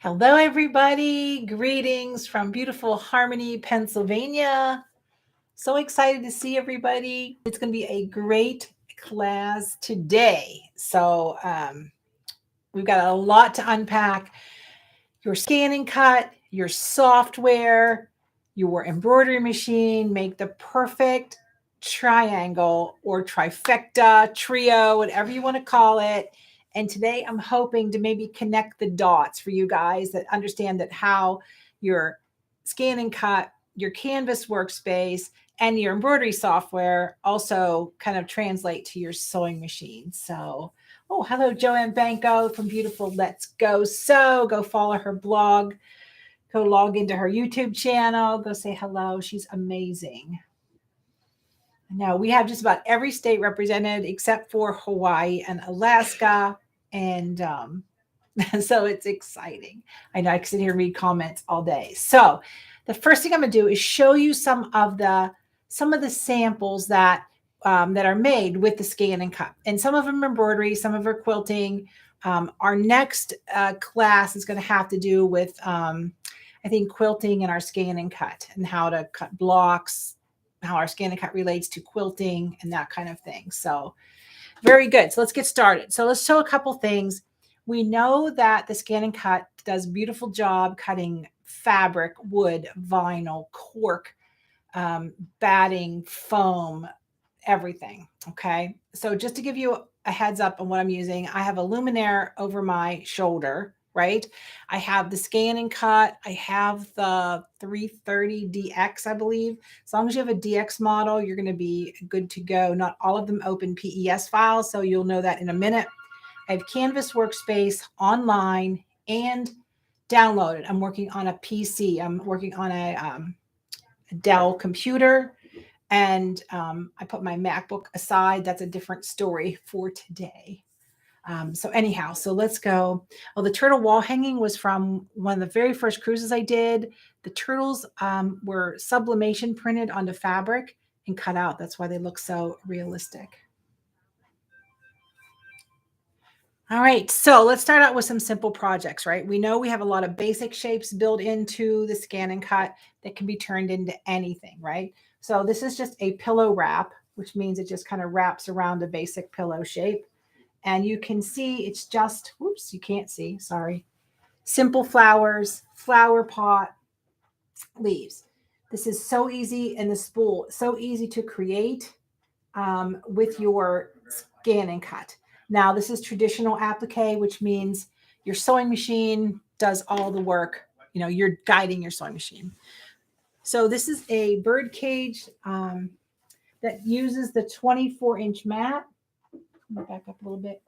Hello, everybody. Greetings from beautiful Harmony, Pennsylvania. So excited to see everybody. It's going to be a great class today. We've got a lot to unpack. Your scan and cut, your software, your embroidery machine make the perfect triangle or trifecta, trio, whatever you want to call it. And today I'm hoping to maybe connect the dots for you guys that understand that how your scan and cut, your Canvas workspace, and your embroidery software also kind of translate to your sewing machine. So, oh, hello, Joanne Banco from beautiful Let's Go Sew. Go follow her blog. Go log into her YouTube channel. Go say hello. She's amazing. Now, we have just about every state represented except for Hawaii and Alaska. And so it's exciting. I know I can sit here and read comments all day. So the first thing I'm going to do is show you some of the samples that are made with the scan and cut. And some of them are embroidery, some of them are quilting. Our next class is going to have to do with, I think, quilting and our scan and cut and how to cut blocks, how our scan and cut relates to quilting and that kind of thing. So very good. So let's get started. So let's show a couple things. We know that the scan and cut does a beautiful job cutting fabric, wood, vinyl, cork, batting, foam, everything. Okay. So just to give you a heads up on what I'm using, I have a luminaire over my shoulder, right? I have the scan and cut. I have the 330 DX, I believe. As long as you have a DX model, you're going to be good to go. Not all of them open PES files, so you'll know that in a minute. I have Canvas Workspace online and downloaded. I'm working on a PC. I'm working on a Dell computer. And I put my MacBook aside. That's a different story for today. So anyhow, so let's go. Oh, the turtle wall hanging was from one of the very first cruises I did. The turtles were sublimation printed onto fabric and cut out. That's why they look so realistic. All right, so let's start out with some simple projects, right? We know we have a lot of basic shapes built into the scan and cut that can be turned into anything, right? So this is just a pillow wrap, which means it just kind of wraps around a basic pillow shape. And you can see it's just, whoops, you can't see, sorry. Simple flowers, flower pot, leaves. This is so easy, and the spool, so easy to create with your scan and cut. Now, this is traditional applique, which means your sewing machine does all the work. You know, you're guiding your sewing machine. So this is a bird cage that uses the 24-inch mat. Let me back up a little bit.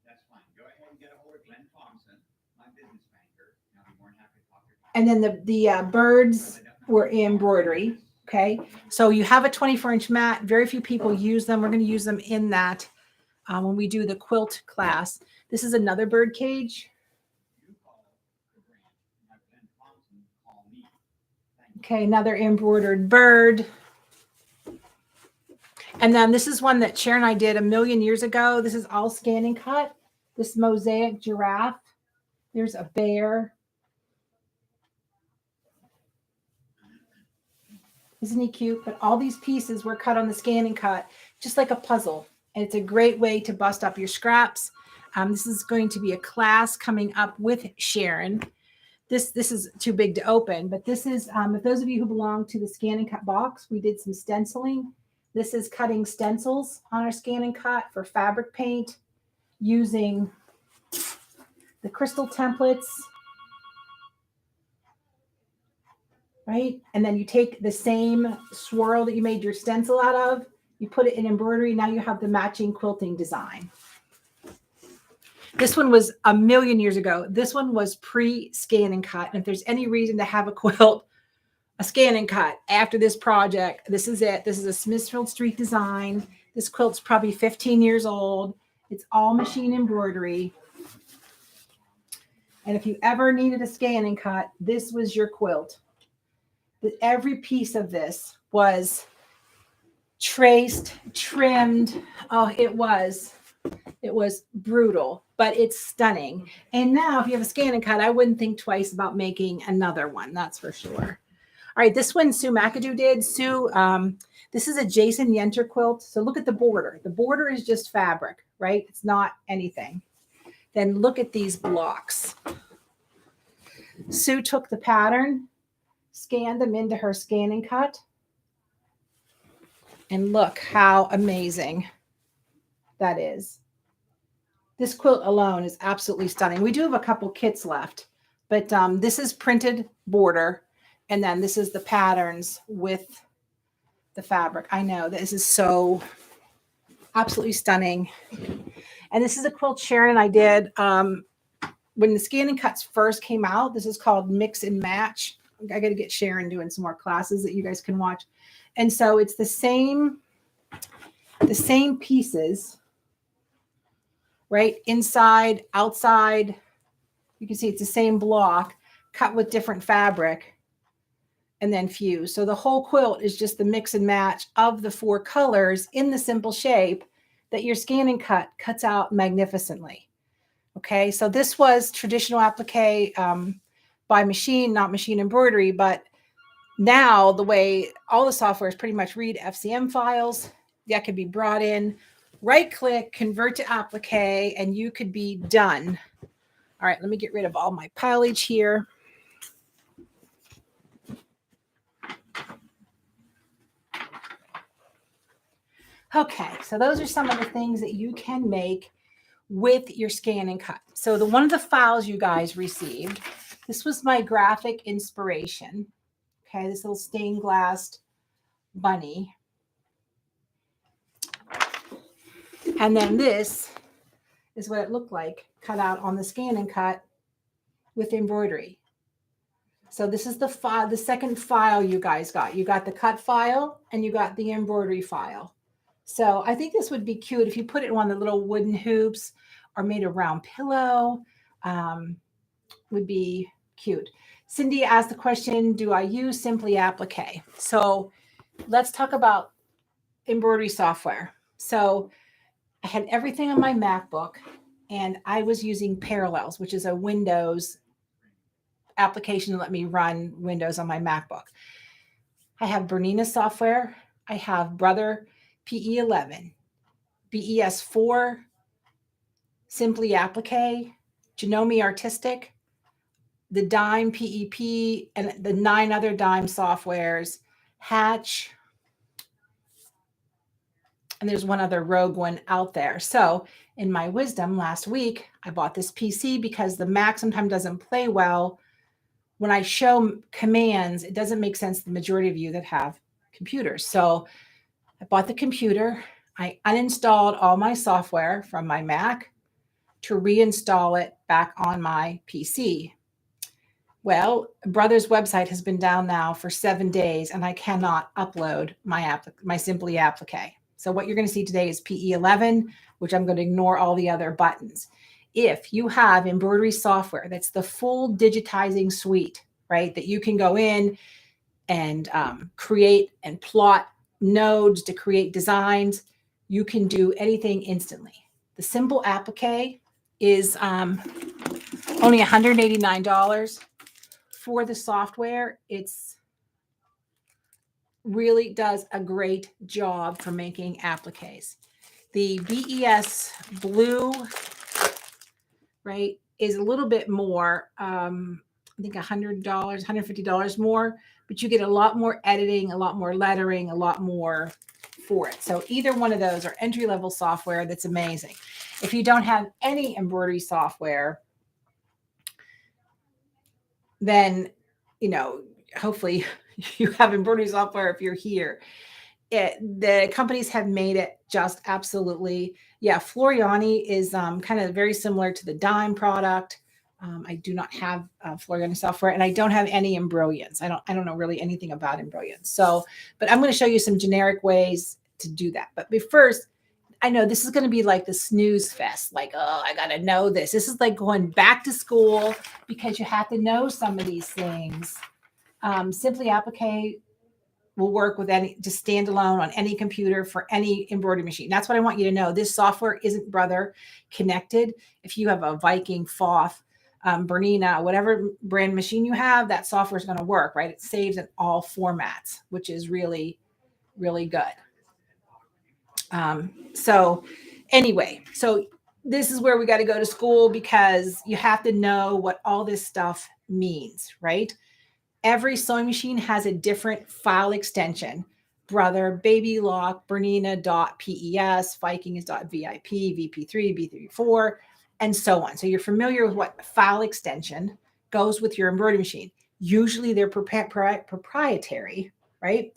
That's fine. Go ahead and get a hold of Glenn Thompson, my business banker. I'll be more than happy to talk to you. And then the birds were embroidery. Okay, so you have a 24-inch mat. Very few people use them. We're going to use them in that when we do the quilt class. This is another bird cage. Okay, another embroidered bird. And then this is one that Sharon and I did a million years ago. This is all scan and cut. This mosaic giraffe. There's a bear. Isn't he cute? But all these pieces were cut on the scan and cut, just like a puzzle. And it's a great way to bust up your scraps. This is going to be a class coming up with Sharon. This is too big to open, but this is, if those of you who belong to the scan and cut box, we did some stenciling. This is cutting stencils on our scan and cut for fabric paint using the crystal templates. Right? And then you take the same swirl that you made your stencil out of, you put it in embroidery. Now you have the matching quilting design. This one was a million years ago. This one was pre-scan and cut. And if there's any reason to have a quilt, a scan and cut after this project, this is it. This is a Smithfield Street design. This quilt's probably 15 years old. It's all machine embroidery. And if you ever needed a scan and cut, this was your quilt. Every piece of this was traced, trimmed. Oh, it was It was brutal, but it's stunning. And now if you have a scan and cut, I wouldn't think twice about making another one. That's for sure. All right, this one Sue McAdoo did. Sue, this is a Jason Yenter quilt. So look at the border. The border is just fabric, right? It's not anything. Then look at these blocks. Sue took the pattern, scanned them into her scan and cut. And look how amazing that is. This quilt alone is absolutely stunning. We do have a couple kits left, but this is printed border. And then this is the patterns with the fabric. I know this is so absolutely stunning. And this is a quilt Sharon and I did when the scan and cuts first came out. This is called Mix and Match. I got to get Sharon doing some more classes that you guys can watch. And so it's the same pieces, right? Inside, outside. You can see it's the same block cut with different fabric and then fused. So the whole quilt is just the mix and match of the 4 colors in the simple shape that your scan and cut cuts out magnificently. Okay, so this was traditional applique by machine, not machine embroidery, but now the way all the software is pretty much read FCM files that could be brought in, right click, convert to applique, and you could be done. All right, let me get rid of all my pileage here. Okay, so those are some of the things that you can make with your scan and cut. So one of the files you guys received, this was my graphic inspiration. Okay, this little stained glass bunny. And then this is what it looked like cut out on the scan and cut with embroidery. So this is the file, the second file you guys got. You got the cut file and you got the embroidery file. So I think this would be cute if you put it on the little wooden hoops or made a round pillow. Would be cute. Cindy asked the question, do I use Simply Applique? So let's talk about embroidery software. So I had everything on my MacBook and I was using Parallels, which is a Windows application to let me run Windows on my MacBook. I have Bernina software. I have Brother PE11, BES4, Simply Applique, Janome Artistic, the Dime PEP, and the 9 other Dime softwares, Hatch, and there's one other rogue one out there. So in my wisdom last week, I bought this PC because the Mac sometimes doesn't play well. When I show commands, it doesn't make sense to the majority of you that have computers. So I bought the computer. I uninstalled all my software from my Mac to reinstall it back on my PC. Well, Brother's website has been down now for 7 days and I cannot upload my Simply Applique. So what you're going to see today is PE11, which I'm going to ignore all the other buttons. If you have embroidery software, that's the full digitizing suite, right? That you can go in and create and plot nodes to create designs. You can do anything instantly. The simple applique is only $189 for the software. It's really does a great job for making appliques. The BES blue, right, is a little bit more, I think $100, $150 more, but you get a lot more editing, a lot more lettering, a lot more for it. So either one of those are entry-level software that's amazing. If you don't have any embroidery software, then, you know, hopefully you have embroidery software if you're here. The companies have made it just absolutely, yeah. Floriani is kind of very similar to the Dime product. I do not have Floriani software, and I don't have any embroidians. I don't know really anything about embroidians. So, but I'm going to show you some generic ways to do that. But first, I know this is going to be like the snooze fest. Like, oh, I got to know this. This is like going back to school because you have to know some of these things. Simply Applique will work with any, just standalone on any computer for any embroidery machine. That's what I want you to know. This software isn't brother connected. If you have a Viking, Foth, Bernina, whatever brand machine you have, that software is going to work, right? It saves in all formats, which is really, really good. So anyway, so this is where we got to go to school, because you have to know what all this stuff means, right? Every sewing machine has a different file extension. Brother, Baby Lock, Bernina.pes, Viking is .vip, VP3, B34, and so on. So you're familiar with what file extension goes with your embroidery machine. Usually they're proprietary, right?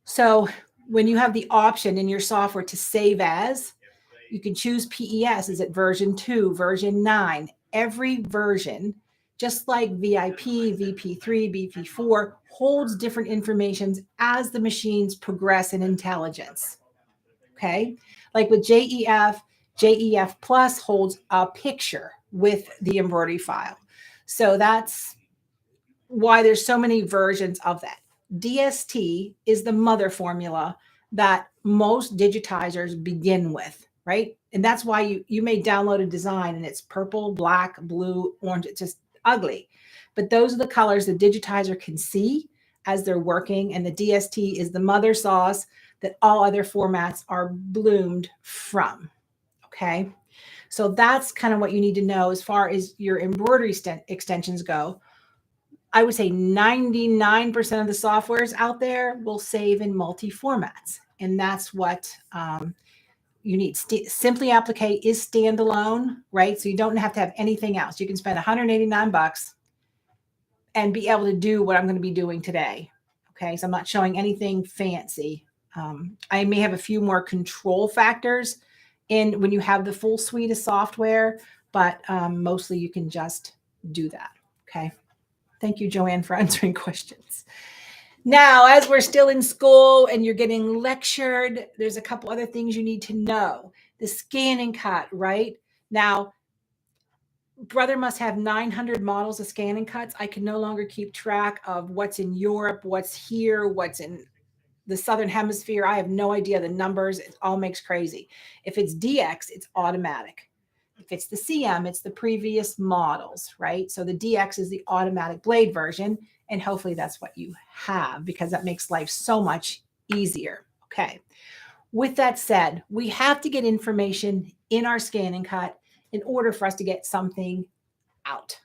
So when you have the option in your software to save as, you can choose PES. Is it version 2, version 9? Every version, just like VIP, VP3, BP4, holds different informations as the machines progress in intelligence. Okay? Like with JEF Plus holds a picture with the embroidery file. So that's why there's so many versions of that. DST is the mother formula that most digitizers begin with, right? And that's why you may download a design and it's purple, black, blue, orange. It's just ugly. But those are the colors the digitizer can see as they're working. And the DST is the mother sauce that all other formats are bloomed from. Okay. So that's kind of what you need to know as far as your embroidery extensions go. I would say 99% of the softwares out there will save in multi-formats. And that's what you need. Simply Applique is standalone, right? So you don't have to have anything else. You can spend $189 and be able to do what I'm going to be doing today. Okay, so I'm not showing anything fancy. I may have a few more control factors in when you have the full suite of software, but mostly you can just do that. Okay. Thank you, Joanne, for answering questions. Now, as we're still in school and you're getting lectured, there's a couple other things you need to know. The scan and cut, right? Now, Brother must have 900 models of scan and cuts. I can no longer keep track of what's in Europe, what's here, what's in the Southern Hemisphere. I have no idea the numbers. It all makes crazy. If it's DX, it's automatic. If it's the CM, it's the previous models, right? So the DX is the automatic blade version, and hopefully that's what you have, because that makes life so much easier. Okay. With that said, we have to get information in our scan and cut in order for us to get something out.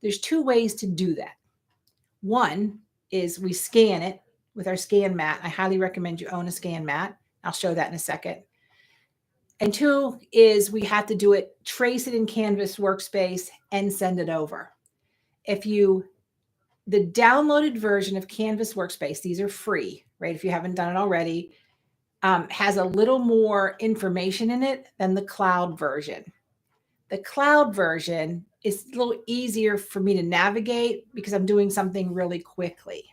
There's two ways to do that. One is we scan it with our scan mat. I highly recommend you own a scan mat. I'll show that in a second. And two is we have to do it, trace it in Canvas Workspace and send it over. The downloaded version of Canvas Workspace, these are free, right? If you haven't done it already, has a little more information in it than the cloud version. The cloud version is a little easier for me to navigate because I'm doing something really quickly.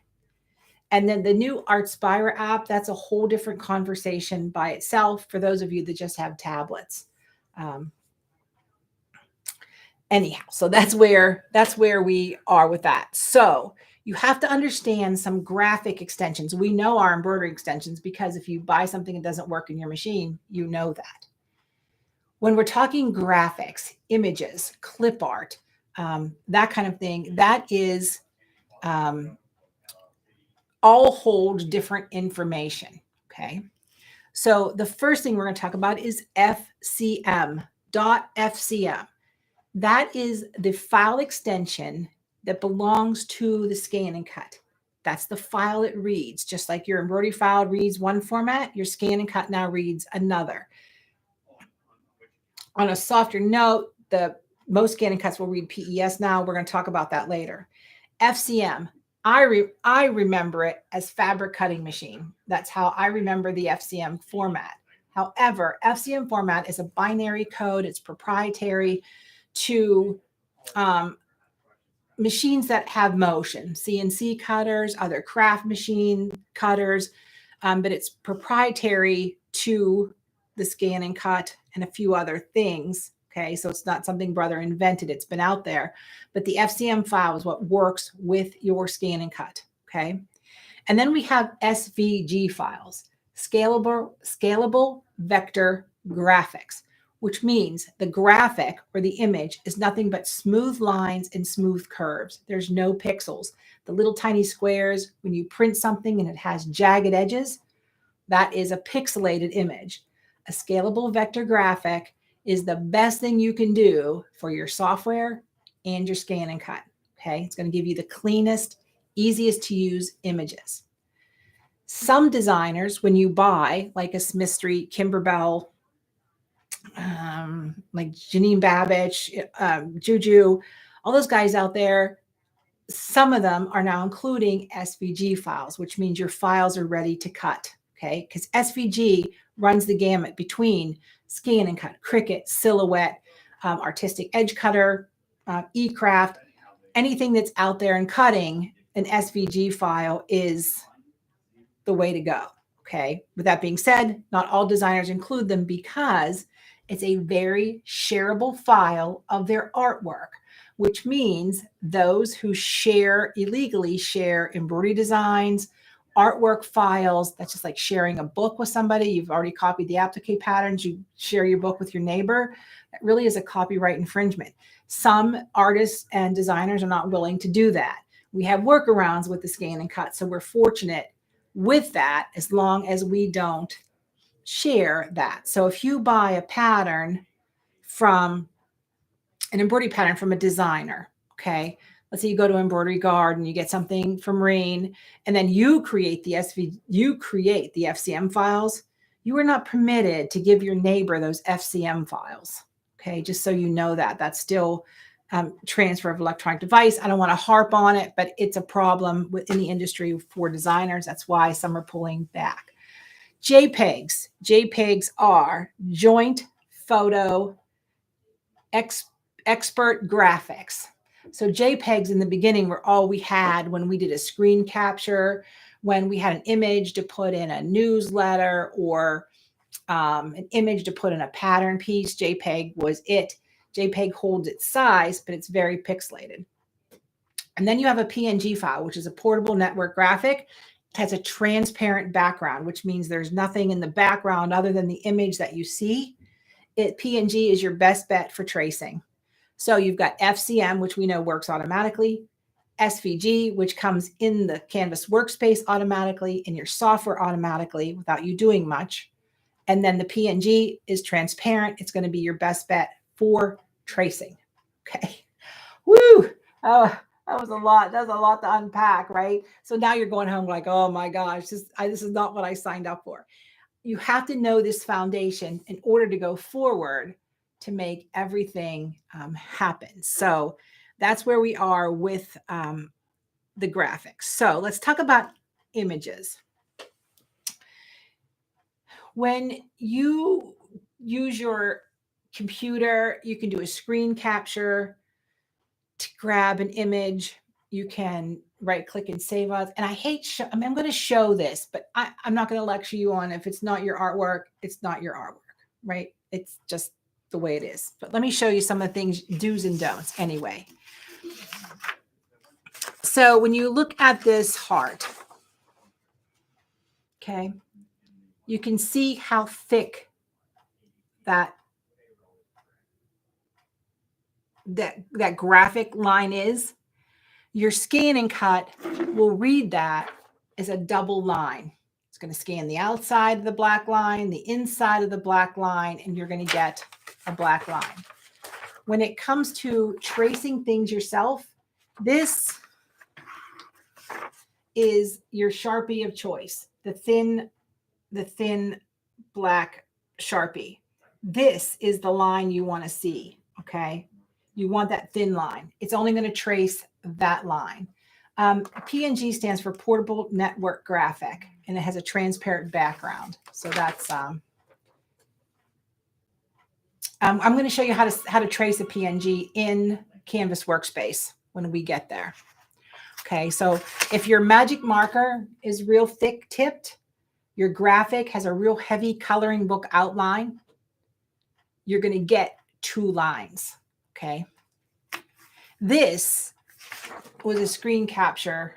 And then the new Artspira app, that's a whole different conversation by itself for those of you that just have tablets. Anyhow, so that's where we are with that. So you have to understand some graphic extensions. We know our embroidery extensions because if you buy something that doesn't work in your machine, you know that. When we're talking graphics, images, clip art, that kind of thing, that is all hold different information, okay? So the first thing we're going to talk about is FCM, .fcm. That is the file extension that belongs to the scan and cut. That's the file it reads. Just like your embroidery file reads one format, your scan and cut now reads another. On a softer note, most scan and cuts will read PES now. We're going to talk about that later. FCM, I remember it as fabric cutting machine. That's how I remember the FCM format. However, FCM format is a binary code. It's proprietary to machines that have motion, CNC cutters, other craft machine cutters, but it's proprietary to the scan and cut and a few other things. Okay, so it's not something Brother invented. It's been out there. But the FCM file is what works with your scan and cut. Okay. And then we have SVG files, scalable vector graphics, which means the graphic or the image is nothing but smooth lines and smooth curves. There's no pixels. The little tiny squares, when you print something and it has jagged edges, that is a pixelated image. A scalable vector graphic is the best thing you can do for your software and your scan and cut. Okay, it's going to give you the cleanest, easiest to use images. Some designers, when you buy like a Smith Street, Kimberbell, like Janine Babbage, Juju, all those guys out there, some of them are now including SVG files, which means your files are ready to cut. Okay, because SVG runs the gamut between scan and cut, Cricut, Silhouette, Artistic Edge Cutter, eCraft, anything that's out there in cutting. An SVG file is the way to go. Okay. With that being said, not all designers include them because it's a very shareable file of their artwork, which means those who illegally share embroidery designs, artwork files, that's just like sharing a book with somebody. You've already copied the applique patterns, you share your book with your neighbor. That really is a copyright infringement. Some artists and designers are not willing to do that. We have workarounds with the scan and cut, so we're fortunate with that as long as we don't share that. So if you buy a pattern from an embroidery pattern from a designer, okay, let's say you go to Embroidery Garden, you get something from Rain, and then you create the FCM files, you are not permitted to give your neighbor those FCM files. Okay, just so you know that. That's still transfer of electronic device. I don't want to harp on it, but it's a problem within the industry for designers. That's why some are pulling back. JPEGs. JPEGs are joint photo expert graphics. So JPEGs in the beginning were all we had when we did a screen capture, when we had an image to put in a newsletter or an image to put in a pattern piece. JPEG was it. JPEG holds its size, but it's very pixelated. And then you have a PNG file, which is a portable network graphic. It has a transparent background, which means there's nothing in the background other than the image that you see. PNG is your best bet for tracing. So you've got FCM, which we know works automatically, SVG, which comes in the Canvas workspace automatically, in your software automatically without you doing much. And then the PNG is transparent. It's going to be your best bet for tracing. Okay. Woo. Oh, that was a lot. That's a lot to unpack, right? So now you're going home like, oh my gosh, this is not what I signed up for. You have to know this foundation in order to go forward to make everything happen. So that's where we are with the graphics. So let's talk about images. When you use your computer, you can do a screen capture to grab an image. You can right click and save as. And I hate, I'm going to show this, but I'm not going to lecture you on if it's not your artwork, it's not your artwork, right? It's just the way it is. But let me show you some of the things, do's and don'ts anyway. So when you look at this heart, okay, you can see how thick that graphic line is. Your scan and cut will read that as a double line. It's going to scan the outside of the black line, the inside of the black line, and you're going to get a black line. When it comes to tracing things yourself, this is your Sharpie of choice, the thin black Sharpie. This is the line you want to see, okay? You want that thin line. It's only going to trace that line. PNG stands for Portable Network Graphic, and it has a transparent background. So that's, I'm going to show you how to trace a PNG in Canvas Workspace when we get there. Okay, so if your magic marker is real thick tipped, your graphic has a real heavy coloring book outline, you're going to get 2 lines, okay? This was a screen capture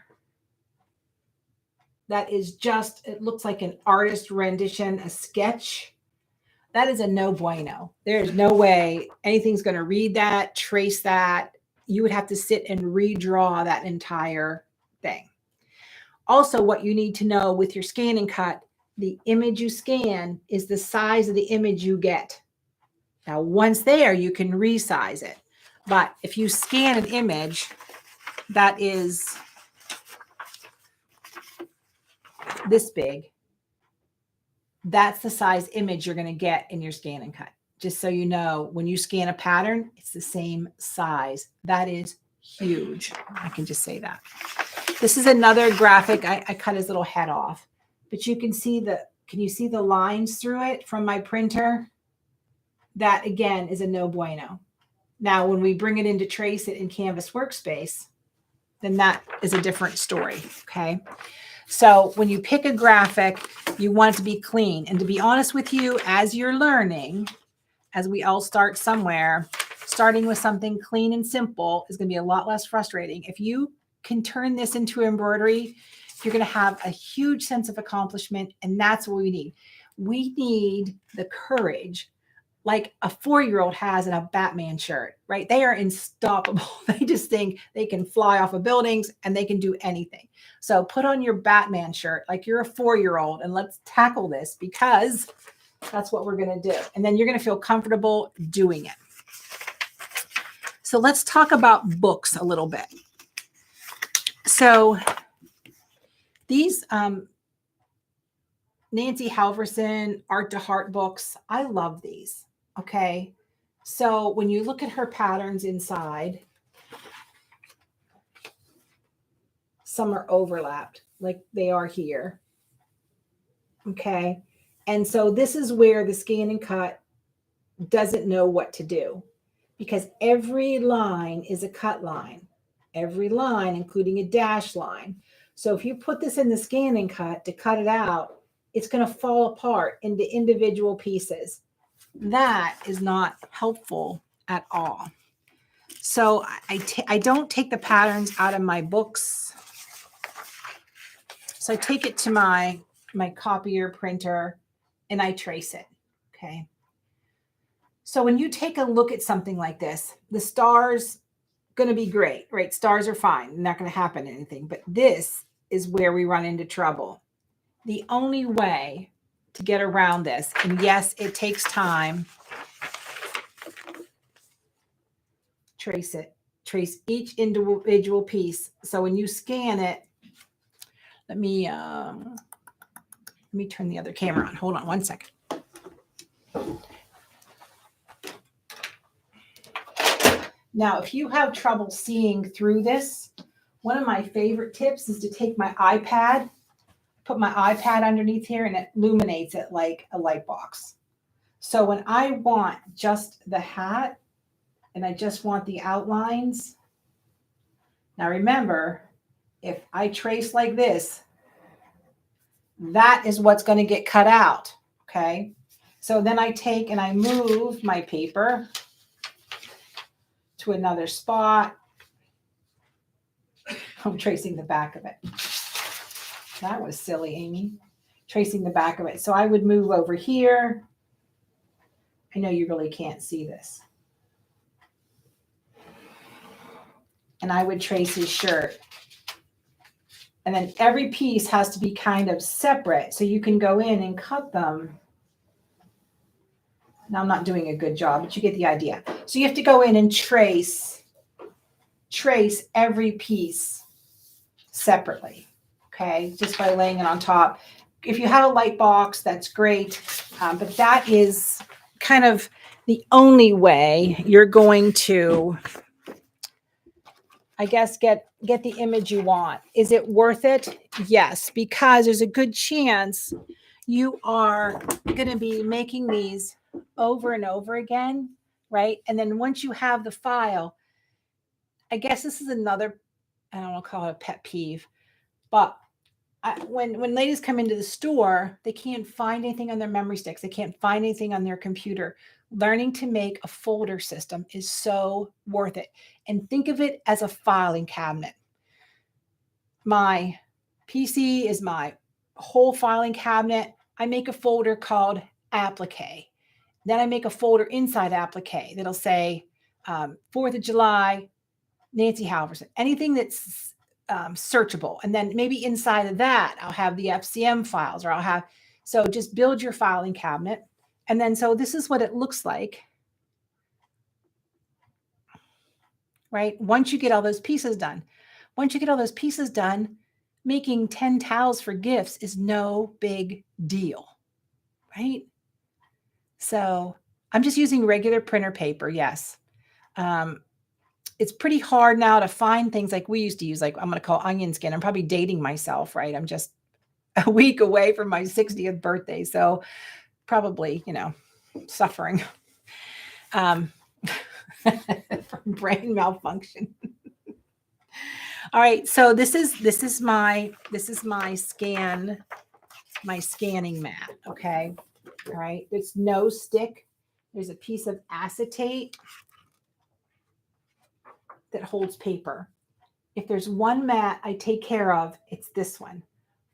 that is just, it looks like an artist rendition, a sketch, that is a no bueno. There's no way anything's going to read that, trace that. You would have to sit and redraw that entire thing. Also, what you need to know with your scan and cut, the image you scan is the size of the image you get. Now, once there, you can resize it. But if you scan an image that is this big, that's the size image you're going to get in your scan and cut. Just so you know, when you scan a pattern, it's the same size. That is huge. I can just say that. This is another graphic. I cut his little head off, but you can see can you see the lines through it from my printer? That again is a no bueno. Now, when we bring it in to trace it in Canvas Workspace, then that is a different story. Okay. So when you pick a graphic, you want it to be clean. And to be honest with you, as you're learning, as we all start somewhere, starting with something clean and simple is going to be a lot less frustrating. If you can turn this into embroidery, you're going to have a huge sense of accomplishment. And that's what we need. We need the courage like a 4-year-old has in a Batman shirt, right? They are unstoppable. They just think they can fly off of buildings and they can do anything. So put on your Batman shirt like you're a 4-year-old and let's tackle this, because that's what we're going to do. And then you're going to feel comfortable doing it. So let's talk about books a little bit. So these Nancy Halverson Art to Heart books, I love these. Okay. So when you look at her patterns inside, some are overlapped like they are here. Okay. And so this is where the scan and cut doesn't know what to do, because every line is a cut line, every line, including a dash line. So if you put this in the scan and cut to cut it out, it's going to fall apart into individual pieces. That is not helpful at all. So I don't take the patterns out of my books. So I take it to my copier printer and I trace it. Okay. So when you take a look at something like this, the stars going to be great, right? Stars are fine. Not going to happen anything. But this is where we run into trouble. The only way to get around this, and yes, it takes time, trace it. Trace each individual piece. So when you scan it, let me turn the other camera on. Hold on one second. Now, if you have trouble seeing through this, one of my favorite tips is to take my iPad, put my iPad underneath here, and it illuminates it like a light box. So when I want just the hat and I just want the outlines, now remember, if I trace like this, that is what's going to get cut out. Okay. So then I take and I move my paper to another spot. I'm tracing the back of it. That was silly, Amy. Tracing the back of it. So I would move over here. I know you really can't see this. And I would trace his shirt. And then every piece has to be kind of separate so you can go in and cut them. Now I'm not doing a good job, but you get the idea. So you have to go in and trace every piece separately, okay, just by laying it on top. If you have a light box, that's great, but that is kind of the only way you're going to, I guess, get the image you want. Is it worth it? Yes, because there's a good chance you are going to be making these over and over again, right? And then once you have the file, I guess this is another, I don't want to call it a pet peeve, but when ladies come into the store, they can't find anything on their memory sticks. They can't find anything on their computer. Learning to make a folder system is so worth it. And think of it as a filing cabinet. My PC is my whole filing cabinet. I make a folder called applique. Then I make a folder inside applique that'll say 4th of July, Nancy Halverson, anything that's searchable. And then maybe inside of that, I'll have the FCM files, or I'll have, so just build your filing cabinet. And then, so this is what it looks like, right? Once you get all those pieces done. Once you get all those pieces done, making 10 towels for gifts is no big deal, right? So I'm just using regular printer paper. Yes. It's pretty hard now to find things like we used to use, like I'm going to call onion skin. I'm probably dating myself, right? I'm just a week away from my 60th birthday. So probably, suffering from brain malfunction. All right. So this is my scanning mat. Okay. All right. There's no stick. There's a piece of acetate that holds paper. If there's one mat I take care of, it's this one.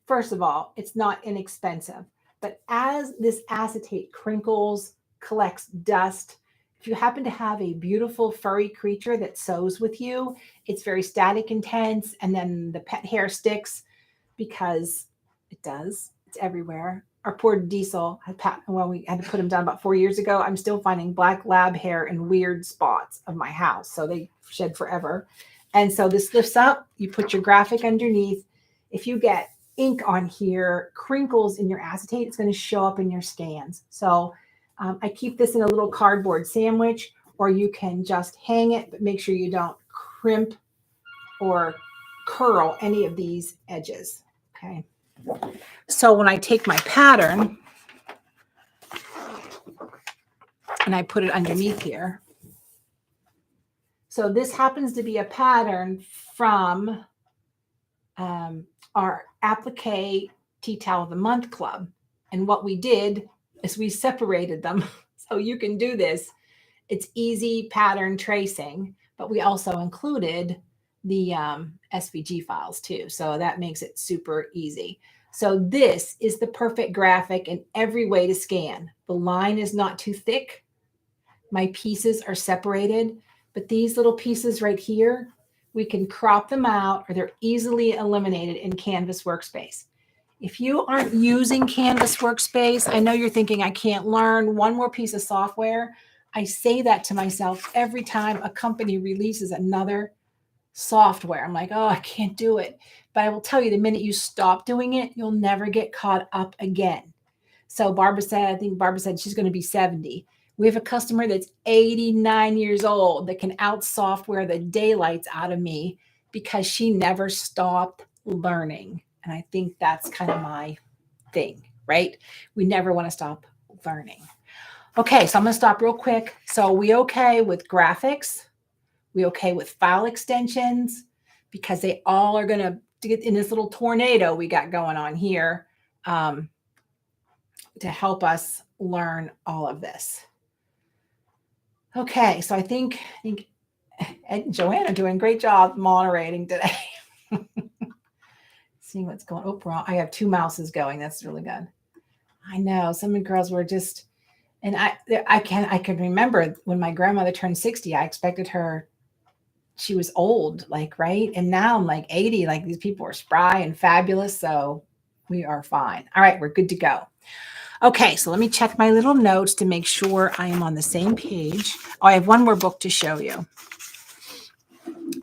First of all, it's not inexpensive, but as this acetate crinkles, collects dust, if you happen to have a beautiful furry creature that sews with you, it's very static intense, and then the pet hair sticks because it does. It's everywhere. Our poor Diesel, when we had to put him down about 4 years ago, I'm still finding black lab hair in weird spots of my house. So they shed forever. And so this lifts up, you put your graphic underneath. If you get ink on here, crinkles in your acetate, it's going to show up in your scans. So I keep this in a little cardboard sandwich, or you can just hang it, but make sure you don't crimp or curl any of these edges. Okay. So when I take my pattern and I put it underneath here, so this happens to be a pattern from our Applique Tea Towel of the Month Club. And what we did is we separated them. So you can do this. It's easy pattern tracing, but we also included the SVG files too. So that makes it super easy. So this is the perfect graphic in every way to scan. The line is not too thick. My pieces are separated, but these little pieces right here, we can crop them out, or they're easily eliminated in Canvas Workspace. If you aren't using Canvas Workspace, I know you're thinking, I can't learn one more piece of software. I say that to myself every time a company releases another software. I'm like, oh, I can't do it. But I will tell you, the minute you stop doing it, you'll never get caught up again. So Barbara said she's going to be 70. We have a customer that's 89 years old that can out software the daylights out of me because she never stopped learning. And I think that's kind of my thing, right? We never want to stop learning. Okay, so I'm going to stop real quick. So we okay with graphics? We okay with file extensions? Because they all are going to get in this little tornado we got going on here to help us learn all of this. Okay, so I think Ed and Joanne are doing a great job moderating today. Seeing what's going on. Oh, I have 2 mouses going. That's really good. I know some of the girls were just, and I can remember when my grandmother turned 60, I expected her, she was old, like, right? And now I'm like 80, like these people are spry and fabulous. So we are fine. All right, we're good to go. Okay, so let me check my little notes to make sure I am on the same page. Oh, I have one more book to show you.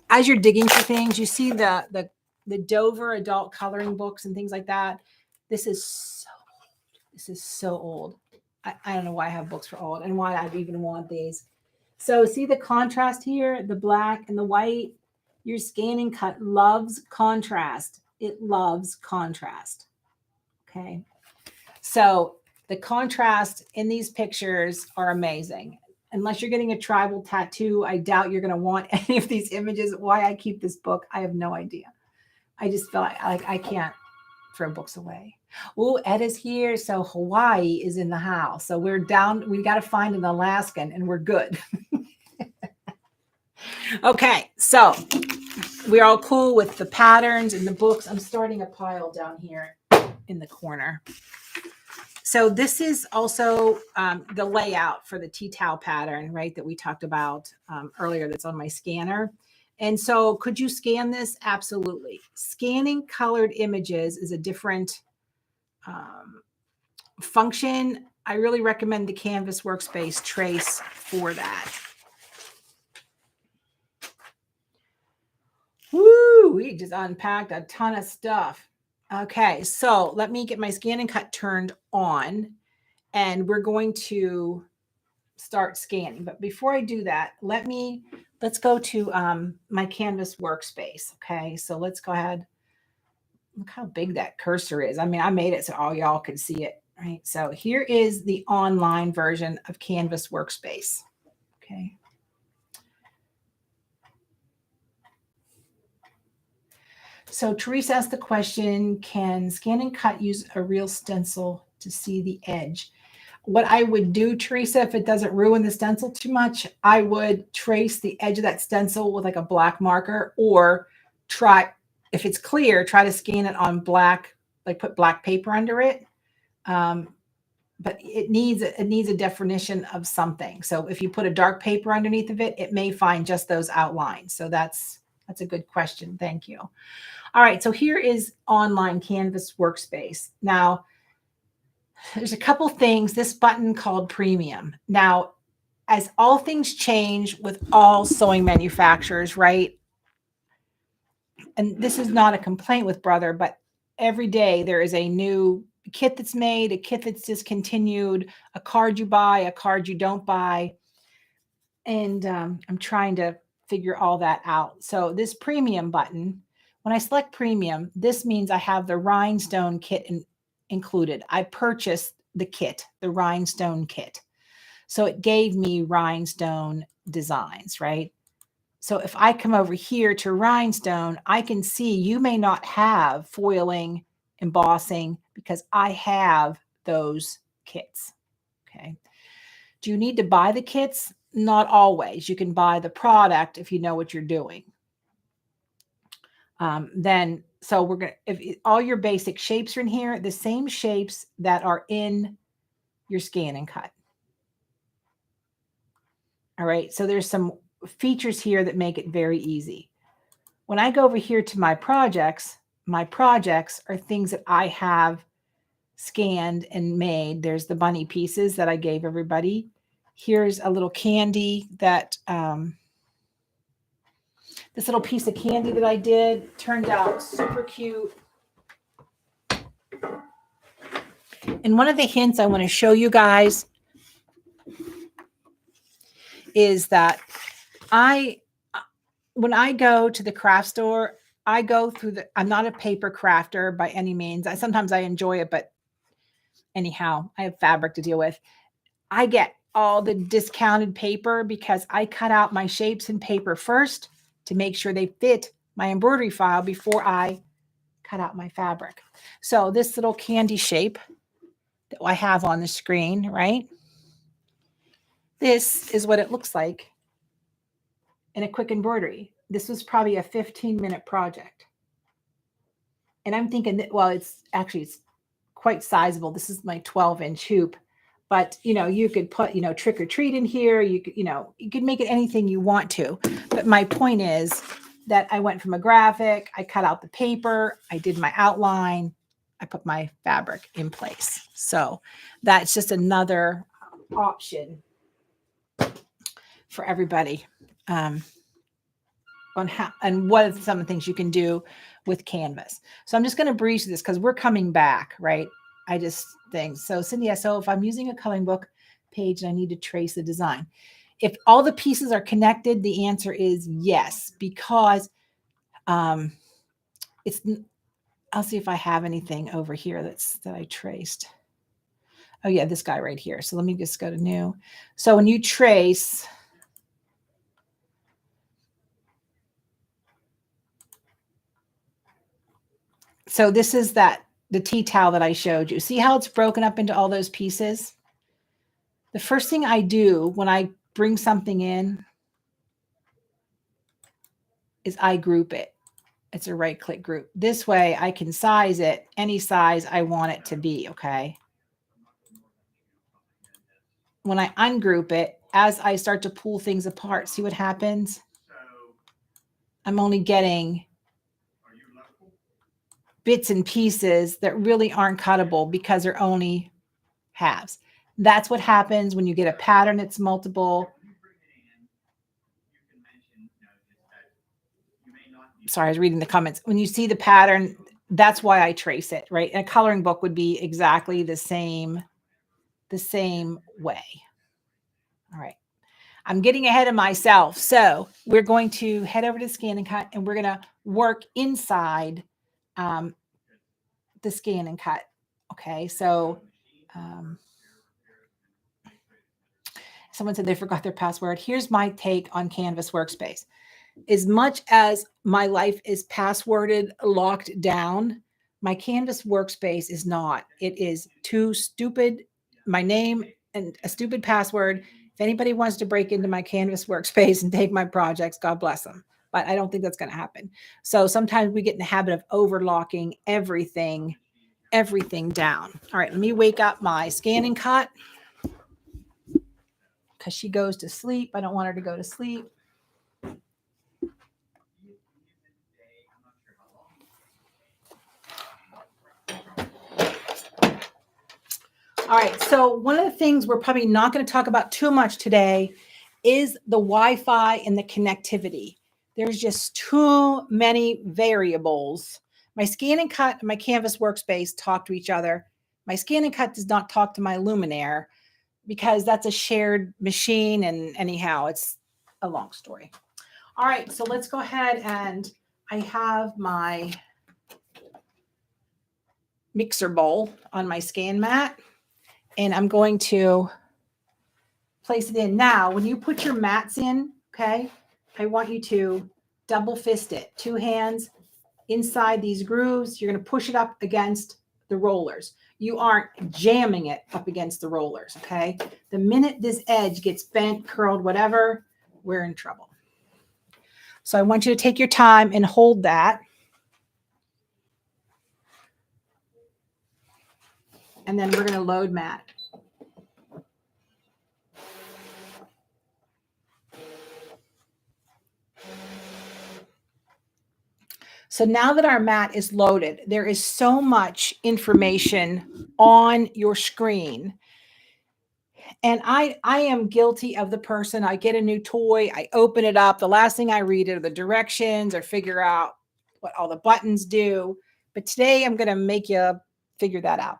As you're digging for things, you see the Dover adult coloring books and things like that. This is so old. I don't know why I have books for old and why I'd even want these. So see the contrast here, the black and the white. Your scanning cut loves contrast. It loves contrast. Okay. So the contrast in these pictures are amazing. Unless you're getting a tribal tattoo, I doubt you're going to want any of these images. Why I keep this book, I have no idea. I just feel like I can't throw books away. Oh, Ed is here. So Hawaii is in the house. So we're down. We got to find an Alaskan and we're good. Okay. So we're all cool with the patterns and the books. I'm starting a pile down here in the corner. So this is also the layout for the tea towel pattern, right, that we talked about earlier that's on my scanner. And so could you scan this? Absolutely. Scanning colored images is a different function. I really recommend the Canvas Workspace Trace for that. Woo, we just unpacked a ton of stuff. Okay, so let me get my scan and cut turned on, and we're going to start scanning. But before I do that, let's go to my Canvas Workspace. Okay, so let's go ahead. Look how big that cursor is. I mean, I made it so all y'all could see it, right? So here is the online version of Canvas Workspace. Okay. So Teresa asked the question, can scan and cut use a real stencil to see the edge? What I would do, Teresa, if it doesn't ruin the stencil too much, I would trace the edge of that stencil with like a black marker, or try, if it's clear, try to scan it on black, like put black paper under it. But it needs a definition of something. So if you put a dark paper underneath of it, it may find just those outlines. So that's a good question. Thank you. All right, so here is online Canvas Workspace. Now, there's a couple things. This button called Premium. Now, as all things change with all sewing manufacturers, right? And this is not a complaint with Brother, but every day there is a new kit that's made, a kit that's discontinued, a card you buy, a card you don't buy. And I'm trying to figure all that out. So this Premium button, when I select Premium, this means I have the rhinestone kit included. I purchased the kit, the rhinestone kit. So it gave me rhinestone designs, right? So if I come over here to rhinestone, I can see you may not have foiling, embossing, because I have those kits. Okay. Do you need to buy the kits? Not always. You can buy the product if you know what you're doing. So we're going to, if all your basic shapes are in here, the same shapes that are in your scan and cut. All right. So there's some features here that make it very easy. When I go over here to my projects are things that I have scanned and made. There's the bunny pieces that I gave everybody. Here's a little candy that, this little piece of candy that I did turned out super cute. And one of the hints I want to show you guys is that when I go to the craft store, I go through I'm not a paper crafter by any means. Sometimes I enjoy it, but anyhow, I have fabric to deal with. I get all the discounted paper because I cut out my shapes in paper first to make sure they fit my embroidery file before I cut out my fabric. So this little candy shape that I have on the screen, right? This is what it looks like in a quick embroidery. This was probably a 15-minute project. And I'm thinking that, well, it's quite sizable. This is my 12-inch hoop. But, you could put, trick or treat in here. You could make it anything you want to. But my point is that I went from a graphic, I cut out the paper, I did my outline, I put my fabric in place. So that's just another option for everybody on how and what are some of the things you can do with Canvas. So I'm just going to breeze through this because we're coming back, right? So Cindy, so if I'm using a coloring book page and I need to trace the design, if all the pieces are connected, the answer is yes, because I'll see if I have anything over here that I traced. Oh yeah, this guy right here. So let me just go to new. So when you trace, so this is the tea towel that I showed you. See how it's broken up into all those pieces? The first thing I do when I bring something in is I group it. It's a right click group. This way I can size it any size I want it to be, okay? When I ungroup it, as I start to pull things apart, see what happens? I'm only getting bits and pieces that really aren't cuttable because they're only halves. That's what happens when you get a pattern that's multiple. Sorry, I was reading the comments. When you see the pattern, that's why I trace it, right? And a coloring book would be exactly the same way. All right. I'm getting ahead of myself. So we're going to head over to Scan and Cut, and we're going to work inside the Scan and Cut. Okay. So someone said they forgot their password. Here's my take on Canvas Workspace. As much as my life is passworded, locked down, my Canvas Workspace is not. It is too stupid. My name and a stupid password. If anybody wants to break into my Canvas Workspace and take my projects, God bless them. But I don't think that's going to happen. So sometimes we get in the habit of overlocking everything down. All right, let me wake up my Scan and Cut because she goes to sleep. I don't want her to go to sleep. All right, so one of the things we're probably not going to talk about too much today is the Wi-Fi and the connectivity. There's just too many variables. My Scan and Cut and my Canvas Workspace talk to each other. My Scan and Cut does not talk to my Luminaire because that's a shared machine, and anyhow, it's a long story. All right, so let's go ahead, and I have my mixer bowl on my scan mat. And I'm going to place it in. Now, when you put your mats in, okay, I want you to double fist it. 2 hands inside these grooves. You're going to push it up against the rollers. You aren't jamming it up against the rollers, okay? The minute this edge gets bent, curled, whatever, we're in trouble. So I want you to take your time and hold that. And then we're going to load mat. So now that our mat is loaded, there is so much information on your screen. And I am guilty of the person, I get a new toy, I open it up. The last thing I read are the directions or figure out what all the buttons do. But today I'm going to make you figure that out.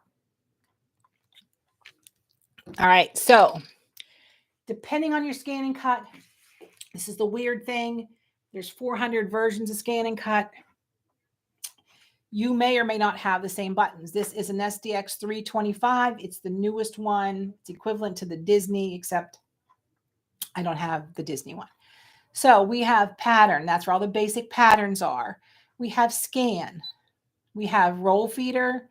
All right. So depending on your Scan and Cut, this is the weird thing. There's 400 versions of Scan and Cut. You may or may not have the same buttons. This is an SDX 325. It's the newest one. It's equivalent to the Disney, except I don't have the Disney one. So we have pattern. That's where all the basic patterns are. We have scan. We have roll feeder,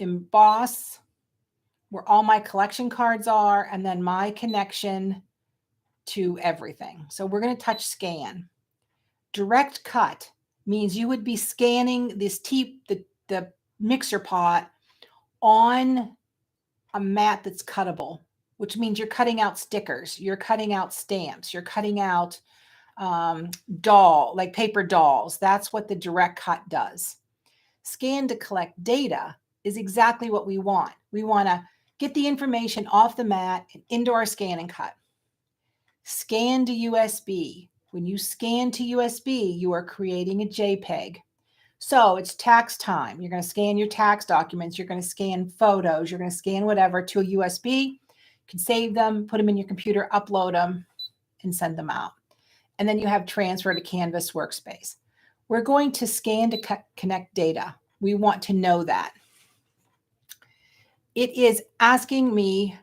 emboss, where all my collection cards are, and then my connection to everything. So we're going to touch scan. Direct cut means you would be scanning this the mixer pot on a mat that's cuttable, which means you're cutting out stickers, you're cutting out stamps, you're cutting out like paper dolls. That's what the direct cut does. Scan to collect data is exactly what we want. We want to get the information off the mat and into our Scan and Cut. Scan to USB. When you scan to USB, you are creating a JPEG. So it's tax time. You're going to scan your tax documents. You're going to scan photos. You're going to scan whatever to a USB. You can save them, put them in your computer, upload them, and send them out. And then you have transfer to Canvas Workspace. We're going to scan to connect data. We want to know that. It is asking me,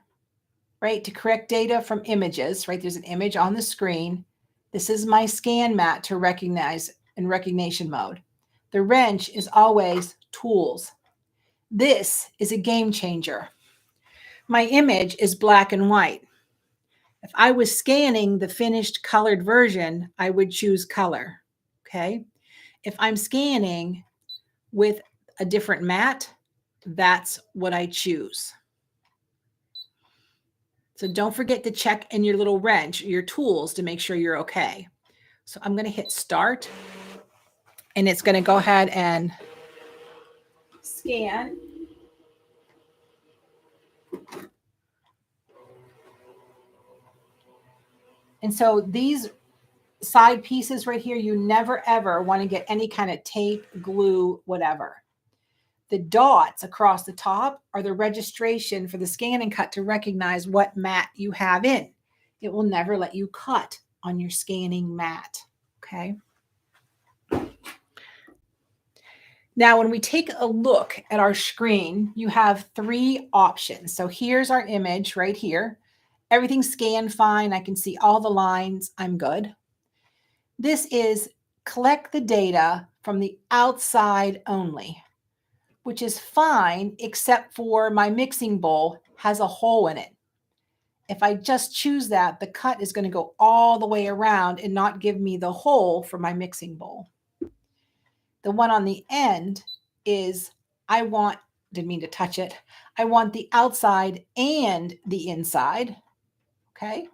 right, to correct data from images, right? There's an image on the screen. This is my scan mat to recognize in recognition mode. The wrench is always tools. This is a game changer. My image is black and white. If I was scanning the finished colored version, I would choose color, okay? if I'm scanning with a different mat, that's what I choose. So don't forget to check in your little wrench, your tools, to make sure you're okay. So I'm going to hit start, and it's going to go ahead and scan. And so these side pieces right here, you never ever want to get any kind of tape, glue, whatever. The dots across the top are the registration for the scan and cut to recognize what mat you have in. It will never let you cut on your scanning mat. Okay. Now, when we take a look at our screen, you have 3 options. So here's our image right here. Everything's scanned fine. I can see all the lines. I'm good. This is collect the data from the outside only, which is fine, except for my mixing bowl has a hole in it. If I just choose that, the cut is going to go all the way around and not give me the hole for my mixing bowl. The one on the end is, didn't mean to touch it. I want the outside and the inside. Okay.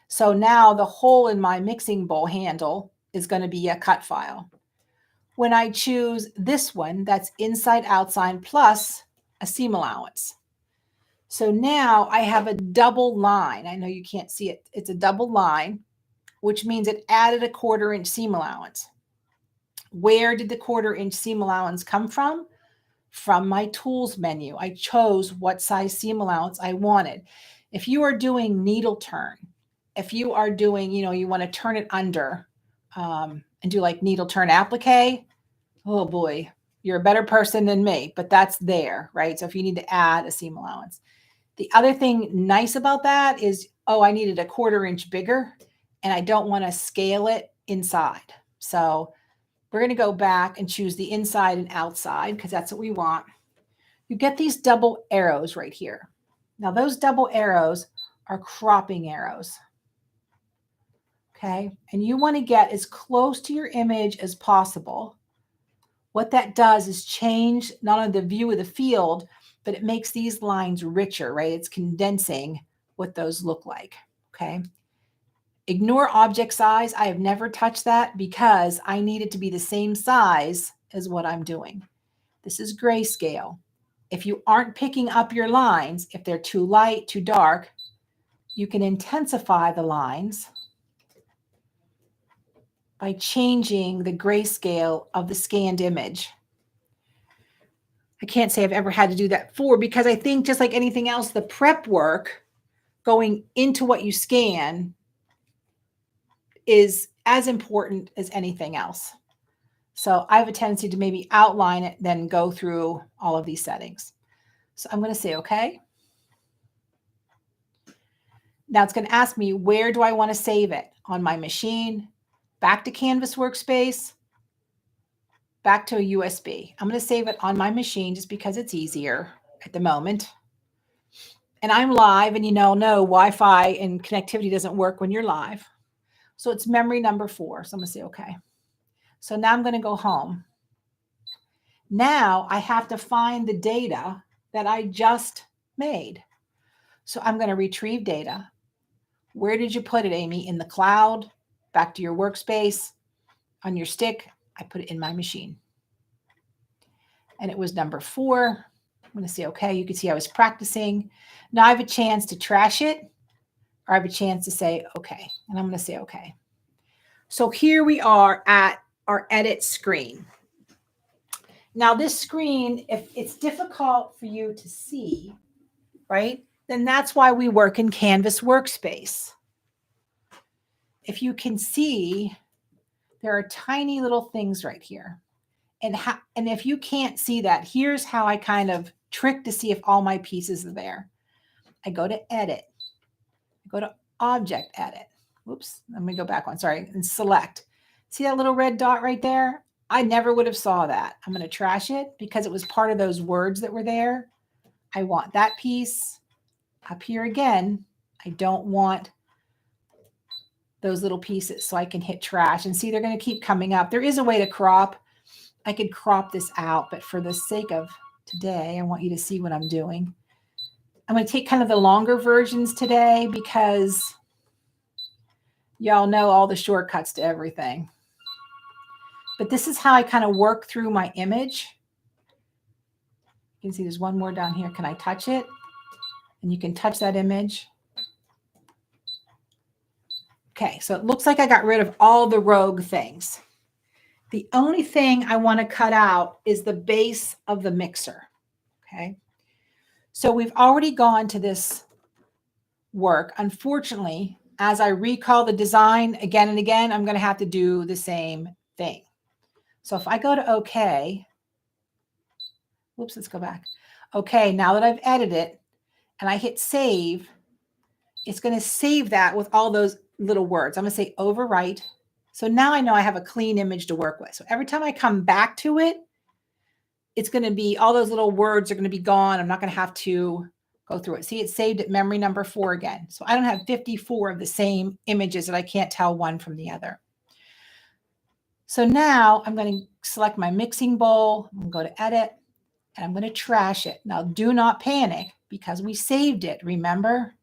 So now the hole in my mixing bowl handle is going to be a cut file. When I choose this one, that's inside, outside, plus a seam allowance. So now I have a double line. I know you can't see it. It's a double line, which means it added a 1/4 inch seam allowance. Where did the 1/4 inch seam allowance come from? From my tools menu. I chose what size seam allowance I wanted. If you are doing needle turn, if you are doing, you want to turn it under and do like needle turn applique, oh boy, you're a better person than me, but that's there, right? So if you need to add a seam allowance. The other thing nice about that is, I needed a 1/4 inch bigger and I don't want to scale it inside. So we're going to go back and choose the inside and outside because that's what we want. You get these double arrows right here. Now those double arrows are cropping arrows. Okay. And you want to get as close to your image as possible. What that does is change not only the view of the field, but it makes these lines richer, right? It's condensing what those look like. Okay. Ignore object size. I have never touched that because I need it to be the same size as what I'm doing. This is grayscale. If you aren't picking up your lines, if they're too light, too dark, you can intensify the lines by changing the grayscale of the scanned image. I can't say I've ever had to do that before because I think just like anything else, the prep work going into what you scan is as important as anything else. So I have a tendency to maybe outline it, then go through all of these settings. So I'm going to say, okay. Now it's going to ask me, where do I want to save it? On my machine, back to Canvas Workspace, back to a USB. I'm going to save it on my machine just because it's easier at the moment. And I'm live, and no, Wi-Fi and connectivity doesn't work when you're live. So it's memory number 4. So I'm going to say, okay. So now I'm going to go home. Now I have to find the data that I just made. So I'm going to retrieve data. Where did you put it, Amy? In the cloud, back to your workspace, on your stick. I put it in my machine. And it was number 4. I'm going to say, okay, you can see I was practicing. Now I have a chance to trash it, or I have a chance to say, okay. And I'm going to say, okay. So here we are at our edit screen. Now this screen, if it's difficult for you to see, right, then that's why we work in Canvas Workspace. If you can see, there are tiny little things right here. And if you can't see that, here's how I kind of trick to see if all my pieces are there. I go to edit. I go to object edit. Whoops, let me go back one. Sorry, and select. See that little red dot right there? I never would have saw that. I'm going to trash it because it was part of those words that were there. I want that piece up here again. I don't want those little pieces, so I can hit trash and see they're going to keep coming up. There is a way to crop, I could crop this out, but for the sake of today, I want you to see what I'm doing. I'm going to take kind of the longer versions today because y'all know all the shortcuts to everything. But this is how I kind of work through my image. You can see there's one more down here. Can I touch it? And you can touch that image. Okay, so it looks like I got rid of all the rogue things. The only thing I want to cut out is the base of the mixer. Okay, so we've already gone to this work. Unfortunately, as I recall the design again and again, I'm going to have to do the same thing. So if I go to OK, whoops, let's go back. Okay, now that I've edited it and I hit save, it's going to save that with all those little words. I'm going to say overwrite. So now I know I have a clean image to work with. So every time I come back to it, it's going to be, all those little words are going to be gone. I'm not going to have to go through it. See, it's saved at memory number 4 again. So I don't have 54 of the same images that I can't tell one from the other. So now I'm going to select my mixing bowl. I'm going to go to edit and I'm going to trash it. Now do not panic because we saved it, remember?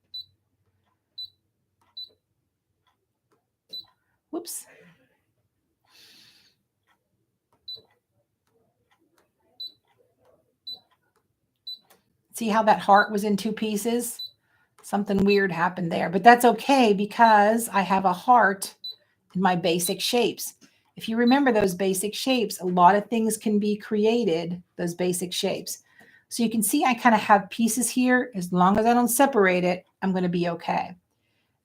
Whoops. See how that heart was in 2 pieces? Something weird happened there, but that's okay because I have a heart in my basic shapes. If you remember those basic shapes, a lot of things can be created, those basic shapes. So you can see I kind of have pieces here. As long as I don't separate it, I'm going to be okay.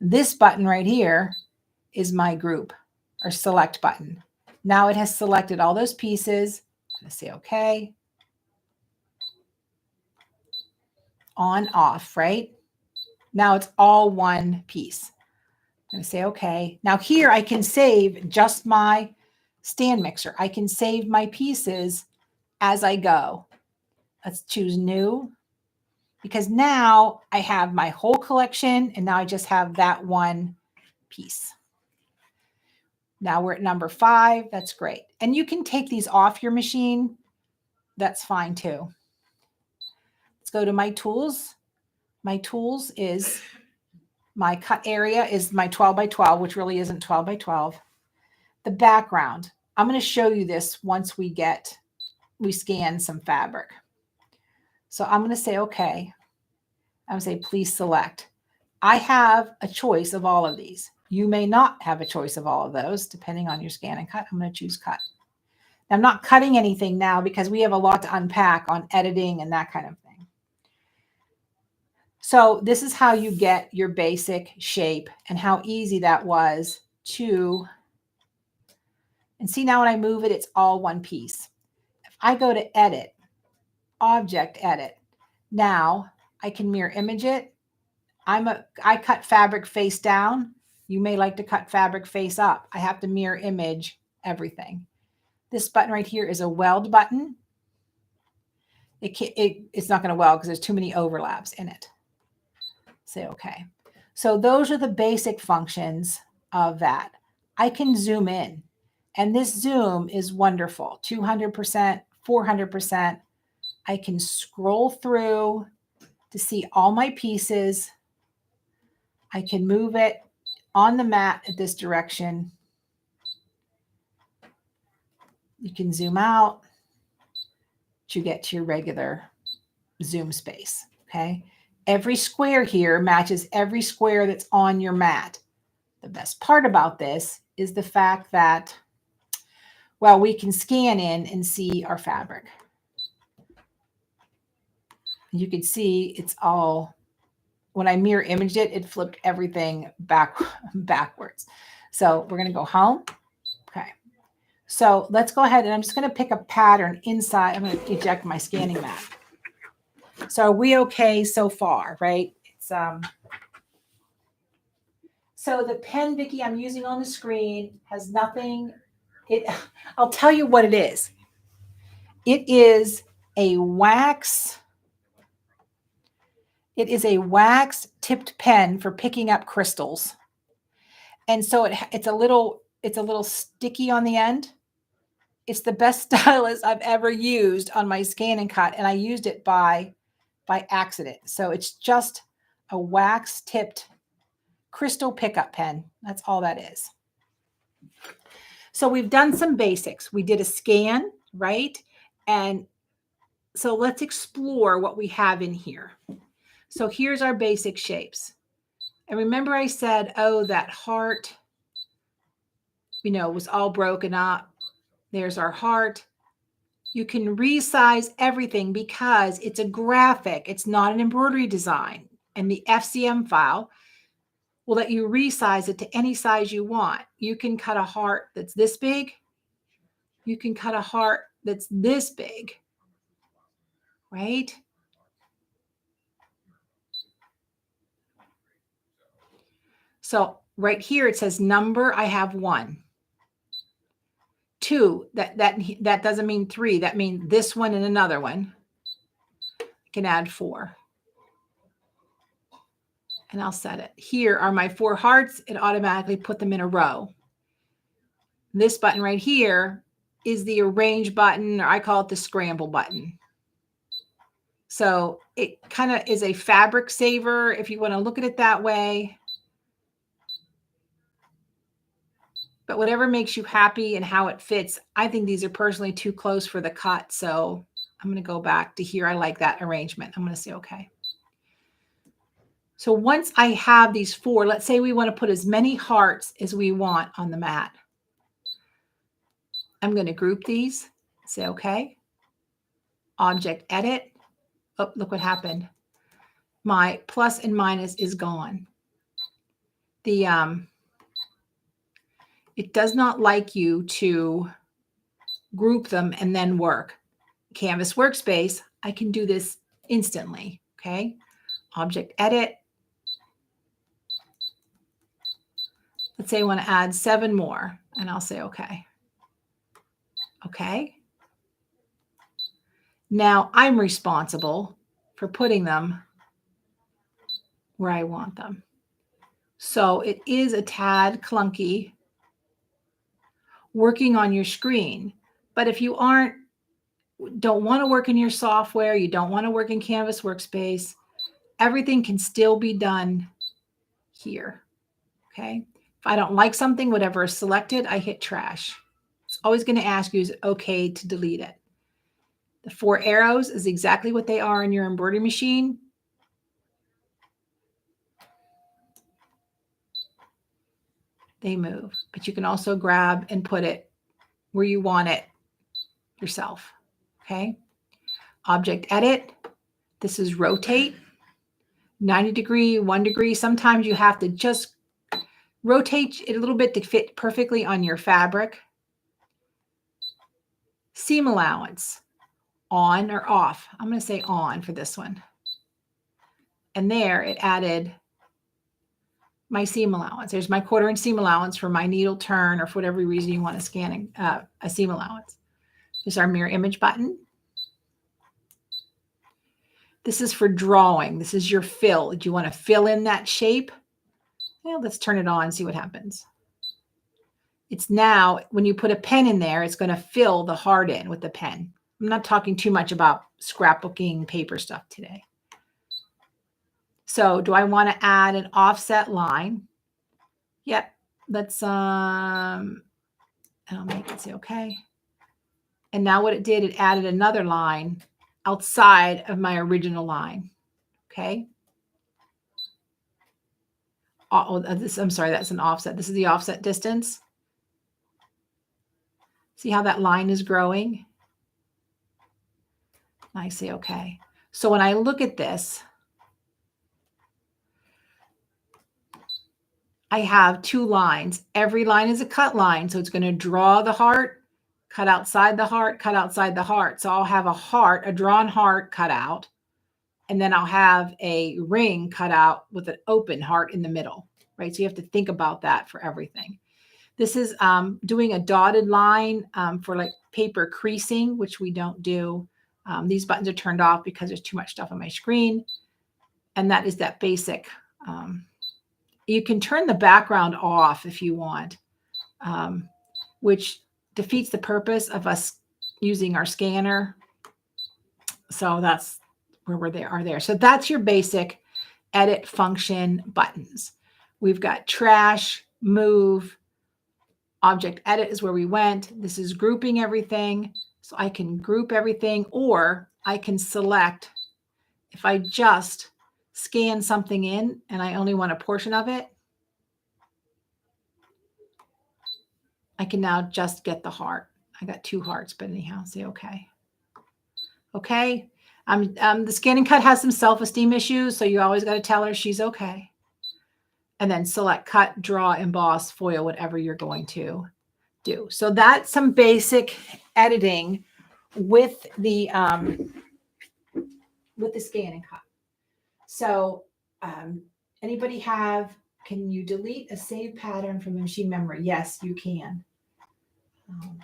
This button right here is my group or select button. Now it has selected all those pieces. I'm going to say okay. On, off, right? Now it's all one piece. I'm going to say okay. Now here I can save just my stand mixer. I can save my pieces as I go. Let's choose new because now I have my whole collection and now I just have that one piece. Now we're at number 5. That's great. And you can take these off your machine. That's fine too. Let's go to my tools. My tools is my cut area is my 12 by 12, which really isn't 12 by 12. The background. I'm going to show you this once we scan some fabric. So I'm going to say, okay. I'm going to say, please select. I have a choice of all of these. You may not have a choice of all of those, depending on your scan and cut. I'm going to choose cut. Now, I'm not cutting anything now because we have a lot to unpack on editing and that kind of thing. So this is how you get your basic shape and how easy that was to, and see now when I move it, it's all one piece. If I go to edit, object edit, now I can mirror image it. I cut fabric face down. You may like to cut fabric face up. I have to mirror image everything. This button right here is a weld button. It's not going to weld because there's too many overlaps in it. Say okay. So those are the basic functions of that. I can zoom in, and this zoom is wonderful. 200%, 400%. I can scroll through to see all my pieces. I can move it on the mat at this direction. You can zoom out to get to your regular zoom space, okay? Every square here matches every square that's on your mat. The best part about this is the fact that, well, we can scan in and see our fabric. You can see it's all, when I mirror imaged it, it flipped everything backwards. So we're going to go home. Okay. So let's go ahead and I'm just going to pick a pattern inside. I'm going to eject my scanning mat. So are we okay so far, right? It's so the pen, Vicki, I'm using on the screen has nothing. I'll tell you what it is. It is a wax. It is a wax tipped pen for picking up crystals. And so it's a little sticky on the end. It's the best stylus I've ever used on my scan and cut, and I used it by accident. So it's just a wax tipped crystal pickup pen. That's all that is. So we've done some basics. We did a scan, right? And so let's explore what we have in here. So here's our basic shapes. And remember I said, oh, that heart, was all broken up. There's our heart. You can resize everything because it's a graphic. It's not an embroidery design. And the FCM file will let you resize it to any size you want. You can cut a heart that's this big. You can cut a heart that's this big, right? So right here, it says number, I have 1. 2, that doesn't mean 3. That means this one and another one. I can add 4. And I'll set it. Here are my 4 hearts. It automatically put them in a row. This button right here is the arrange button, or I call it the scramble button. So it kind of is a fabric saver if you want to look at it that way. But whatever makes you happy and how it fits, I think these are personally too close for the cut. So I'm going to go back to here. I like that arrangement. I'm going to say, okay. So once I have these 4, let's say we want to put as many hearts as we want on the mat. I'm going to group these, say, okay. Object edit. Oh, look what happened. My plus and minus is gone. It does not like you to group them and then work. Canvas workspace, I can do this instantly, okay? Object edit. Let's say I want to add 7 more, and I'll say okay. Okay. Now I'm responsible for putting them where I want them. So it is a tad clunky working on your screen. But if you don't want to work in your software, you don't want to work in Canvas Workspace, everything can still be done here. Okay. If I don't like something, whatever is selected, I hit trash. It's always going to ask you, is it okay to delete it? The 4 arrows is exactly what they are in your embroidery machine. They move, but you can also grab and put it where you want it yourself. Okay. Object edit. This is rotate. 90 degree, 1 degree. Sometimes you have to just rotate it a little bit to fit perfectly on your fabric. Seam allowance, on or off. I'm going to say on for this one. And there it added my seam allowance. There's my 1/4 inch seam allowance for my needle turn, or for whatever reason you want to scan a seam allowance. There's our mirror image button. This is for drawing. This is your fill. Do you want to fill in that shape? Well, let's turn it on and see what happens. It's now, when you put a pen in there, it's going to fill the heart in with the pen. I'm not talking too much about scrapbooking paper stuff today. So do I want to add an offset line? Yep. Let's, I'll make it say okay. And now what it did, it added another line outside of my original line. Okay. I'm sorry, that's an offset. This is the offset distance. See how that line is growing? I say okay. So when I look at this, I have 2 lines. Every line is a cut line. So it's going to draw the heart, cut outside the heart, cut outside the heart. So I'll have a heart, a drawn heart cut out. And then I'll have a ring cut out with an open heart in the middle, right? So you have to think about that for everything. This is doing a dotted line for like paper creasing, which we don't do. These buttons are turned off because there's too much stuff on my screen. And that is that basic. You can turn the background off if you want, which defeats the purpose of us using our scanner. So that's where are there. So that's your basic edit function buttons. We've got trash, move, object edit is where we went. This is grouping everything. So I can group everything, or I can select. If I just scan something in and I only want a portion of it, I can now just get the heart. I got 2 hearts, but anyhow, say okay. Okay. The scan and cut has some self-esteem issues, so you always got to tell her she's okay. And then select cut, draw, emboss, foil, whatever you're going to do. So that's some basic editing with the scan and cut. So anybody can you delete a saved pattern from the machine memory? Yes, you can.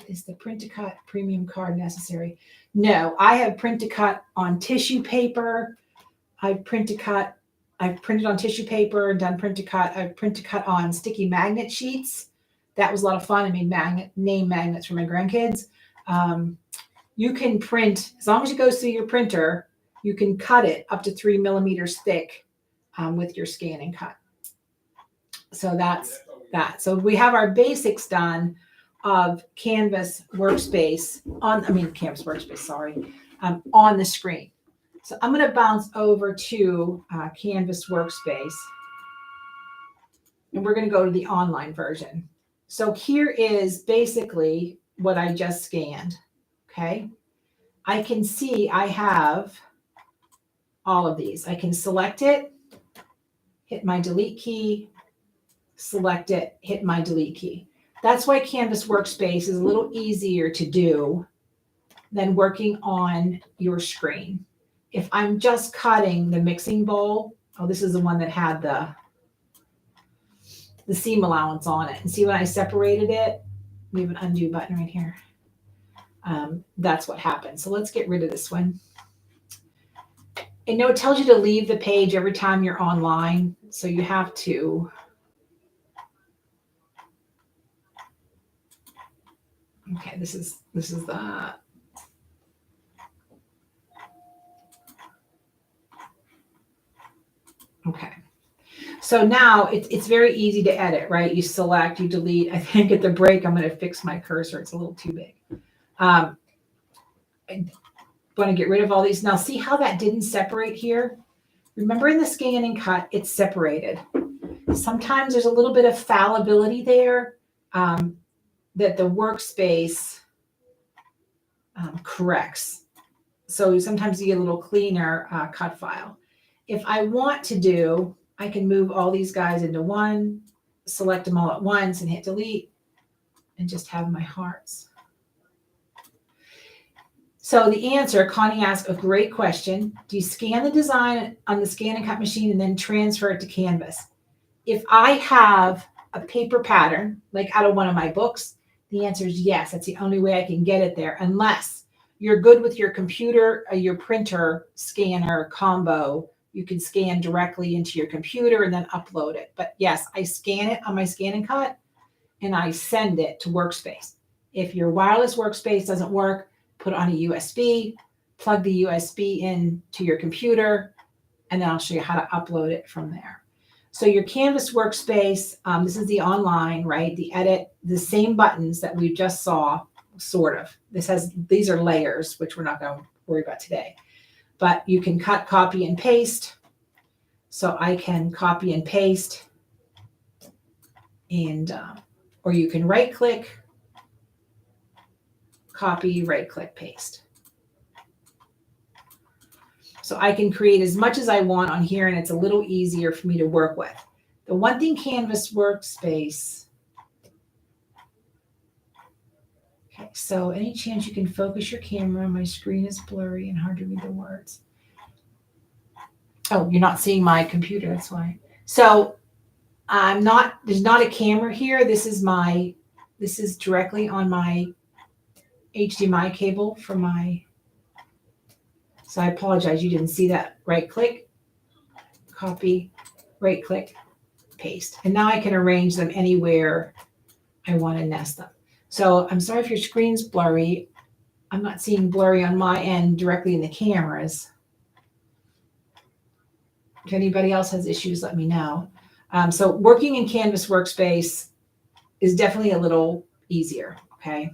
Is the print to cut premium card necessary? No, I have print to cut on tissue paper. I've printed on tissue paper and done print to cut. I've print to cut on sticky magnet sheets. That was a lot of fun. I made name magnets for my grandkids. You can print, as long as it goes through your printer, you can cut it up to 3 millimeters thick with your scan and cut. So that's that. So we have our basics done of Canvas workspace on the screen. So I'm going to bounce over to Canvas workspace, and we're going to go to the online version. So here is basically what I just scanned. Okay. I can see I have all of these. I can select it, hit my delete key, select it, hit my delete key. That's why Canvas workspace is a little easier to do than working on your screen. If I'm just cutting the mixing bowl, this is the one that had the seam allowance on it. And see when I separated it, we have an undo button right here. That's what happened. So let's get rid of this one. And it tells you to leave the page every time you're online. So you have to. Okay, this is the. Okay. So now it's very easy to edit, right? You select, you delete. I think at the break, I'm going to fix my cursor. It's a little too big. I want to get rid of all these. Now, see how that didn't separate here? Remember in the scan and cut, it's separated. Sometimes there's a little bit of fallibility there that the workspace corrects. So sometimes you get a little cleaner cut file. If I want to do, I can move all these guys into one, select them all at once and hit delete and just have my hearts. So the answer, Connie asked a great question. Do you scan the design on the scan and cut machine and then transfer it to Canvas? If I have a paper pattern, like out of one of my books, the answer is yes. That's the only way I can get it there, unless you're good with your computer, your printer scanner combo. You can scan directly into your computer and then upload it. But yes, I scan it on my scan and cut and I send it to Workspace. If your wireless workspace doesn't work, put it on a USB, plug the USB in to your computer, and then I'll show you how to upload it from there. So your Canvas workspace, this is the online, right? The edit, the same buttons that we just saw, sort of. These are layers, which we're not going to worry about today. But you can cut, copy, and paste. So I can copy and paste, and or you can right-click, copy, right-click, paste. So I can create as much as I want on here, and it's a little easier for me to work with. The one thing Canvas workspace. Okay, so any chance you can focus your camera? My screen is blurry and hard to read the words. Oh, you're not seeing my computer, that's why. So there's not a camera here. This is directly on my HDMI cable for so I apologize, you didn't see that. Right click, copy, right click, paste. And now I can arrange them anywhere I want to nest them. So I'm sorry if your screen's blurry. I'm not seeing blurry on my end directly in the cameras. If anybody else has issues, let me know. So working in Canvas Workspace is definitely a little easier, okay?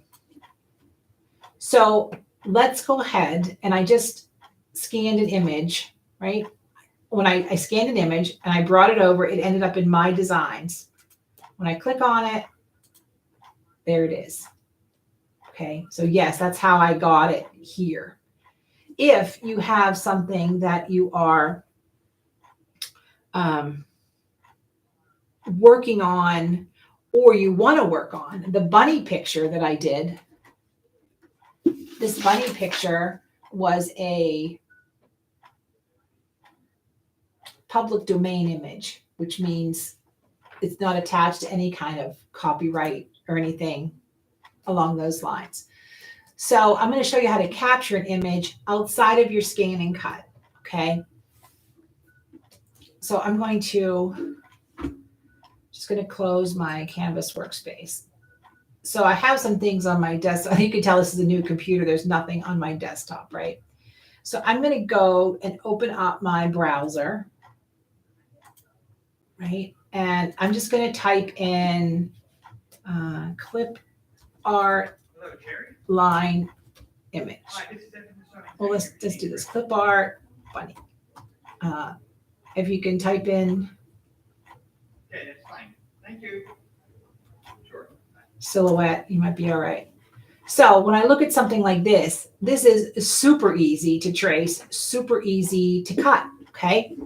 So let's go ahead, and I just scanned an image, right? When I scanned an image and I brought it over, it ended up in my designs. When I click on it, there it is. Okay, so yes, that's how I got it here. If you have something that you are working on or you want to work on, the bunny picture that I did, this bunny picture was a public domain image, which means it's not attached to any kind of copyright or anything along those lines. So I'm going to show you how to capture an image outside of your scan and cut. Okay. So I'm going to just going to close my Canvas workspace. So I have some things on my desktop. You can tell this is a new computer. There's nothing on my desktop, right? So I'm going to go and open up my browser, right? And I'm just going to type in clip art line image. Well, let's just do this. Clip art bunny. If you can type in okay, that's fine. Thank you. Sure. Silhouette, you might be all right. So when I look at something like this is super easy to trace, super easy to cut, okay?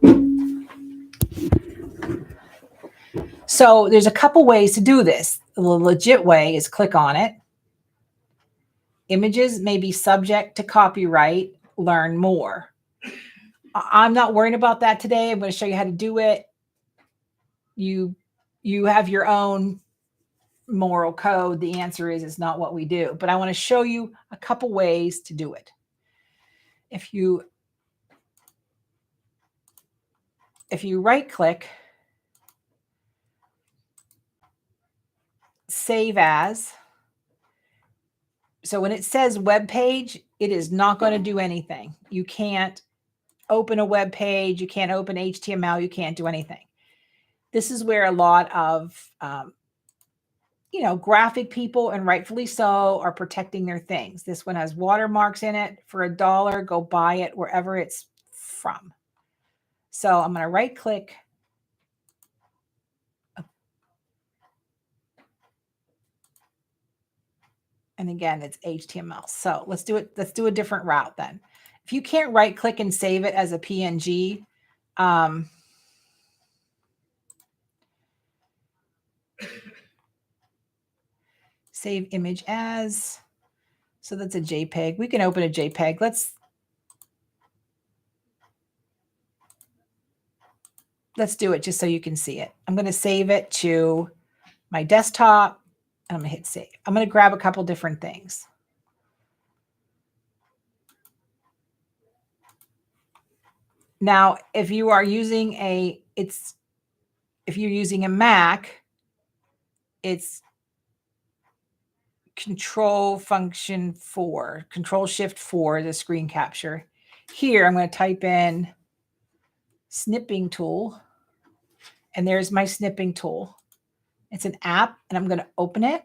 So there's a couple ways to do this. The legit way is click on it. Images may be subject to copyright. Learn more. I'm not worrying about that today. I'm going to show you how to do it. You have your own moral code. The answer is it's not what we do. But I want to show you a couple ways to do it. If you right click, save as. So when it says web page, it is not going to do anything. You can't open a web page. You can't open HTML. You can't do anything. This is where a lot of, graphic people, and rightfully so, are protecting their things. This one has watermarks in it. For $1, go buy it wherever it's from. So I'm going to right click. And again, it's HTML. So let's do it. Let's do a different route then. If you can't right click and save it as a PNG, save image as, so that's a JPEG. We can open a JPEG. Let's do it just so you can see it. I'm going to save it to my desktop and I'm going to hit save. I'm going to grab a couple different things. Now, if you are using if you're using a Mac, it's Control Shift 4, the screen capture. Here, I'm going to type in snipping tool. And there's my snipping tool. It's an app, and I'm going to open it.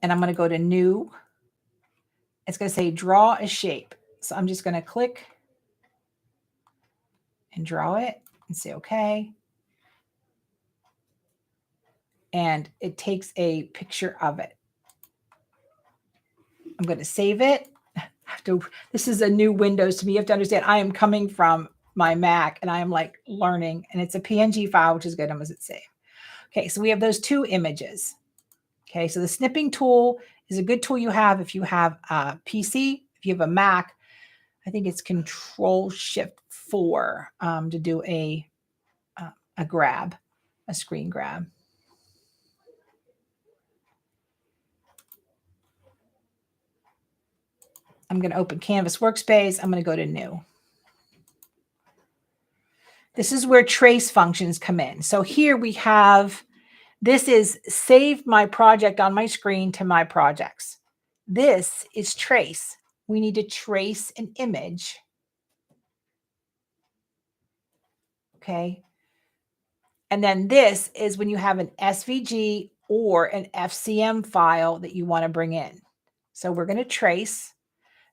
And I'm going to go to new. It's going to say draw a shape. So I'm just going to click and draw it and say, okay. And it takes a picture of it. I'm going to save it. This is a new Windows to me. You have to understand, I am coming from my Mac and I am like learning, and it's a PNG file, which is good. I'm going to hit save. Okay, so we have those two images. Okay, so the snipping tool is a good tool you have if you have a PC. If you have a Mac, I think it's Control Shift 4 to do a grab, a screen grab. I'm going to open Canvas Workspace. I'm going to go to new. This is where trace functions come in. So here we have This is save my project on my screen to my projects. This is trace. We need to trace an image. Okay. And then this is when you have an SVG or an FCM file that you want to bring in. So we're going to trace.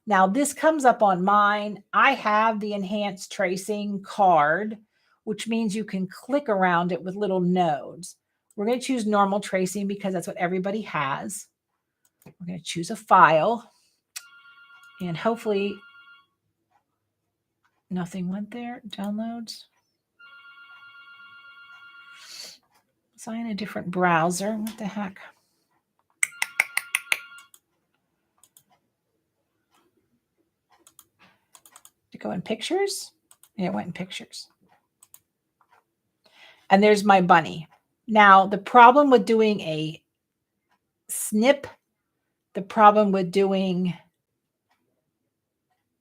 Now this comes up on mine. I have the enhanced tracing card, which means you can click around it with little nodes. We're going to choose normal tracing because that's what everybody has. We're going to choose a file, and hopefully nothing went there. Downloads. Sign a different browser. What the heck? To go in pictures? Yeah, it went in pictures. And there's my bunny. Now, the problem with doing a snip, the problem with doing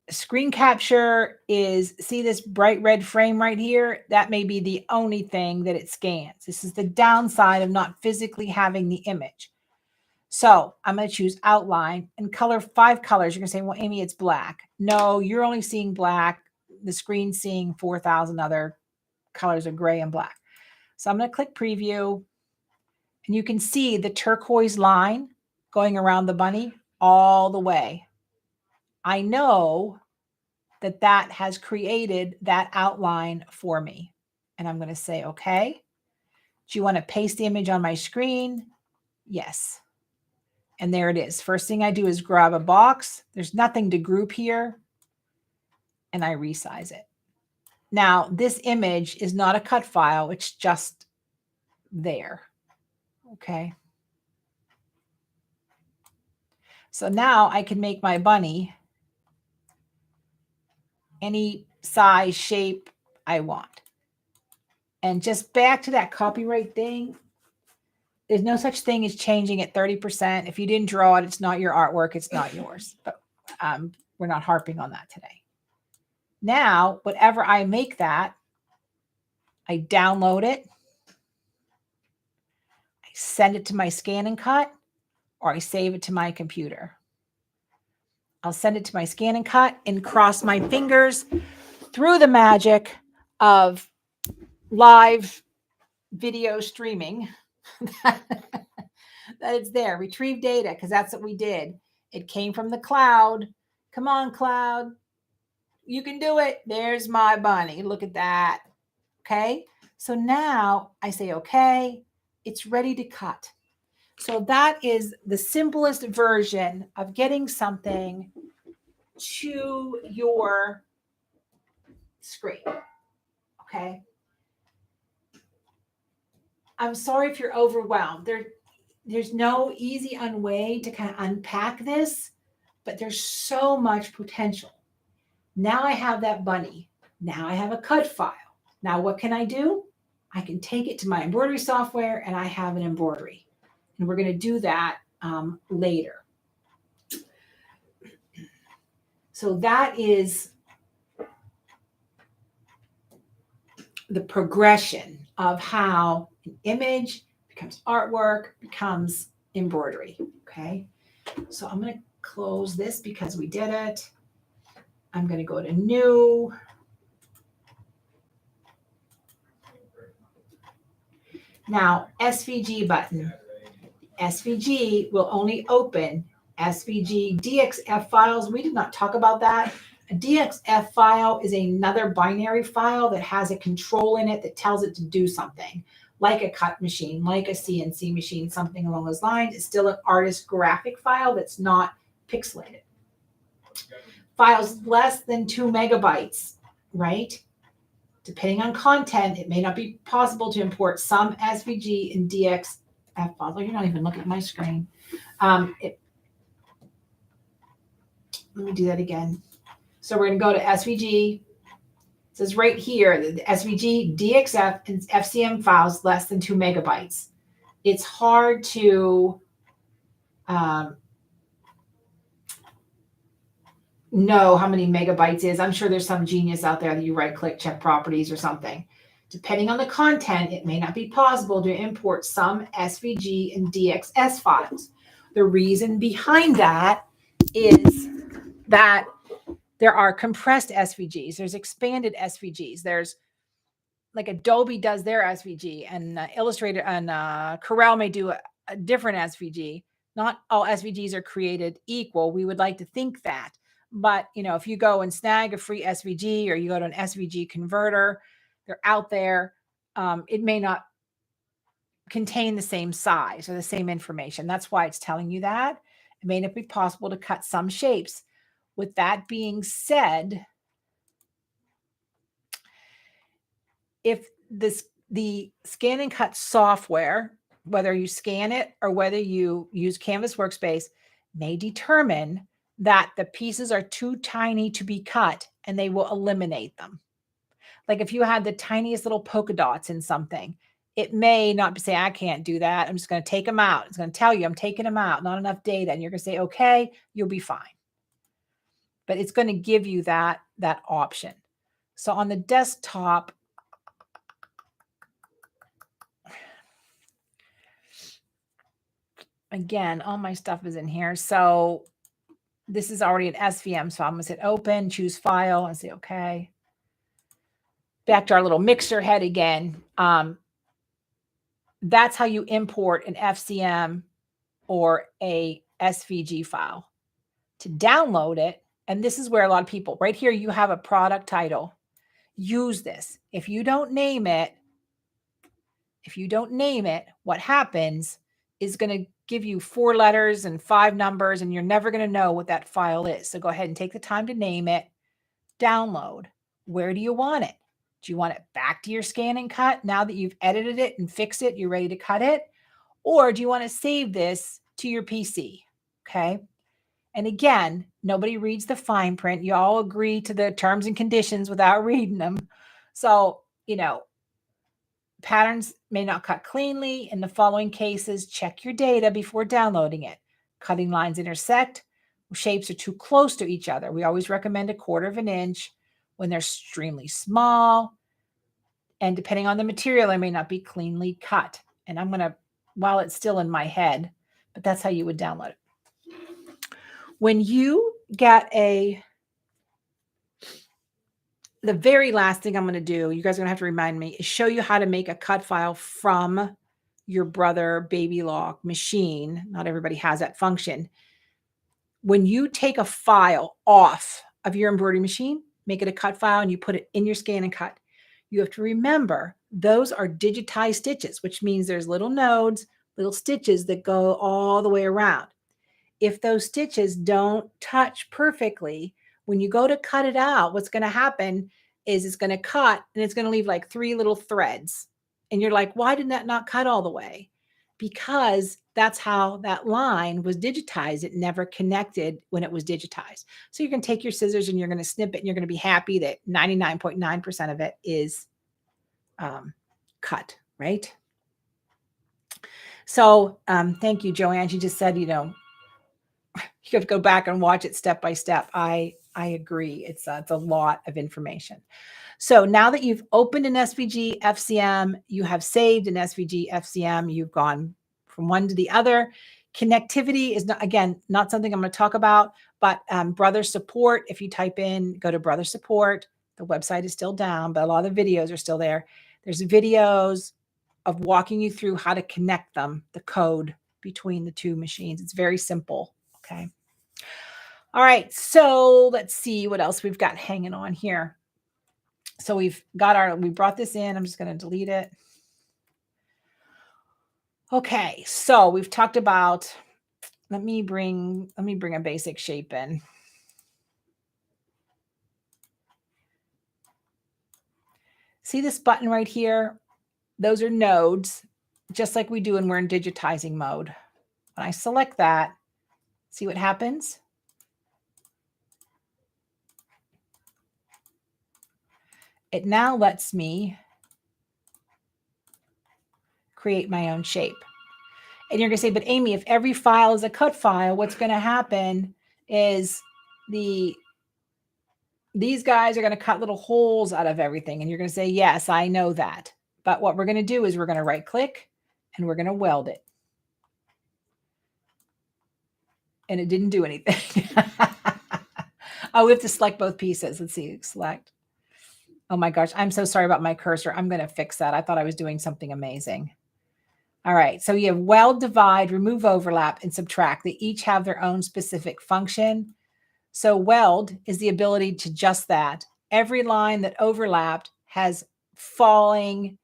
screen capture is, see this bright red frame right here? That may be the only thing that it scans. This is the downside of not physically having the image. So I'm going to choose outline and color 5 colors. You're going to say, well, Amy, it's black. No, you're only seeing black. The screen's seeing 4,000 other colors of gray and black. So I'm going to click preview, and you can see the turquoise line going around the bunny all the way. I know that that has created that outline for me. And I'm going to say, okay. Do you want to paste the image on my screen? Yes. And there it is. First thing I do is grab a box. There's nothing to group here. And I resize it. Now, this image is not a cut file. It's just there. Okay. So now I can make my bunny any size, shape I want. And just back to that copyright thing, there's no such thing as changing it 30%. If you didn't draw it, it's not your artwork. It's not yours. But we're not harping on that today. Now, whatever I make that, I download it. I send it to my scan and cut, or I save it to my computer. I'll send it to my scan and cut and cross my fingers through the magic of live video streaming that it's there. Retrieve data, because that's what we did. It came from the cloud. Come on, cloud. You can do it. There's my bunny. Look at that. Okay. So now I say, okay, it's ready to cut. So that is the simplest version of getting something to your screen. Okay. I'm sorry if you're overwhelmed. There's no easy way to kind of unpack this, but there's so much potential. Now I have that bunny. Now I have a cut file. Now what can I do? I can take it to my embroidery software and I have an embroidery. And we're going to do that later. So that is the progression of how an image becomes artwork, becomes embroidery. Okay. So I'm going to close this because we did it. I'm going to go to new. Now, SVG button. SVG will only open SVG DXF files. We did not talk about that. A DXF file is another binary file that has a control in it that tells it to do something, like a cut machine, like a CNC machine, something along those lines. It's still an artist graphic file that's not pixelated. Files less than 2 megabytes, right? Depending on content, it may not be possible to import some SVG and DXF files. Oh, you're not even looking at my screen. Let me do that again. So we're going to go to SVG. It says right here, the SVG, DXF, and FCM files less than 2 megabytes. It's hard to know how many megabytes is. I'm sure there's some genius out there that you right-click, check properties or something. Depending on the content, it may not be possible to import some SVG and DXS files. The reason behind that is that there are compressed SVGs, there's expanded SVGs, there's like Adobe does their SVG, and Illustrator and Corel may do a different SVG. Not all SVGs are created equal. We would like to think that. But, if you go and snag a free SVG or you go to an SVG converter, they're out there. It may not contain the same size or the same information. That's why it's telling you that. It may not be possible to cut some shapes. With that being said, if the scan and cut software, whether you scan it or whether you use Canvas Workspace, may determine that the pieces are too tiny to be cut, and they will eliminate them. Like if you had the tiniest little polka dots in something, it may not say, I can't do that. I'm just going to take them out. It's going to tell you I'm taking them out, not enough data. And you're going to say, okay, you'll be fine. But it's going to give you that option. So on the desktop, again, all my stuff is in here. So this is already an SVM. So I'm going to hit open, choose file, and say, okay. Back to our little mixer head again. That's how you import an FCM or a SVG file. To download it, and this is where a lot of people, right here, you have a product title. Use this. If you don't name it, what happens is going to give you 4 letters and 5 numbers, and you're never going to know what that file is. So go ahead and take the time to name it. Download. Where do you want it? Do you want it back to your scan and cut now that you've edited it and fixed it, you're ready to cut it? Or do you want to save this to your PC? Okay. And again, nobody reads the fine print. You all agree to the terms and conditions without reading them. So, patterns may not cut cleanly. In the following cases, check your data before downloading it. Cutting lines intersect. Shapes are too close to each other. We always recommend 1/4 of an inch. When they're extremely small, and depending on the material, they may not be cleanly cut. And I'm going to, while it's still in my head, but that's how you would download it. When you get the very last thing I'm going to do, you guys are going to have to remind me, is show you how to make a cut file from your Brother Baby Lock machine. Not everybody has that function. When you take a file off of your embroidery machine, make it a cut file, and you put it in your scan and cut, you have to remember those are digitized stitches, which means there's little nodes, little stitches that go all the way around. If those stitches don't touch perfectly, when you go to cut it out, what's going to happen is it's going to cut and it's going to leave like 3 little threads. And you're like, why did that not cut all the way? Because that's how that line was digitized. It never connected when it was digitized. So you're going to take your scissors and you're going to snip it, and you're going to be happy that 99.9% of it is cut, right? So thank you, Joanne. She just said, you have to go back and watch it step by step. I agree. It's a lot of information. So now that you've opened an SVG FCM, you have saved an SVG FCM, you've gone from one to the other. Connectivity is not something I'm going to talk about, but Brother Support, if you type in, go to Brother Support, the website is still down, but a lot of the videos are still there. There's videos of walking you through how to connect them, the code between the two machines. It's very simple. Okay. All right. So let's see what else we've got hanging on here. So we brought this in. I'm just going to delete it. Okay. So we've talked about, let me bring a basic shape in. See this button right here? Those are nodes, just like we do when we're in digitizing mode. When I select that, see what happens? It now lets me create my own shape. And you're going to say, but Amy, if every file is a cut file, what's going to happen is these guys are going to cut little holes out of everything. And you're going to say, yes, I know that. But what we're going to do is we're going to right click and we're going to weld it. And it didn't do anything. Oh, we have to select both pieces. Let's see, select. Oh my gosh, I'm so sorry about my cursor. I'm going to fix that. I thought I was doing something amazing. All right, so you have weld, divide, remove overlap, and subtract. They each have their own specific function. So weld is the ability to just that. Every line that overlapped has fallen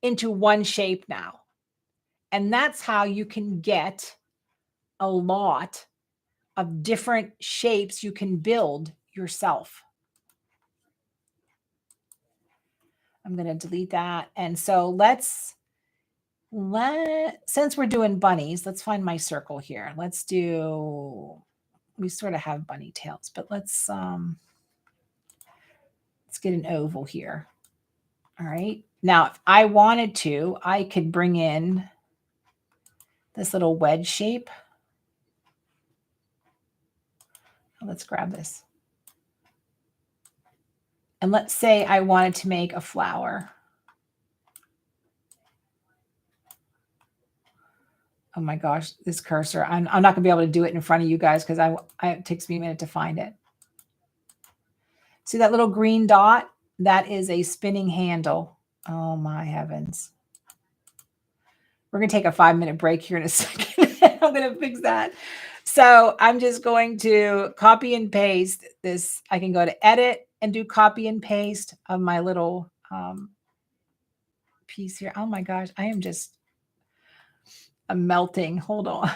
into one shape now. And that's how you can get a lot of different shapes you can build yourself. I'm going to delete that. And so since we're doing bunnies, let's find my circle here. We sort of have bunny tails, but let's get an oval here. All right. Now, if I wanted to, I could bring in this little wedge shape. Let's grab this. And let's say I wanted to make a flower. Oh my gosh, this cursor. I'm not going to be able to do it in front of you guys because it takes me a minute to find it. See that little green dot? That is a spinning handle. Oh my heavens. We're going to take a 5-minute break here in a second. I'm going to fix that. So I'm just going to copy and paste this. I can go to edit and do copy and paste of my little piece here. Oh my gosh, I'm melting. Hold on.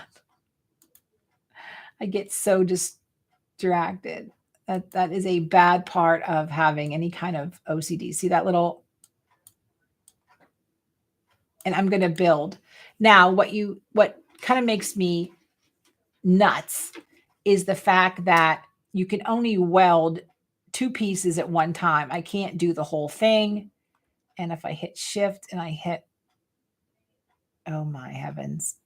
I get so distracted. That is a bad part of having any kind of OCD. See that little, and I'm going to build. Now, what kind of makes me nuts is the fact that you can only weld 2 pieces at one time. I can't do the whole thing. And if I hit shift and I hit, oh my heavens.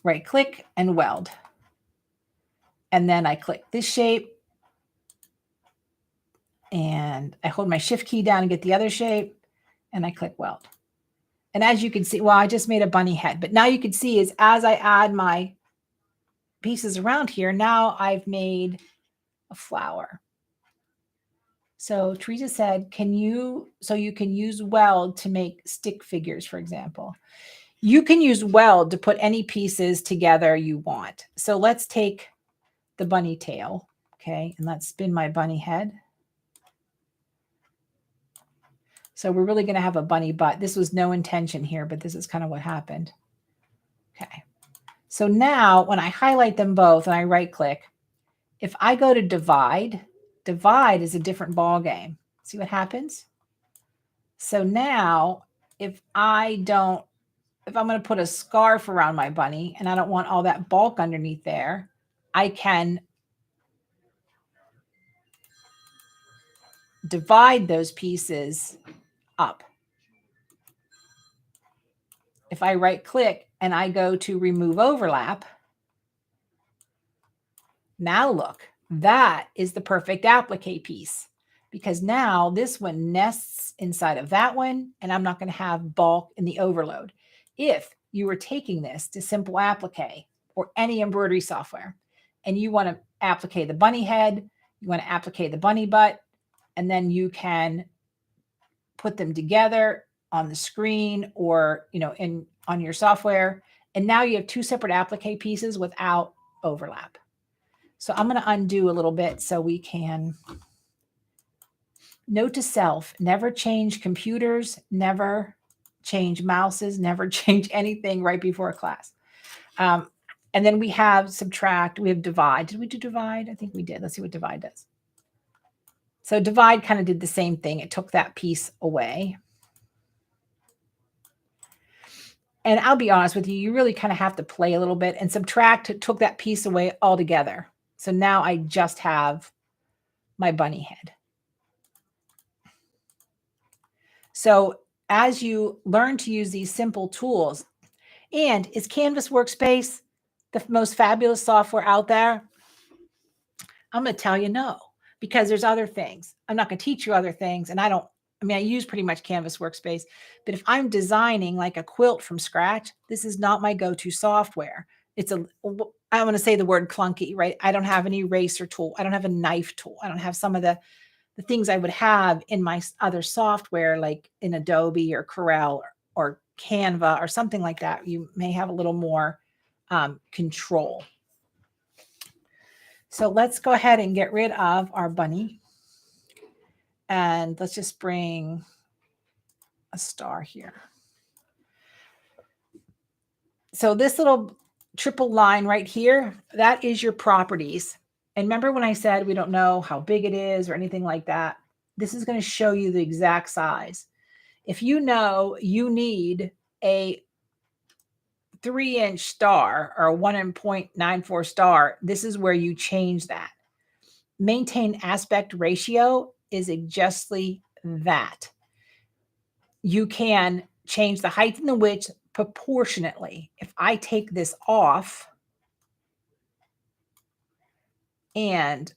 Right click and weld. And then I click this shape and I hold my shift key down and get the other shape and I click weld. And as you can see, well, I just made a bunny head, but now you can see is as I add my pieces around here, now I've made a flower. So Teresa said, you can use weld to make stick figures, for example. You can use weld to put any pieces together you want. So let's take the bunny tail, okay, and let's spin my bunny head. So we're really going to have a bunny butt. This was no intention here, but this is kind of what happened. Okay. So now when I highlight them both and I right click, if I go to divide is a different ball game. See what happens? So now if I'm going to put a scarf around my bunny and I don't want all that bulk underneath there, I can divide those pieces up. If I right click and I go to remove overlap, now look, that is the perfect applique piece because now this one nests inside of that one and I'm not going to have bulk in the overload. If you were taking this to simple applique or any embroidery software and you want to applique the bunny head, you want to applique the bunny butt, and then you can put them together on the screen or, on your software. And now you have 2 separate applique pieces without overlap. So I'm going to undo a little bit so we can. Note to self, never change computers, never change mouses, never change anything right before a class. And then we have subtract, we have divide. Did we do divide? I think we did. Let's see what divide does. So divide kind of did the same thing. It took that piece away. And I'll be honest with you, you really kind of have to play a little bit, and subtract took that piece away altogether. So now I just have my bunny head. So as you learn to use these simple tools, and is Canvas Workspace the most fabulous software out there? I'm going to tell you no, because there's other things. I'm not going to teach you other things. And I use pretty much Canvas Workspace, but if I'm designing like a quilt from scratch, this is not my go-to software. I want to say the word clunky, right? I don't have an eraser tool. I don't have a knife tool. I don't have some of the things I would have in my other software, like in Adobe or Corel or Canva or something like that. You may have a little more control. So let's go ahead and get rid of our bunny. And let's just bring a star here. So this little triple line right here, that is your properties. And remember when I said we don't know how big it is or anything like that? This is going to show you the exact size. If you know you need a 3-inch star or a 1.94 star, this is where you change that. Maintain aspect ratio is justly that. You can change the height and the width proportionately. If I take this off and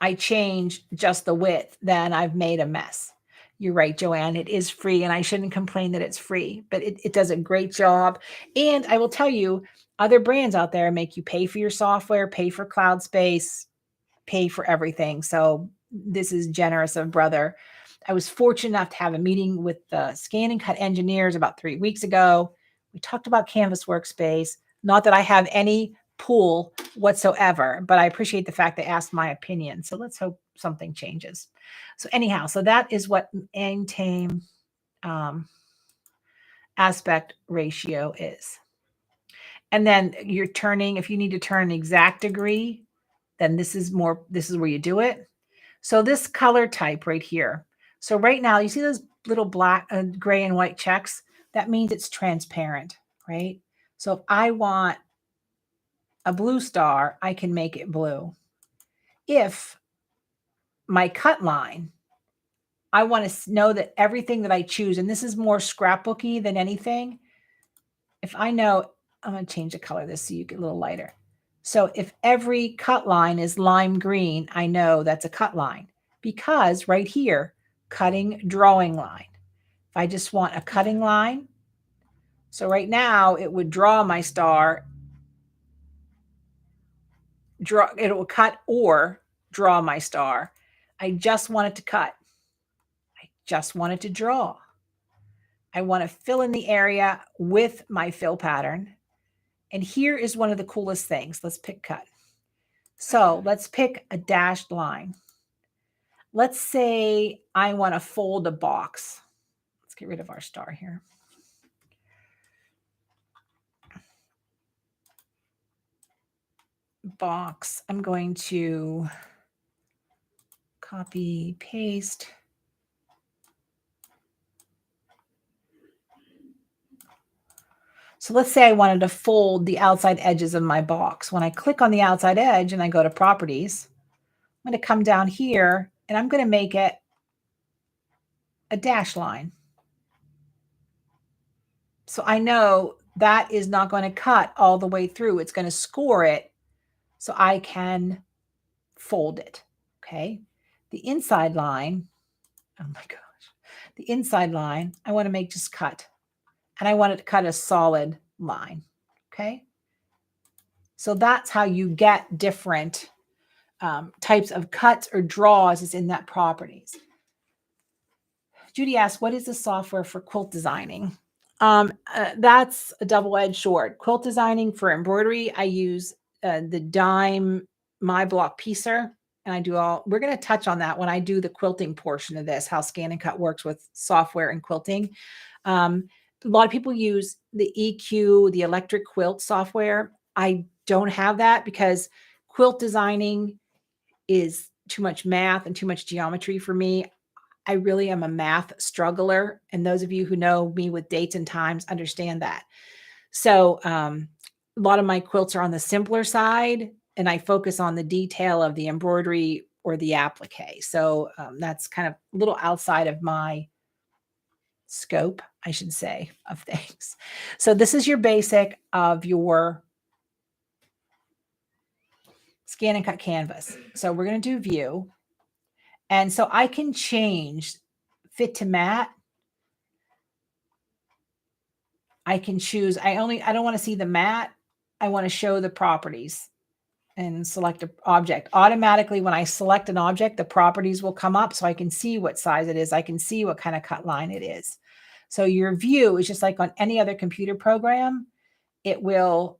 I change just the width, then I've made a mess. You're right, Joanne. It is free, and I shouldn't complain that it's free, but it does a great job. And I will tell you, other brands out there make you pay for your software, pay for cloud space, pay for everything. So this is generous of Brother. I was fortunate enough to have a meeting with the scan and cut engineers about 3 weeks ago. We talked about Canvas Workspace. Not that I have any pull whatsoever, but I appreciate the fact they asked my opinion. So let's hope something changes. So anyhow, so that is what maintain aspect ratio is. And then you're turning, if you need to turn an exact degree, then this is where you do it. So this color type right here. So right now, you see those little black, gray and white checks? That means it's transparent, right? So if I want a blue star, I can make it blue. If my cut line, I want to know that everything that I choose, and this is more scrapbooky than anything. If I know, I'm going to change the color of this so you get a little lighter. So if every cut line is lime green, I know that's a cut line, because right here, cutting drawing line. If I just want a cutting line, so right now it would draw my star, it will cut or draw my star. I just want it to cut. I just want it to draw. I want to fill in the area with my fill pattern. And here is one of the coolest things. Let's pick cut. So let's pick a dashed line. Let's say I want to fold a box. Let's get rid of our star here. Box. I'm going to copy, paste. So let's say I wanted to fold the outside edges of my box. When I click on the outside edge and I go to properties, I'm going to come down here and I'm going to make it a dash line. So I know that is not going to cut all the way through. It's going to score it so I can fold it. Okay. The inside line, oh my gosh, the inside line, I want to make just cut. And I want it to cut a solid line. Okay. So that's how you get different types of cuts or draws is in that properties. Judy asks, what is the software for quilt designing? That's a double-edged sword. Quilt designing for embroidery, I use the Dime My Block Piecer, and I do we're going to touch on that when I do the quilting portion of this, how Scan and Cut works with software and quilting. A lot of people use the EQ, the electric quilt software. I don't have that because quilt designing is too much math and too much geometry for me. I really am a math struggler. And those of you who know me with dates and times understand that. So a lot of my quilts are on the simpler side, and I focus on the detail of the embroidery or the applique. So that's kind of a little outside of my scope, I should say, of things. So this is your basic of your scan and cut canvas. So we're going to do view. And so I can change fit to matte. I can choose, I don't want to see the matte. I want to show the properties and select an object. Automatically, when I select an object, the properties will come up so I can see what size it is. I can see what kind of cut line it is. So your view is just like on any other computer program. It will,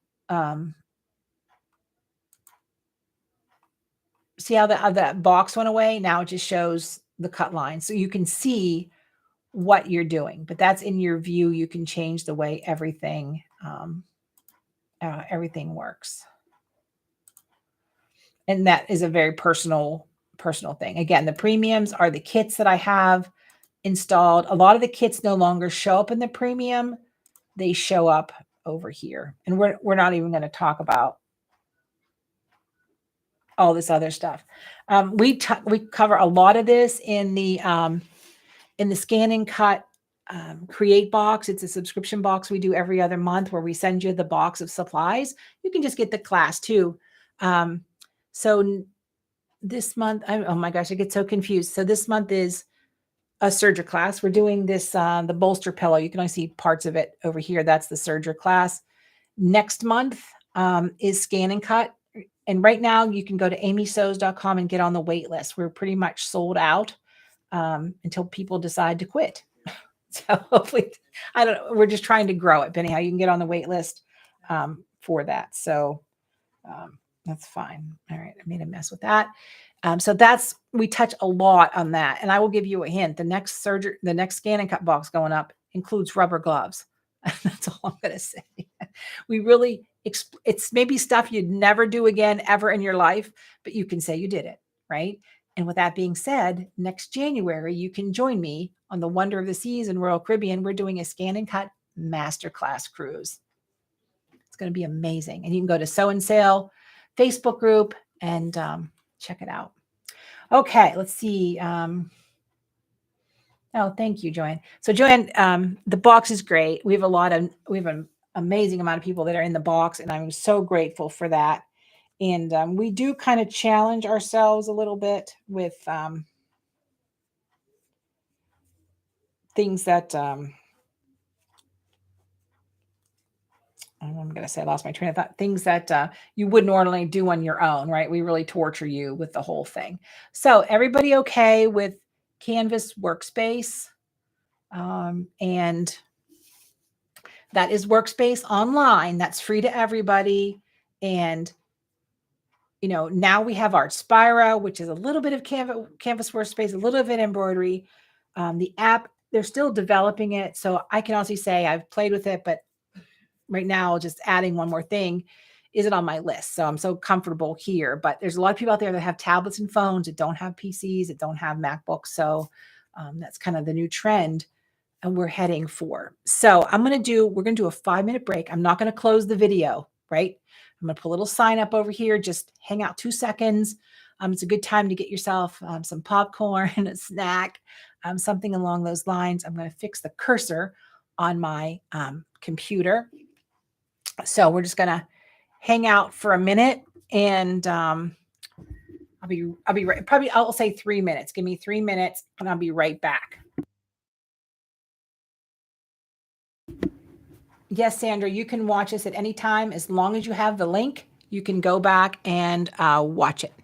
see how that box went away? Now it just shows the cut line. So you can see what you're doing, but that's in your view. You can change the way everything works. And that is a very personal thing. Again, the premiums are the kits that I have installed. A lot of the kits no longer show up in the premium. They show up over here. And we're not even going to talk about all this other stuff. We cover a lot of this in the scan and cut create box. It's a subscription box we do every other month where we send you the box of supplies. You can just get the class too. So this month, oh my gosh, I get so confused. So this month is a Serger class. We're doing this, the bolster pillow. You can only see parts of it over here. That's the Serger class. Next month is scan and cut. And right now you can go to amysews.com and get on the wait list. We're pretty much sold out until people decide to quit. So hopefully, I don't know. We're just trying to grow it. But anyhow, you can get on the wait list for that. So that's fine. All right. I made a mess with that. So we touch a lot on that. And I will give you a hint. The next scan and cut box going up includes rubber gloves. That's all I'm going to say. We really, it's maybe stuff you'd never do again ever in your life, but you can say you did it, right? And with that being said, next January, you can join me on the Wonder of the Seas in Royal Caribbean. We're doing a scan and cut masterclass cruise. It's going to be amazing. And you can go to Sew and Sail Facebook group and check it out. Okay, let's see. Oh, thank you, Joanne. So Joanne, the box is great. We have an amazing amount of people that are in the box, and I'm so grateful for that. And we do kind of challenge ourselves a little bit with things that I'm going to say I lost my train of thought. Things that you wouldn't normally do on your own, right? We really torture you with the whole thing. So everybody okay with Canvas Workspace? And that is Workspace online. That's free to everybody. And, now we have Art Spira, which is a little bit of Canvas Workspace, a little bit of embroidery. The app, they're still developing it. So I can also say I've played with it, but right now, just adding one more thing isn't on my list. So I'm so comfortable here. But there's a lot of people out there that have tablets and phones that don't have PCs, that don't have MacBooks. So that's kind of the new trend and we're heading for. So we're going to do a 5-minute break. I'm not going to close the video, right? I'm going to put a little sign up over here. Just hang out 2 seconds. It's a good time to get yourself some popcorn, a snack, something along those lines. I'm going to fix the cursor on my computer. So we're just going to hang out for a minute and I'll be right. Probably I'll say 3 minutes. Give me 3 minutes and I'll be right back. Yes, Sandra, you can watch us at any time. As long as you have the link, you can go back and watch it.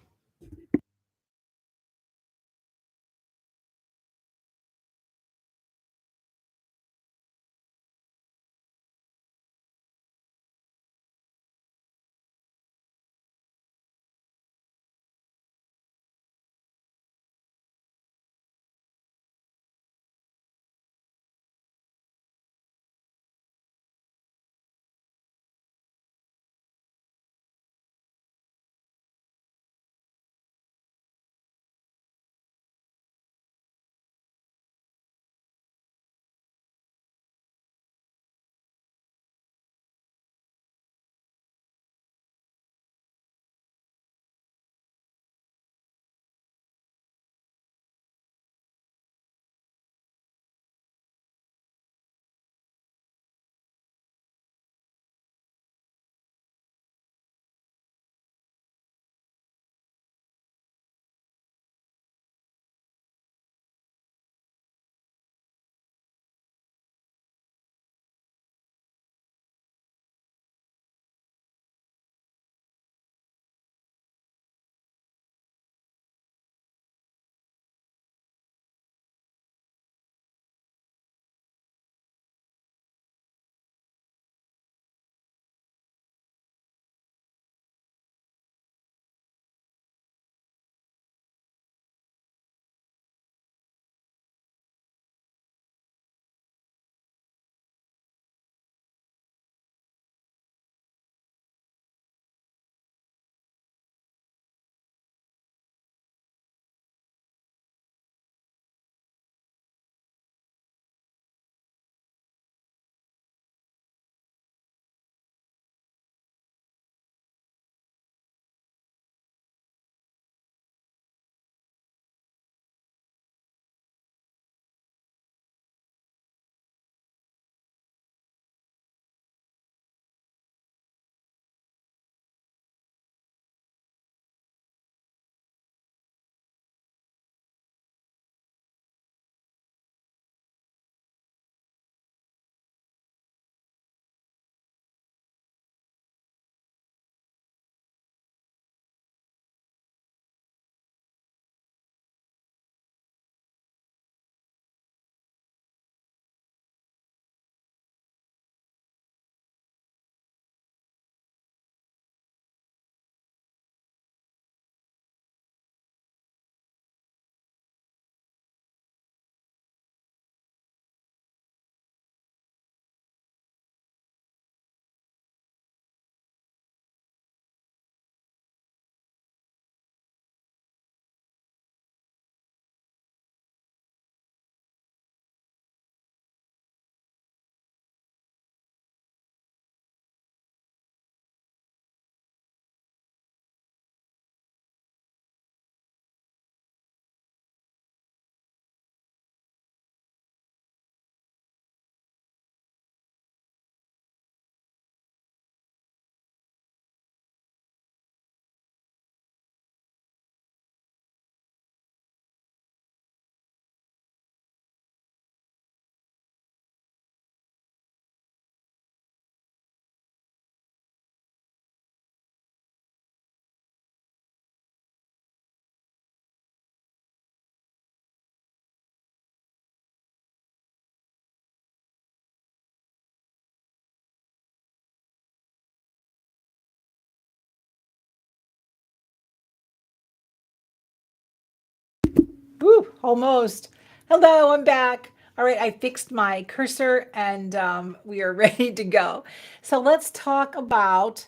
Almost. Hello, I'm back. All right, I fixed my cursor and we are ready to go. So let's talk about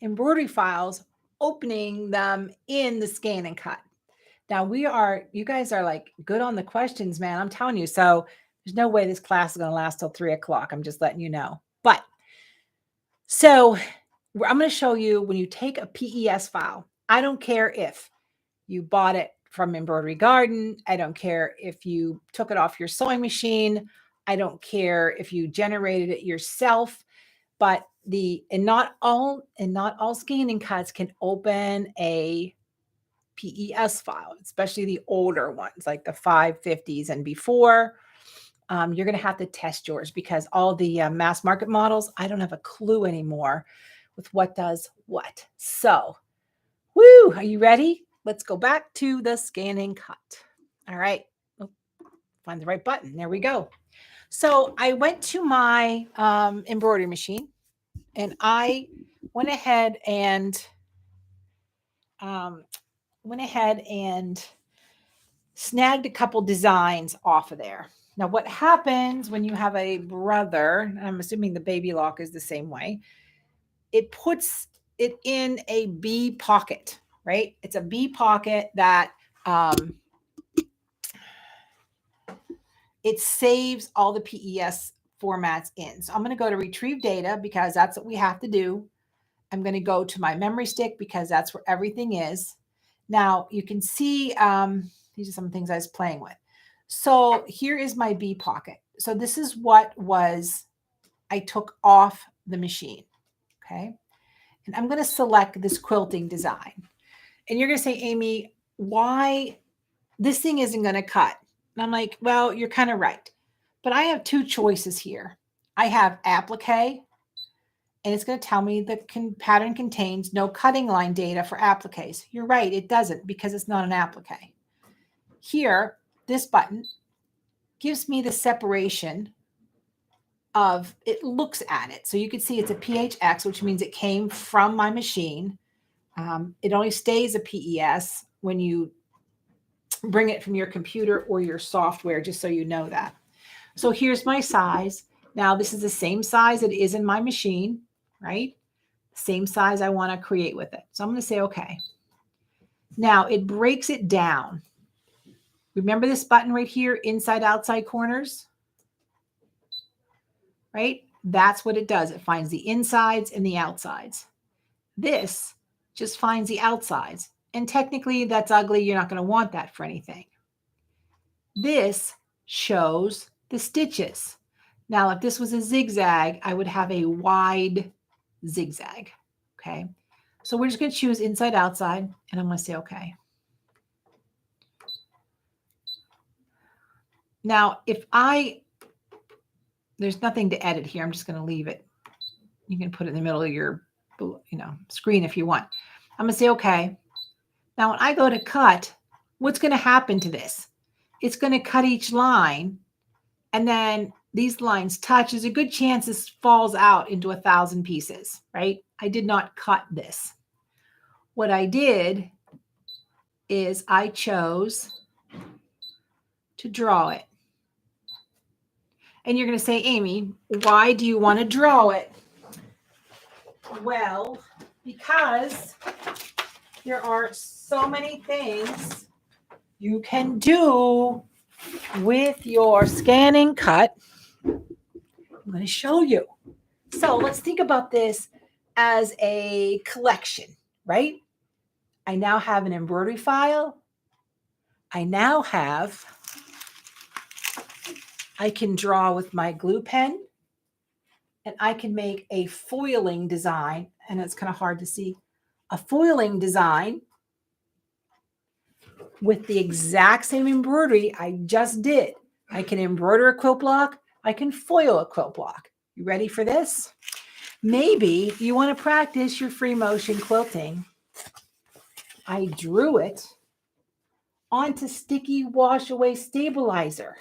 embroidery files, opening them in the scan and cut. Now you guys are like good on the questions, man. I'm telling you. So there's no way this class is going to last till 3 o'clock. I'm just letting you know. But so I'm going to show you when you take a PES file. I don't care if you bought it from Embroidery Garden. I don't care if you took it off your sewing machine. I don't care if you generated it yourself. But not all scanning cuts can open a PES file, especially the older ones like the 550s and before. You're going to have to test yours because all the mass market models, I don't have a clue anymore with what does what. So, woo, are you ready? Let's go back to the scanning cut. All right, find the right button. There we go. So I went to my embroidery machine and I went ahead and snagged a couple designs off of there. Now, what happens when you have a brother, I'm assuming the baby lock is the same way, it puts it in a B pocket, right? It's a B pocket that it saves all the PES formats in. So I'm going to go to retrieve data because that's what we have to do. I'm going to go to my memory stick because that's where everything is. Now you can see these are some things I was playing with. So here is my B pocket. So this is what I took off the machine. Okay. And I'm going to select this quilting design. And you're going to say, Amy, why this thing isn't going to cut? And I'm like, well, you're kind of right. But I have two choices here. I have applique, and it's going to tell me the pattern contains no cutting line data for appliques. You're right, it doesn't because it's not an applique. Here, this button gives me the separation of, it looks at it. So you can see it's a PHX, which means it came from my machine. It only stays a PES when you bring it from your computer or your software, just so you know that. So here's my size. Now this is the same size it is in my machine, right? Same size I want to create with it. So I'm going to say, okay. Now it breaks it down. Remember this button right here, inside, outside corners, right? That's what it does. It finds the insides and the outsides. This just finds the outsides. And technically that's ugly. You're not going to want that for anything. This shows the stitches. Now, if this was a zigzag, I would have a wide zigzag. Okay. So we're just going to choose inside, outside, and I'm going to say, okay. Now, there's nothing to edit here. I'm just going to leave it. You can put it in the middle of your, screen if you want. I'm going to say, okay. Now, when I go to cut, what's going to happen to this? It's going to cut each line, and then these lines touch. There's a good chance this falls out into 1,000 pieces, right? I did not cut this. What I did is I chose to draw it. And you're going to say, Amy, why do you want to draw it? Well, because there are so many things you can do with your scanning cut. I'm going to show you. So let's think about this as a collection, right? I now have an embroidery file. I can draw with my glue pen, and I can make a foiling design, and it's kind of hard to see, a foiling design with the exact same embroidery I just did. I can embroider a quilt block. I can foil a quilt block. You ready for this? Maybe you want to practice your free motion quilting. I drew it onto sticky wash away stabilizer.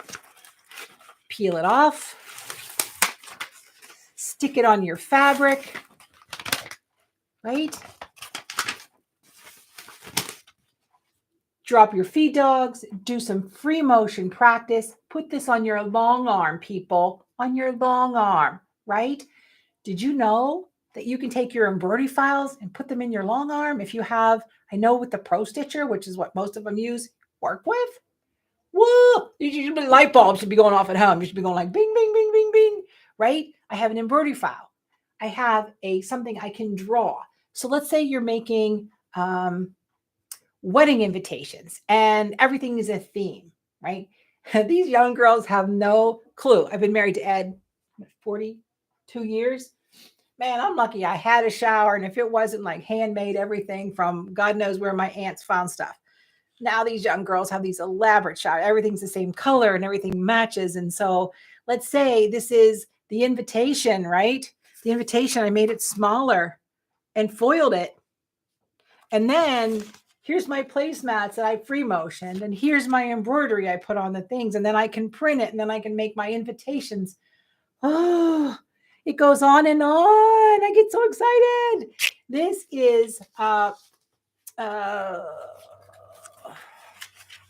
Peel it off. Stick it on your fabric, right? drop your feed dogs, do some free motion practice. Put this on your long arm, people, on your long arm, right? Did you know that you can take your embroidery files and put them in your long arm if you have, I know with the Pro Stitcher, which is what most of them use, work with? Whoa, light bulbs should be going off at home. You should be going like bing, bing, bing, bing, bing, right? I have an embroidery file. I have something I can draw. So let's say you're making wedding invitations and everything is a theme, right? These young girls have no clue. I've been married to Ed 42 years. Man, I'm lucky I had a shower. And if it wasn't like handmade everything from God knows where my aunts found stuff. Now these young girls have these elaborate showers. Everything's the same color and everything matches. And so let's say this is the invitation, right? The invitation, I made it smaller and foiled it. And then here's my placemats that I free motioned. And here's my embroidery I put on the things. And then I can print it and then I can make my invitations. Oh, it goes on and on. I get so excited. This is, I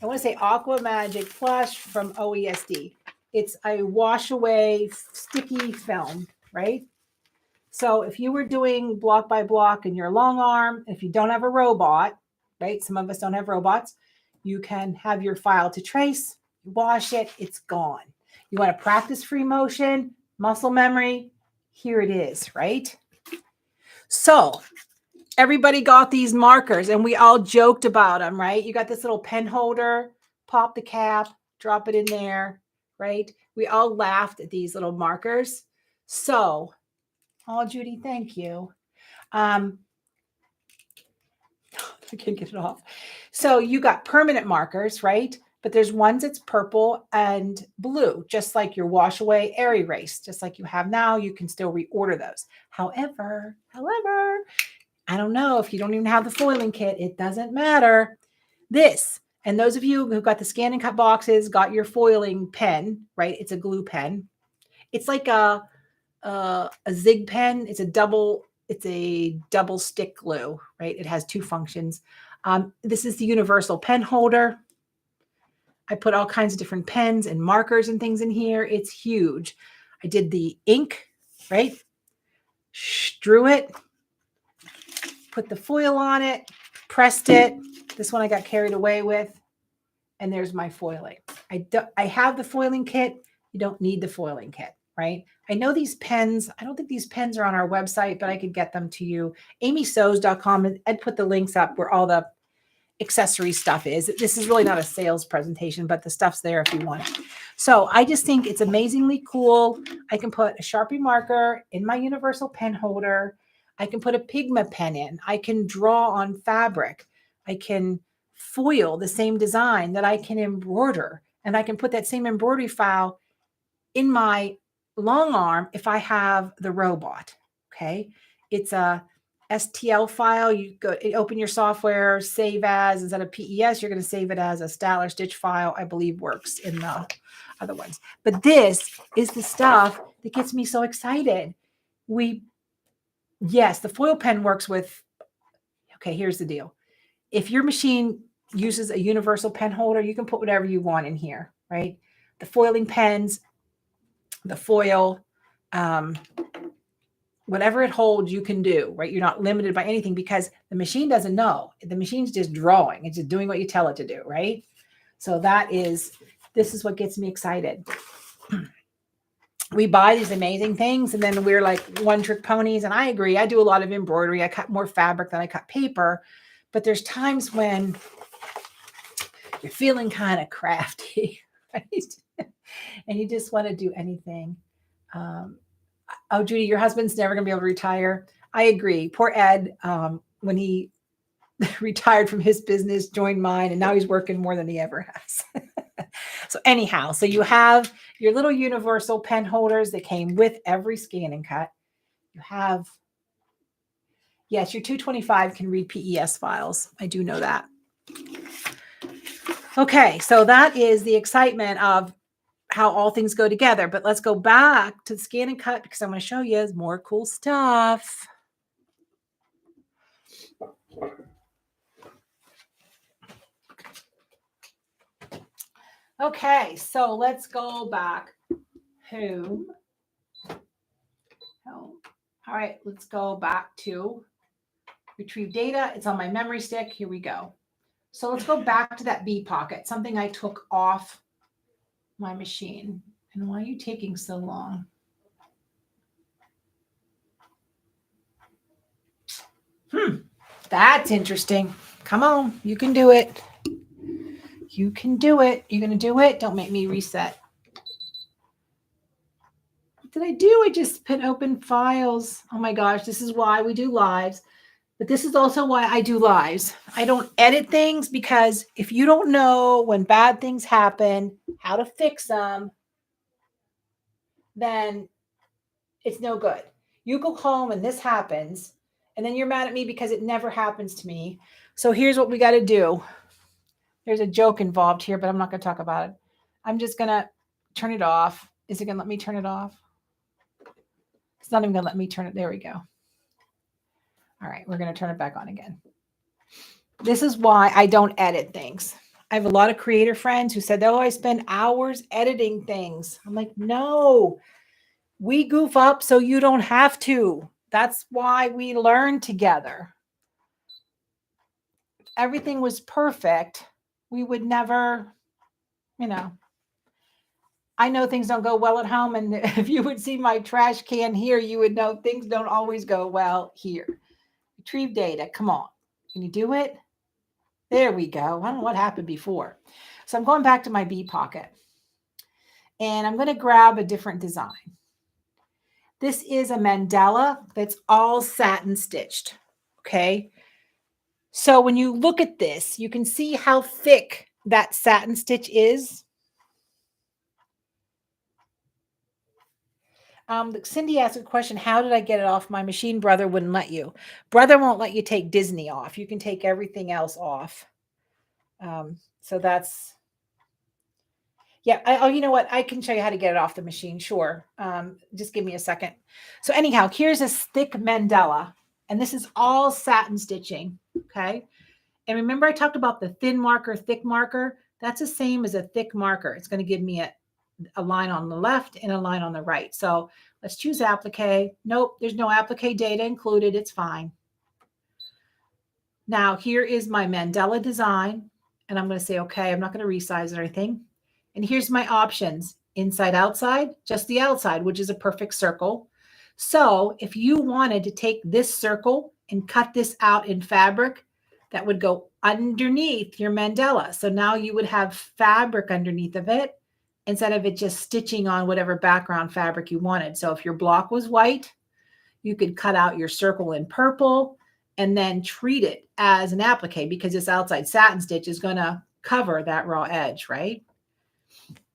want to say Aqua Magic Plush from OESD. It's a wash away sticky film, right? So if you were doing block by block in your long arm, if you don't have a robot, right? Some of us don't have robots. You can have your file to trace, wash it, it's gone. You want to practice free motion, muscle memory, here it is, right? So everybody got these markers and we all joked about them, right? You got this little pen holder, pop the cap, drop it in there, right? We all laughed at these little markers. So, oh, Judy, thank you. I can't get it off. So you got permanent markers, right? But there's ones that's purple and blue, just like your wash away air erase, just like you have now. You can still reorder those. However, I don't know if you don't even have the foiling kit, it doesn't matter. This, and those of you who got the scan and cut boxes, got your foiling pen, right? It's a glue pen. It's like a zig pen. It's a double stick glue, right? It has two functions. This is the universal pen holder. I put all kinds of different pens and markers and things in here. It's huge. I did the ink, right? Drew it, put the foil on it, pressed it. This one I got carried away with. And there's my foiling. I have the foiling kit. You don't need the foiling kit, right? I know these pens, I don't think these pens are on our website, but I could get them to you. amysews.com, and Ed put the links up where all the accessory stuff is. This is really not a sales presentation, but the stuff's there if you want it. So I just think it's amazingly cool. I can put a Sharpie marker in my universal pen holder. I can put a Pigma pen in. I can draw on fabric. I can foil the same design that I can embroider. And I can put that same embroidery file in my long arm if I have the robot. Okay. It's a STL file. You go open your software, save as, instead of PES, you're going to save it as a Statler Stitch file, I believe works in the other ones. But this is the stuff that gets me so excited. Yes, the foil pen works with, okay, here's the deal. If your machine uses a universal pen holder, you can put whatever you want in here, right? The foiling pens, the foil, whatever it holds, you can do, right? You're not limited by anything because the machine doesn't know. The machine's just drawing. It's just doing what you tell it to do, right? So this is what gets me excited. We buy these amazing things and then we're like one trick ponies. And I agree. I do a lot of embroidery. I cut more fabric than I cut paper. But there's times when you're feeling kind of crafty, right? And you just want to do anything. Oh, Judy, your husband's never going to be able to retire. I agree. Poor Ed, when he retired from his business, joined mine, and now he's working more than he ever has. So anyhow, so you have your little universal pen holders that came with every scan and cut. You have, yes, your 225 can read PES files. I do know that. Okay, so that is the excitement of how all things go together. But let's go back to the scan and cut because I'm going to show you more cool stuff. Okay, so let's go back home. Home. All right, let's go back to retrieve data. It's on my memory stick. Here we go. So let's go back to that B pocket, something I took off my machine. And why are you taking so long? That's interesting. Come on, you can do it. You can do it. You're going to do it. Don't make me reset. What did I do? I just put open files. Oh my gosh, this is why we do lives. But this is also why I do lives. I don't edit things because if you don't know when bad things happen, how to fix them, then it's no good. You go home and this happens, and then you're mad at me because it never happens to me. So here's what we got to do. There's a joke involved here, but I'm not going to talk about it. I'm just going to turn it off. Is it going to let me turn it off? It's not even going to let me turn it. There we go. All right, we're going to turn it back on again. This is why I don't edit things. I have a lot of creator friends who said, oh, I spend hours editing things. I'm like, no, we goof up so you don't have to. That's why we learn together. If everything was perfect, we would never, I know things don't go well at home. And if you would see my trash can here, you would know things don't always go well here. Retrieve data. Come on. Can you do it? There we go. I don't know what happened before. So I'm going back to my B pocket. And I'm going to grab a different design. This is a mandala that's all satin stitched. Okay. So when you look at this, you can see how thick that satin stitch is. Cindy asked a question, how did I get it off my machine? Brother wouldn't let you. Brother won't let you take Disney off. You can take everything else off. So that's, yeah. You know what? I can show you how to get it off the machine. Sure. Just give me a second. So anyhow, here's this thick mandala, and this is all satin stitching. Okay. And remember I talked about the thin marker, thick marker. That's the same as a thick marker. It's going to give me a line on the left and a line on the right. So let's choose applique. Nope, there's no applique data included. It's fine. Now here is my mandala design. And I'm going to say, okay, I'm not going to resize or anything. And here's my options. Inside, outside, just the outside, which is a perfect circle. So if you wanted to take this circle and cut this out in fabric, that would go underneath your mandala. So now you would have fabric underneath of it instead of it just stitching on whatever background fabric you wanted. So if your block was white, you could cut out your circle in purple and then treat it as an applique because this outside satin stitch is going to cover that raw edge, right?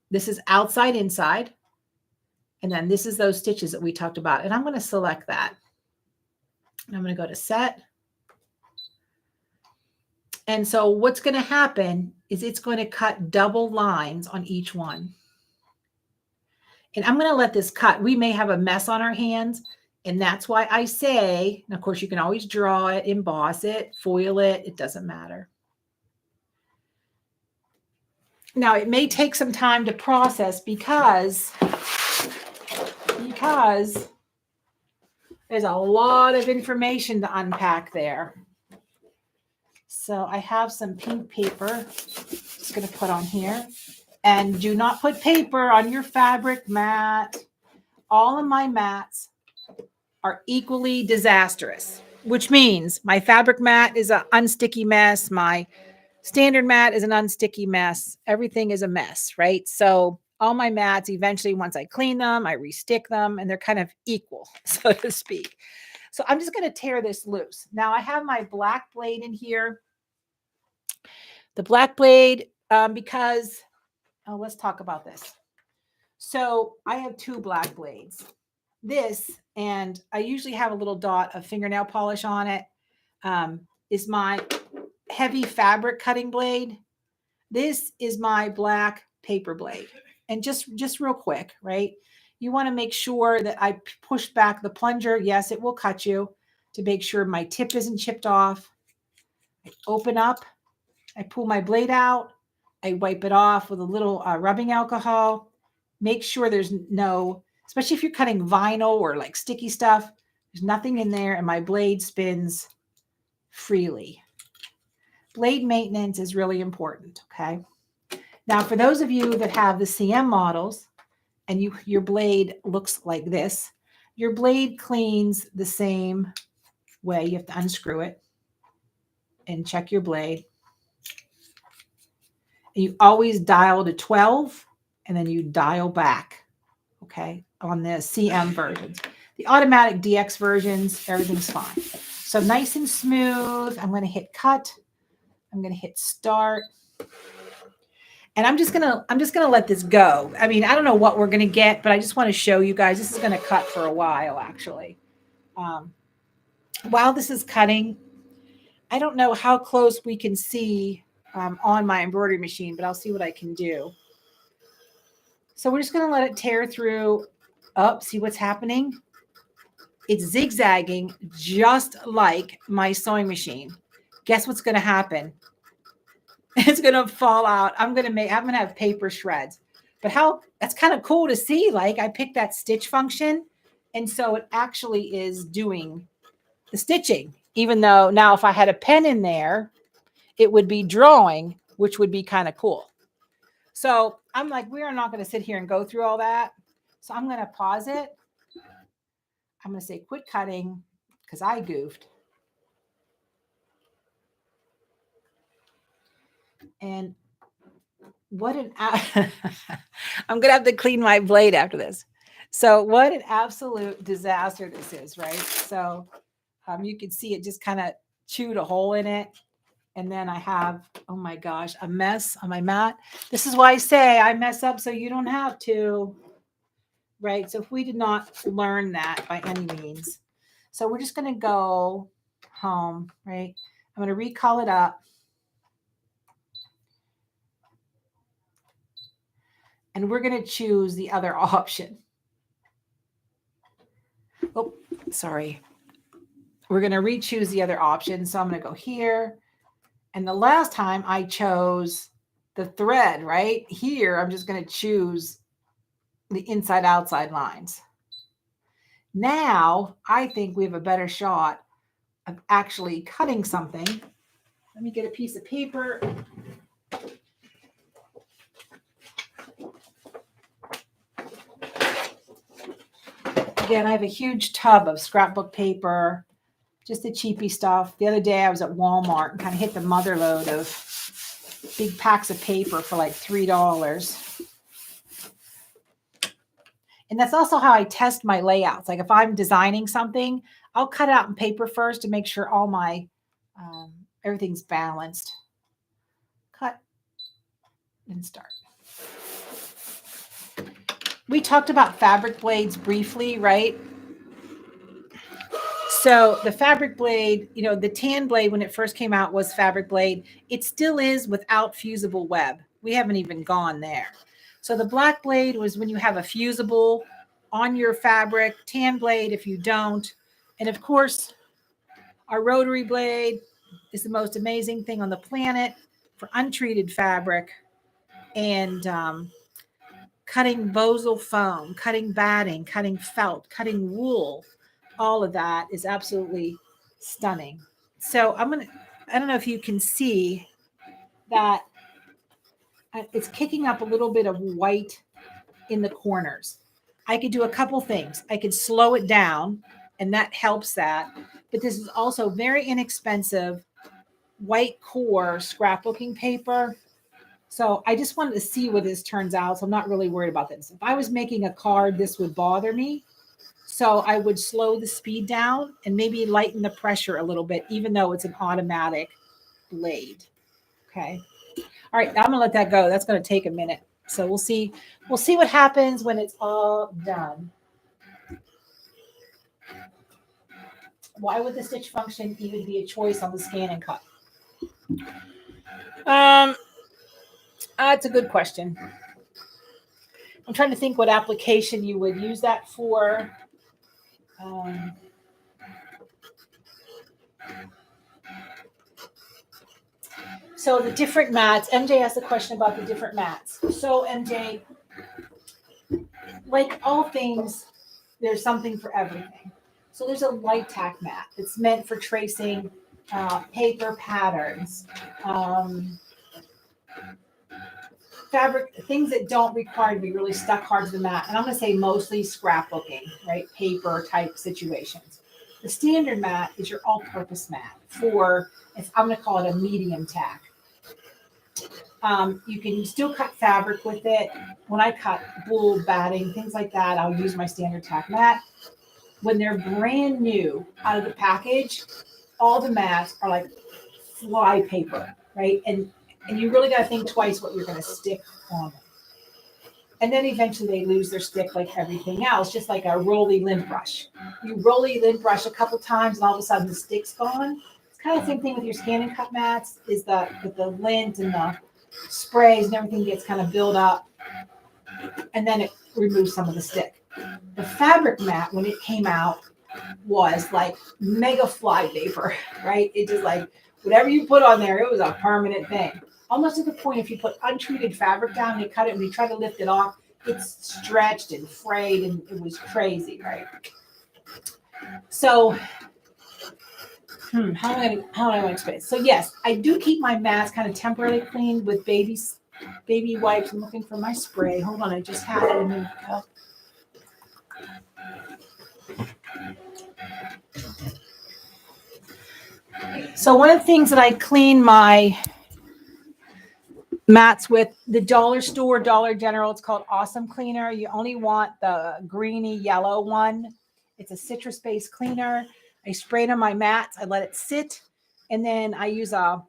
This is outside, inside. And then this is those stitches that we talked about. And I'm going to select that. And I'm going to go to set. And so what's going to happen is it's going to cut double lines on each one. And I'm going to let this cut. We may have a mess on our hands. And that's why I say, and of course you can always draw it, emboss it, foil it. It doesn't matter. Now it may take some time to process because there's a lot of information to unpack there. So I have some pink paper. Just going to put on here. And do not put paper on your fabric mat. All of my mats are equally disastrous, which means my fabric mat is an unsticky mess. My standard mat is an unsticky mess. Everything is a mess, right? So all my mats, eventually, once I clean them, I restick them, and they're kind of equal, so to speak. So I'm just going to tear this loose. Now I have my black blade in here. The black blade, because, let's talk about this. So I have two black blades. This, and I usually have a little dot of fingernail polish on it, is my heavy fabric cutting blade. This is my black paper blade. And just real quick, right? You want to make sure that I push back the plunger. Yes, it will cut you, to make sure my tip isn't chipped off. I open up. I pull my blade out. I wipe it off with a little rubbing alcohol. Make sure there's no, especially if you're cutting vinyl or like sticky stuff, there's nothing in there and my blade spins freely. Blade maintenance is really important, okay? Now, for those of you that have the CM models and your blade looks like this, your blade cleans the same way. You have to unscrew it and check your blade. And you always dial to 12 and then you dial back, okay, on the CM versions. The automatic DX versions, everything's fine. So nice and smooth. I'm going to hit cut. I'm going to hit start. And I'm just gonna let this go. I mean, I don't know what we're gonna get, but I just want to show you guys. This is gonna cut for a while, actually. While this is cutting, I don't know how close we can see on my embroidery machine, but I'll see what I can do. So we're just gonna let it tear through. Up, see what's happening? It's zigzagging just like my sewing machine. Guess what's gonna happen? It's going to fall out. I'm going to have paper shreds, but that's kind of cool to see. Like I picked that stitch function. And so it actually is doing the stitching, even though now if I had a pen in there, it would be drawing, which would be kind of cool. So I'm like, we are not going to sit here and go through all that. So I'm going to pause it. I'm going to say, quit cutting because I goofed. And what an I'm gonna have to clean my blade after this. So what an absolute disaster this is, right? So you can see it just kind of chewed a hole in it. And then I have, oh my gosh, a mess on my mat. This is why I say I mess up so you don't have to, right? So if we did not learn that by any means. So we're just gonna go home, right? I'm gonna recall it up. And we're going to choose the other option. Oh, sorry. We're going to re-choose the other option. So I'm going to go here. And the last time I chose the thread, right? Here, I'm just going to choose the inside-outside lines. Now, I think we have a better shot of actually cutting something. Let me get a piece of paper. Again, I have a huge tub of scrapbook paper, just the cheapy stuff. The other day I was at Walmart and kind of hit the mother load of big packs of paper for like $3. And that's also how I test my layouts. Like if I'm designing something, I'll cut out in paper first to make sure all my, everything's balanced. Cut and start. We talked about fabric blades briefly, right? So the fabric blade, the tan blade, when it first came out was fabric blade. It still is without fusible web. We haven't even gone there. So the black blade was when you have a fusible on your fabric, tan blade if you don't. And of course, our rotary blade is the most amazing thing on the planet for untreated fabric and cutting Bosal foam, cutting batting, cutting felt, cutting wool. All of that is absolutely stunning. So I don't know if you can see that it's kicking up a little bit of white in the corners. I could do a couple things. I could slow it down and that helps that. But this is also very inexpensive white core scrapbooking paper. So I just wanted to see what this turns out. So I'm not really worried about this. If I was making a card, this would bother me. So I would slow the speed down and maybe lighten the pressure a little bit, even though it's an automatic blade. Okay. All right. I'm going to let that go. That's going to take a minute. So we'll see what happens when it's all done. Why would the stitch function even be a choice on the scan and cut? That's a good question. I'm trying to think what application you would use that for. So the different mats, MJ asked a question about the different mats. So MJ, like all things, there's something for everything. So there's a light tack mat that's meant for tracing paper patterns, fabric, things that don't require to be really stuck hard to the mat. And I'm going to say mostly scrapbooking, right? Paper type situations. The standard mat is your all-purpose mat for, I'm going to call it a medium tack. You can still cut fabric with it. When I cut wool, batting, things like that, I'll use my standard tack mat. When they're brand new out of the package, all the mats are like fly paper, right? And you really got to think twice what you're going to stick on them. And then eventually they lose their stick like everything else, just like a rolly lint brush. You rolly lint brush a couple times and all of a sudden the stick's gone. It's kind of the same thing with your scan and cut mats, is that with the lint and the sprays and everything gets kind of built up, and then it removes some of the stick. The fabric mat, when it came out, was like mega fly paper, right? It just like whatever you put on there, it was a permanent thing. Almost to the point if you put untreated fabric down and you cut it and you try to lift it off, it's stretched and frayed and it was crazy, right? So, how do I explain? So yes, I do keep my mats kind of temporarily clean with baby wipes. I'm looking for my spray. Hold on, I just had it in the cup. So one of the things that I clean my mats with, the dollar store, Dollar General, it's called Awesome Cleaner. You only want the greeny yellow one. It's a citrus-based cleaner. I spray it on my mats. I let it sit, and then I use a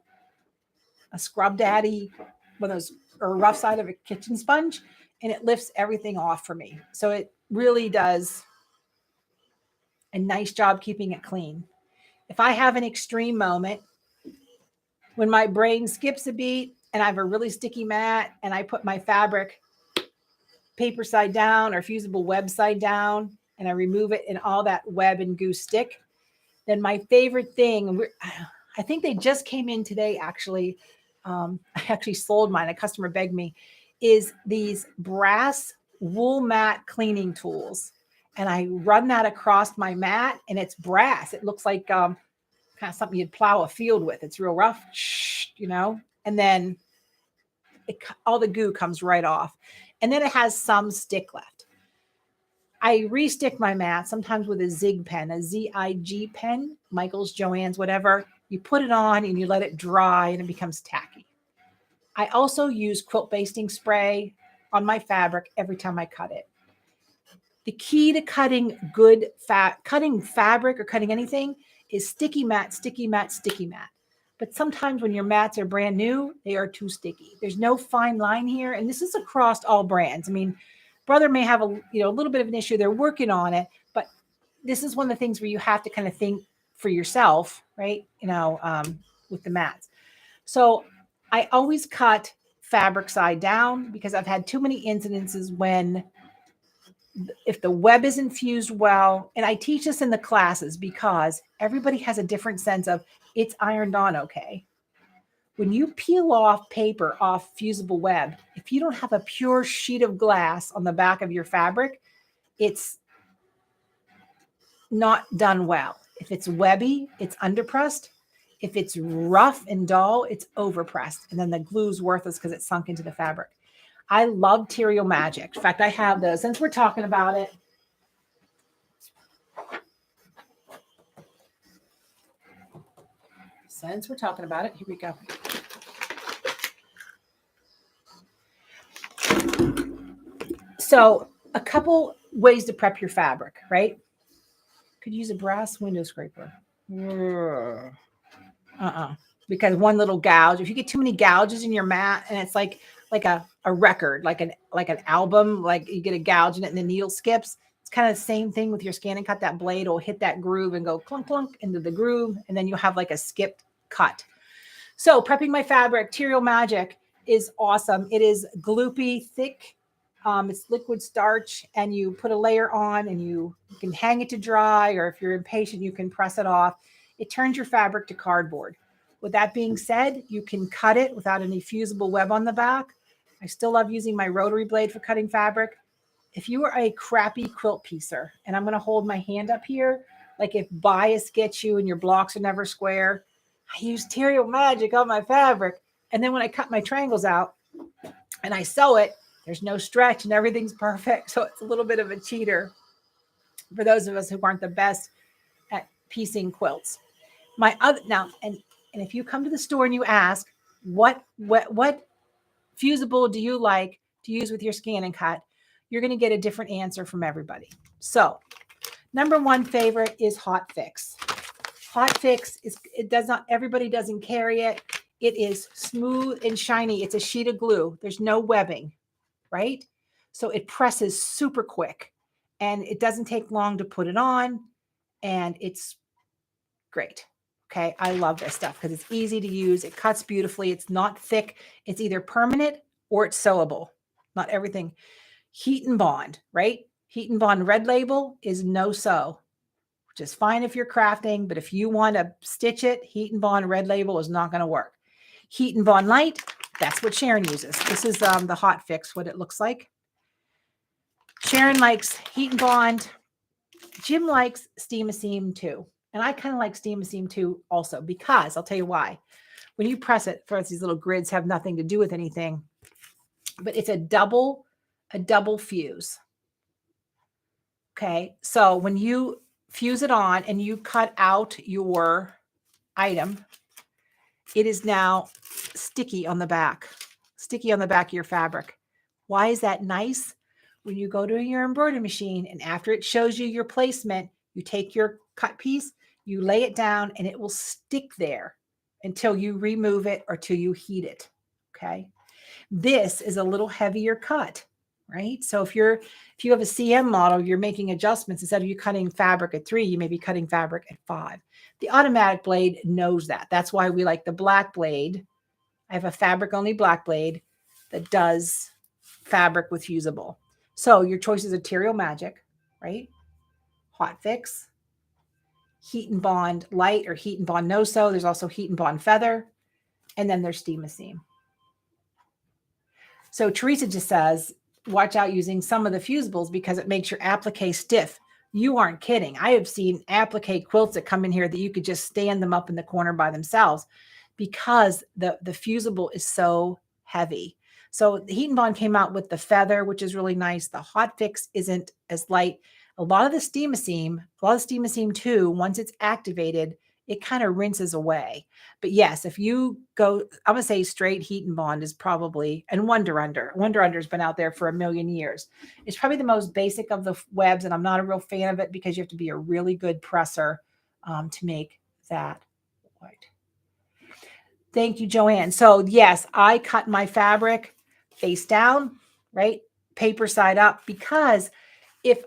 Scrub Daddy, one of those, or a rough side of a kitchen sponge, and it lifts everything off for me. So it really does a nice job keeping it clean. If I have an extreme moment, when my brain skips a beat and I have a really sticky mat and I put my fabric paper side down or fusible web side down and I remove it and all that web and goo stick, then my favorite thing, I think they just came in today actually. I actually sold mine. A customer begged me, is these brass wool mat cleaning tools. And I run that across my mat and it's brass. It looks like kind of something you'd plow a field with. It's real rough, and then all the goo comes right off. And then it has some stick left. I re-stick my mat sometimes with a Zig pen, a ZIG pen, Michael's, Joann's, whatever. You put it on and you let it dry and it becomes tacky. I also use quilt basting spray on my fabric every time I cut it. The key to cutting cutting fabric or cutting anything is sticky mat, sticky mat, sticky mat. But sometimes when your mats are brand new, they are too sticky. There's no fine line here. And this is across all brands. I mean, Brother may have a little bit of an issue. They're working on it, but this is one of the things where you have to kind of think for yourself, right? With the mats. So I always cut fabric side down because I've had too many incidences when if the web isn't fused well, and I teach this in the classes because everybody has a different sense of it's ironed on okay. When you peel off paper off fusible web, if you don't have a pure sheet of glass on the back of your fabric, it's not done well. If it's webby, it's underpressed. If it's rough and dull, it's overpressed. And then the glue's worthless because it's sunk into the fabric. I love Material Magic. In fact, I have those. Since we're talking about it, here we go. So a couple ways to prep your fabric, right? Could use a brass window scraper. Because one little gouge, if you get too many gouges in your mat and it's like a record, like an album, like you get a gouge in it and the needle skips. It's kind of the same thing with your scan and cut. That blade will hit that groove and go clunk, clunk into the groove. And then you'll have like a skipped cut. So prepping my fabric, Material Magic is awesome. It is gloopy, thick. It's liquid starch, and you put a layer on and you can hang it to dry, or if you're impatient, you can press it off. It turns your fabric to cardboard. With that being said, you can cut it without any fusible web on the back. I still love using my rotary blade for cutting fabric. If you are a crappy quilt piecer, and I'm going to hold my hand up here, like if bias gets you and your blocks are never square, I use Terrio Magic on my fabric. And then when I cut my triangles out and I sew it, there's no stretch and everything's perfect. So it's a little bit of a cheater for those of us who aren't the best at piecing quilts. My other now, and if you come to the store and you ask what fusible do you like to use with your scan and cut, you're going to get a different answer from everybody. So, number one favorite is Hot Fix. Hot Fix is, it does not, everybody doesn't carry it. It is smooth and shiny. It's a sheet of glue. There's no webbing, right? So it presses super quick and it doesn't take long to put it on, and it's great. Okay. I love this stuff because it's easy to use. It cuts beautifully. It's not thick. It's either permanent or it's sewable. Not everything. Heat and bond, right? Heat and bond red label is no sew, which is fine if you're crafting, but if you want to stitch it, heat and bond red label is not going to work. Heat and bond light, that's what Sharon uses. This is the Hot Fix, what it looks like. Sharon likes heat and bond. Jim likes Steam a Seam too. And I kind of like Steam a Seam too also, because I'll tell you why. When you press it, first, these little grids have nothing to do with anything, but it's a double fuse. Okay. So when you fuse it on and you cut out your item, it is now sticky on the back of your fabric. Why is that nice? When you go to your embroidery machine and after it shows you your placement, you take your cut piece, you lay it down, and it will stick there until you remove it or till you heat it. Okay. This is a little heavier cut, right? So if you have a CM model, you're making adjustments. Instead of you cutting fabric at 3, you may be cutting fabric at 5. The automatic blade knows that. That's why we like the black blade. I have a fabric only black blade that does fabric with fusible. So your choices are Terrio Magic, right? Hot Fix, Heat and Bond Light or Heat and Bond No Sew. There's also Heat and Bond Feather. And then there's Steam a Seam. So Teresa just says, watch out using some of the fusibles because it makes your applique stiff. You aren't kidding. I have seen applique quilts that come in here that you could just stand them up in the corner by themselves because the fusible is so heavy. So the Heat and Bond came out with the feather, which is really nice. The Hot Fix isn't as light. A lot of Steam a Seam too, once it's activated, it kind of rinses away. But yes, if you go, I'm going to say straight Heat and Bond is probably, and Wonder Under. Wonder Under has been out there for a million years. It's probably the most basic of the webs, and I'm not a real fan of it because you have to be a really good presser to make that white. Thank you, Joanne. So yes, I cut my fabric face down, right? Paper side up, because if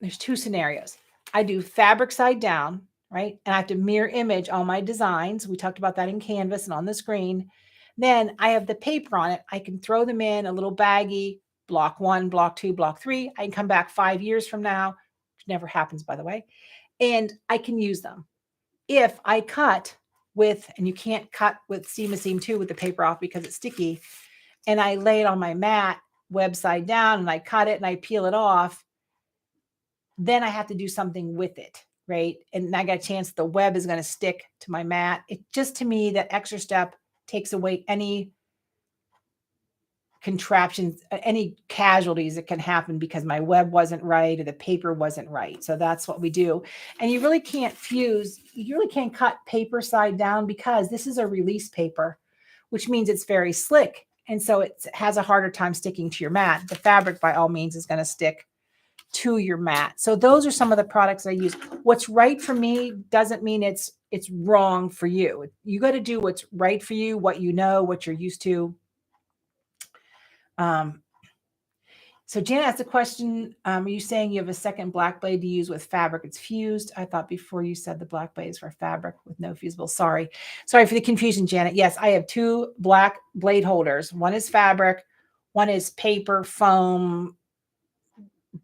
there's 2 scenarios, I do fabric side down, right? And I have to mirror image all my designs. We talked about that in Canvas and on the screen. Then I have the paper on it. I can throw them in a little baggie, block 1, block 2, block 3. I can come back 5 years from now, which never happens, by the way, and I can use them. If I cut with, and you can't cut with Steam a Seam too with the paper off because it's sticky, and I lay it on my mat, web side down, and I cut it and I peel it off, then I have to do something with it, right? And I got a chance the web is going to stick to my mat. It just, to me, that extra step takes away any contraptions, any casualties that can happen because my web wasn't right or the paper wasn't right. So that's what we do. And you really can't fuse, you really can't cut paper side down because this is a release paper, which means it's very slick. And so it has a harder time sticking to your mat. The fabric, by all means, is going to stick to your mat. So those are some of the products I use. What's right for me doesn't mean it's wrong for you. You got to do what's right for you, what you know, what you're used to. So Janet asked a question. Are you saying you have a second black blade to use with fabric? It's fused. I thought before you said the black blade is for fabric with no fusible. Sorry for the confusion, Janet. Yes, I have 2 black blade holders. One is fabric. One is paper, foam,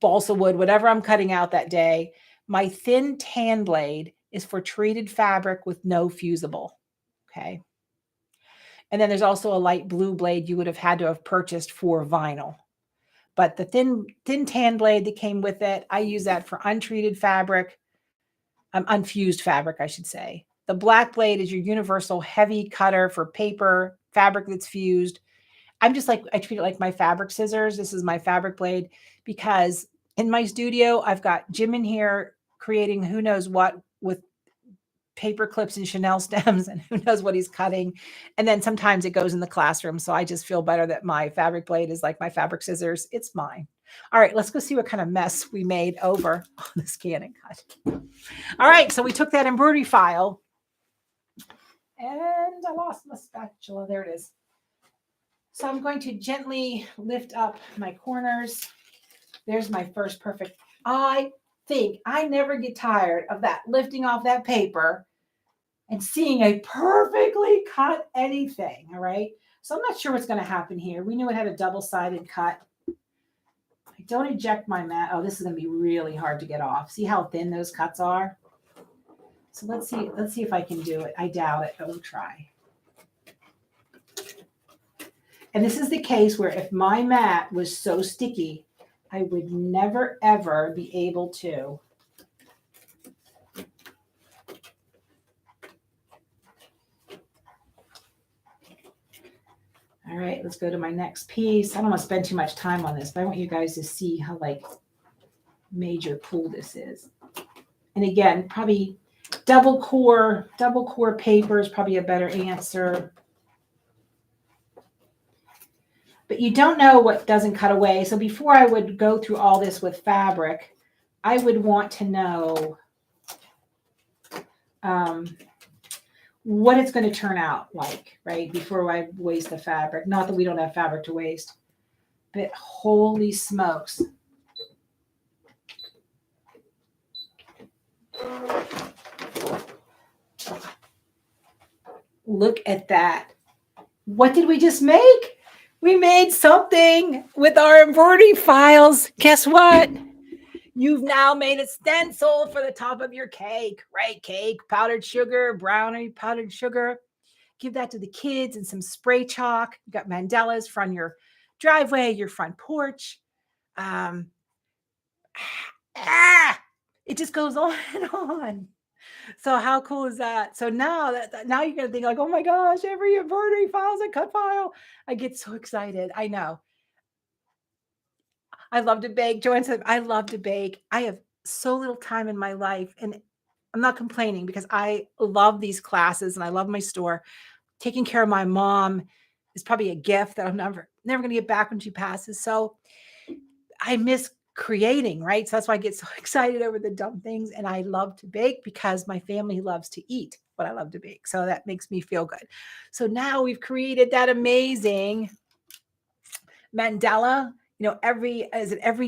balsa wood, whatever I'm cutting out that day. My thin tan blade is for treated fabric with no fusible. Okay. And then there's also a light blue blade you would have had to have purchased for vinyl. But the thin tan blade that came with it, I use that for untreated fabric, unfused fabric, I should say. The black blade is your universal heavy cutter for paper, fabric that's fused. I treat it like my fabric scissors. This is my fabric blade because in my studio, I've got Jim in here creating who knows what with paper clips and Chanel stems and who knows what he's cutting. And then sometimes it goes in the classroom. So I just feel better that my fabric blade is like my fabric scissors. It's mine. All right, let's go see what kind of mess we made over on the scan and cut. All right, so we took that embroidery file and I lost my spatula. There it is. So I'm going to gently lift up my corners. There's my first perfect. I think I never get tired of that lifting off that paper and seeing a perfectly cut anything. All right. So I'm not sure what's going to happen here. We knew it had a double-sided cut. I don't eject my mat. Oh, this is going to be really hard to get off. See how thin those cuts are? So let's see. Let's see if I can do it. I doubt it, but we'll try. And this is the case where if my mat was so sticky, I would never, ever be able to. All right, let's go to my next piece. I don't want to spend too much time on this, but I want you guys to see how like major cool this is. And again, probably double core paper is probably a better answer. But you don't know what doesn't cut away. So before I would go through all this with fabric, I would want to know what it's going to turn out like, right? Before I waste the fabric. Not that we don't have fabric to waste, but holy smokes. Look at that. What did we just make? We made something with our embroidery files. Guess what? You've now made a stencil for the top of your cake, right? Cake, powdered sugar, brownie, powdered sugar. Give that to the kids and some spray chalk. You got mandalas from your driveway, your front porch. It just goes on and on. So how cool is that? So now now you're gonna think like, oh my gosh, every embroidery file is a cut file. I get so excited. I know. I love to bake. Joanne said, I love to bake. I have so little time in my life, and I'm not complaining because I love these classes and I love my store. Taking care of my mom is probably a gift that I'm never going to get back when she passes. So I miss creating, right? So that's why I get so excited over the dumb things. And I love to bake because my family loves to eat what I love to bake. So that makes me feel good. So now we've created that amazing mandala. You know, every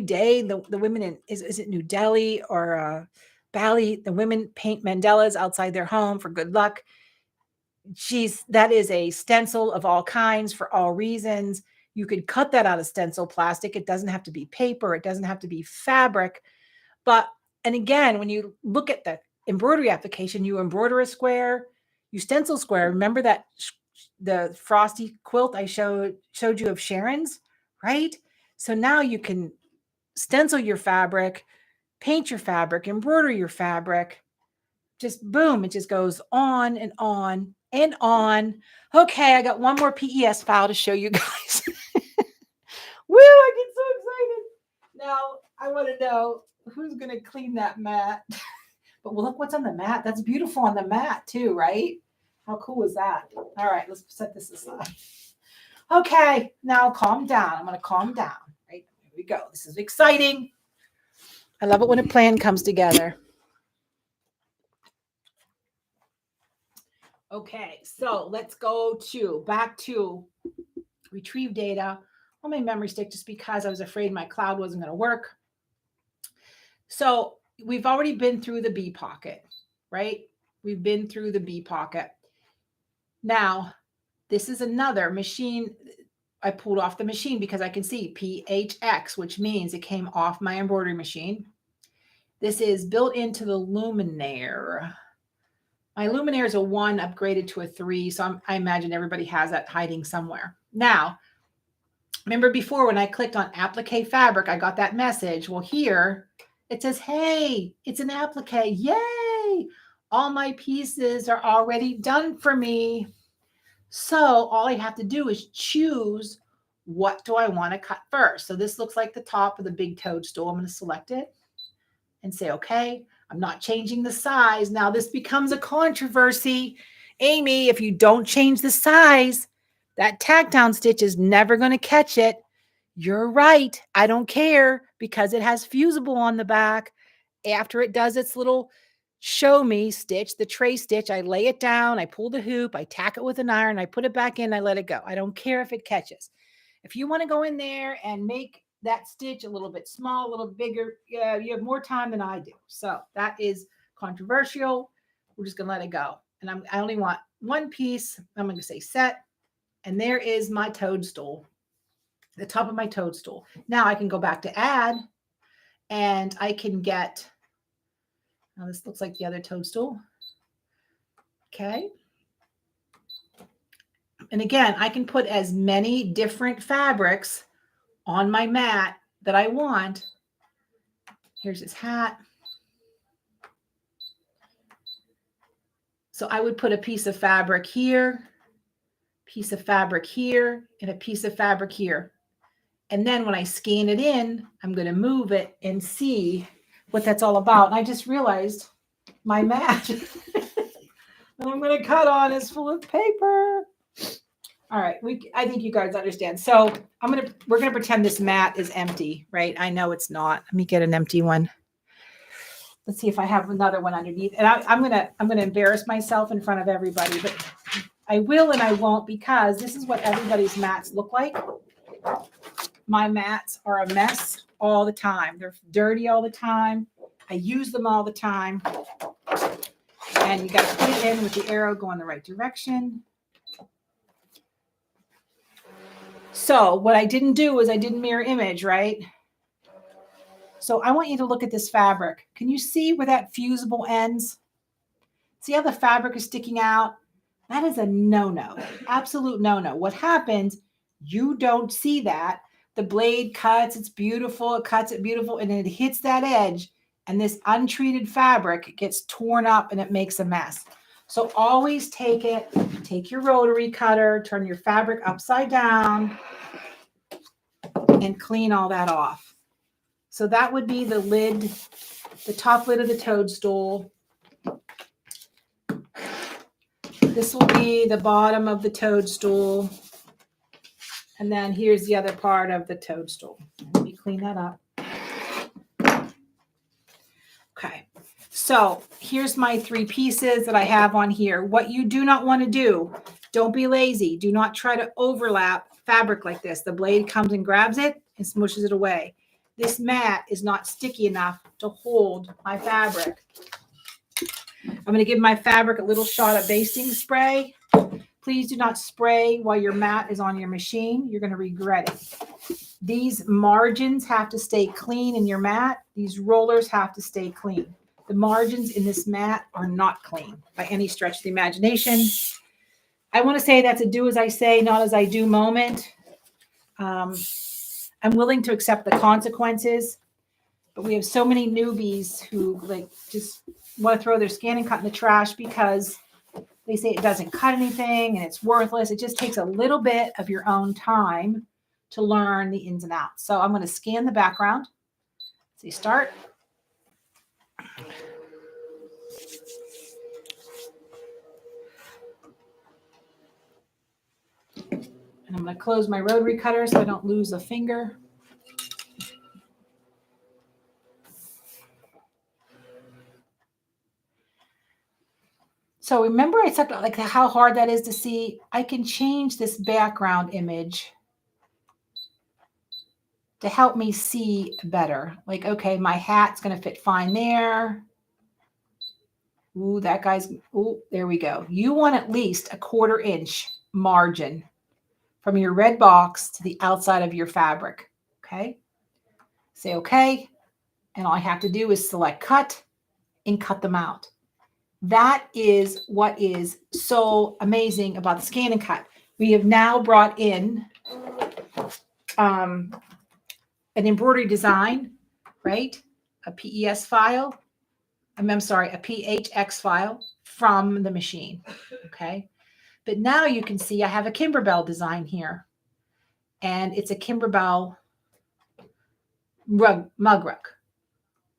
day the women in is it New Delhi or Bali, the women paint mandalas outside their home for good luck. That is a stencil of all kinds for all reasons. You could cut that out of stencil plastic. It doesn't have to be paper. It doesn't have to be fabric. And again, when you look at the embroidery application, you embroider a square, you stencil square. Remember that the frosty quilt I showed you of Sharon's, right? So now you can stencil your fabric, paint your fabric, embroider your fabric. Just boom, it just goes on and on and on. Okay, I got one more PES file to show you guys. Woo, I get so excited. Now, I want to know who's going to clean that mat. But look what's on the mat. That's beautiful on the mat too, right? How cool is that? All right, let's set this aside. Okay, now calm down. I'm going to calm down. Right, here we go. This is exciting. I love it when a plan comes together. Okay, so let's go back to retrieve data on my memory stick just because I was afraid my cloud wasn't going to work. So we've already been through the bee pocket, right? We've been through the bee pocket. Now, this is another machine. I pulled off the machine because I can see PHX, which means it came off my embroidery machine. This is built into the luminaire. My luminaire is a 1 upgraded to a 3, so I imagine everybody has that hiding somewhere. Now, remember before when I clicked on applique fabric, I got that message. Well, here it says, hey, it's an applique. Yay! All my pieces are already done for me. So all I have to do is choose what do I want to cut first. So this looks like the top of the big toadstool. I'm going to select it and say, okay, I'm not changing the size. Now this becomes a controversy. Amy, if you don't change the size, that tack down stitch is never going to catch it. You're right. I don't care because it has fusible on the back. After it does its little show me stitch, the tray stitch, I lay it down, I pull the hoop, I tack it with an iron, I put it back in, I let it go. I don't care if it catches. If you want to go in there and make that stitch a little bit small, a little bigger, yeah, you have more time than I do. So that is controversial. We're just going to let it go. And I only want one piece. I'm going to say set. And there is my toadstool, the top of my toadstool. Now I can go back to add and I can get, now this looks like the other toadstool. Okay. And again, I can put as many different fabrics on my mat that I want. Here's his hat. So I would put a piece of fabric here, piece of fabric here, and a piece of fabric here. And then when I scan it in, I'm going to move it and see what that's all about. And I just realized my mat that I'm going to cut on is full of paper. All right, I think you guys understand. So we're gonna pretend this mat is empty, right? I know it's not. Let me get an empty one. Let's see if I have another one underneath. And I'm gonna embarrass myself in front of everybody, but I will and I won't because this is what everybody's mats look like. My mats are a mess all the time. They're dirty all the time. I use them all the time. And you got to put it in with the arrow going the right direction. So what I didn't do is I didn't mirror image, right? So I want you to look at this fabric. Can you see where that fusible ends? See how the fabric is sticking out? That is a no-no, absolute no-no. What happens, you don't see that. The blade cuts, it's beautiful, it cuts it beautiful, and then it hits that edge, and this untreated fabric gets torn up and it makes a mess. So always take your rotary cutter, turn your fabric upside down, and clean all that off. So that would be the lid, the top lid of the toadstool. This will be the bottom of the toadstool. And then here's the other part of the toadstool. Let me clean that up. Okay, so here's my 3 pieces that I have on here. What you do not want to do, don't be lazy. Do not try to overlap fabric like this. The blade comes and grabs it and smushes it away. This mat is not sticky enough to hold my fabric. I'm going to give my fabric a little shot of basting spray. Please do not spray while your mat is on your machine. You're going to regret it. These margins have to stay clean in your mat. These rollers have to stay clean. The margins in this mat are not clean by any stretch of the imagination. I want to say that's a do as I say, not as I do moment. I'm willing to accept the consequences, but we have so many newbies who just want to throw their scanning cut in the trash because they say it doesn't cut anything and it's worthless. It just takes a little bit of your own time to learn the ins and outs. So I'm going to scan the background. So you start. And I'm going to close my rotary cutter so I don't lose a finger. So remember I talked about how hard that is to see. I can change this background image to help me see better. Okay, my hat's going to fit fine there. Ooh, there we go. You want at least a 1/4 inch margin from your red box to the outside of your fabric. Okay. Say okay. And all I have to do is select cut and cut them out. That is what is so amazing about the scan and cut. We have now brought in an embroidery design, right? A PES file. I'm sorry, a PHX file from the machine. Okay. But now you can see I have a Kimberbell design here. And it's a Kimberbell mug rug.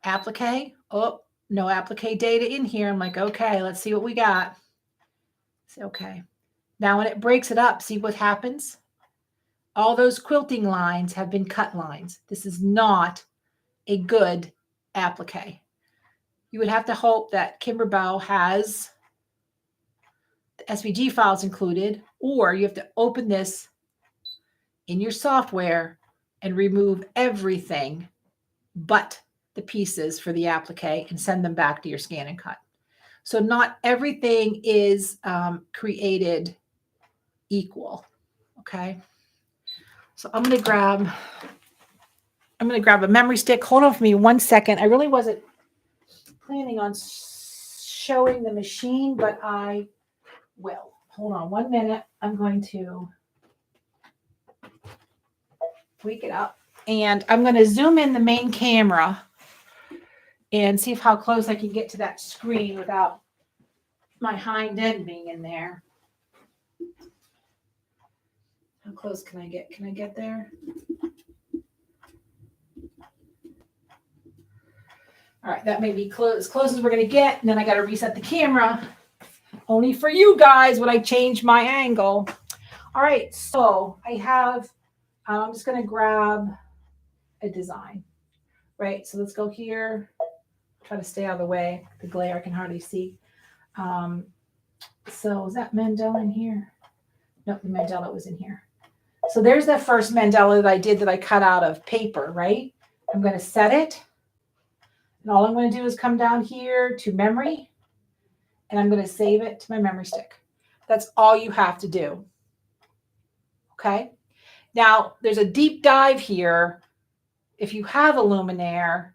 Applique. Oh, no applique data in here. I'm like, okay, let's see what we got. Okay. Now when it breaks it up, see what happens? All those quilting lines have been cut lines. This is not a good applique. You would have to hope that Kimberbell has the SVG files included, or you have to open this in your software and remove everything but the pieces for the applique and send them back to your scan and cut. So not everything is created equal. Okay. So I'm going to grab a memory stick. Hold on for me 1 second. I really wasn't planning on showing the machine, but I will. Hold on 1 minute. I'm going to wake it up and I'm going to zoom in the main camera and see how close I can get to that screen without my hind end being in there. How close can I get? Can I get there? All right, that may be as close as we're going to get. And then I got to reset the camera. Only for you guys would I change my angle. All right, so I have, I'm just going to grab a design, right? So let's go here. Try to stay out of the way. The glare, I can hardly see. So is that mandala in here? Nope, the mandala was in here. So there's that first mandala that I did that I cut out of paper, right? I'm going to set it. And all I'm going to do is come down here to memory. And I'm going to save it to my memory stick. That's all you have to do. Okay. Now, there's a deep dive here. If you have a Luminaire,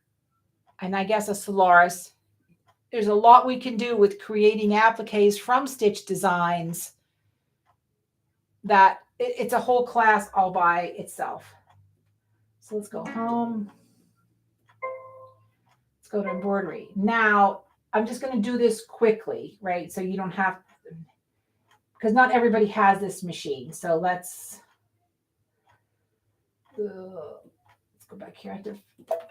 and I guess a Solaris, there's a lot we can do with creating appliques from stitch designs that it's a whole class all by itself. So let's go home. Let's go to embroidery. Now, I'm just going to do this quickly, right? So you don't have, because not everybody has this machine. So let's go back here.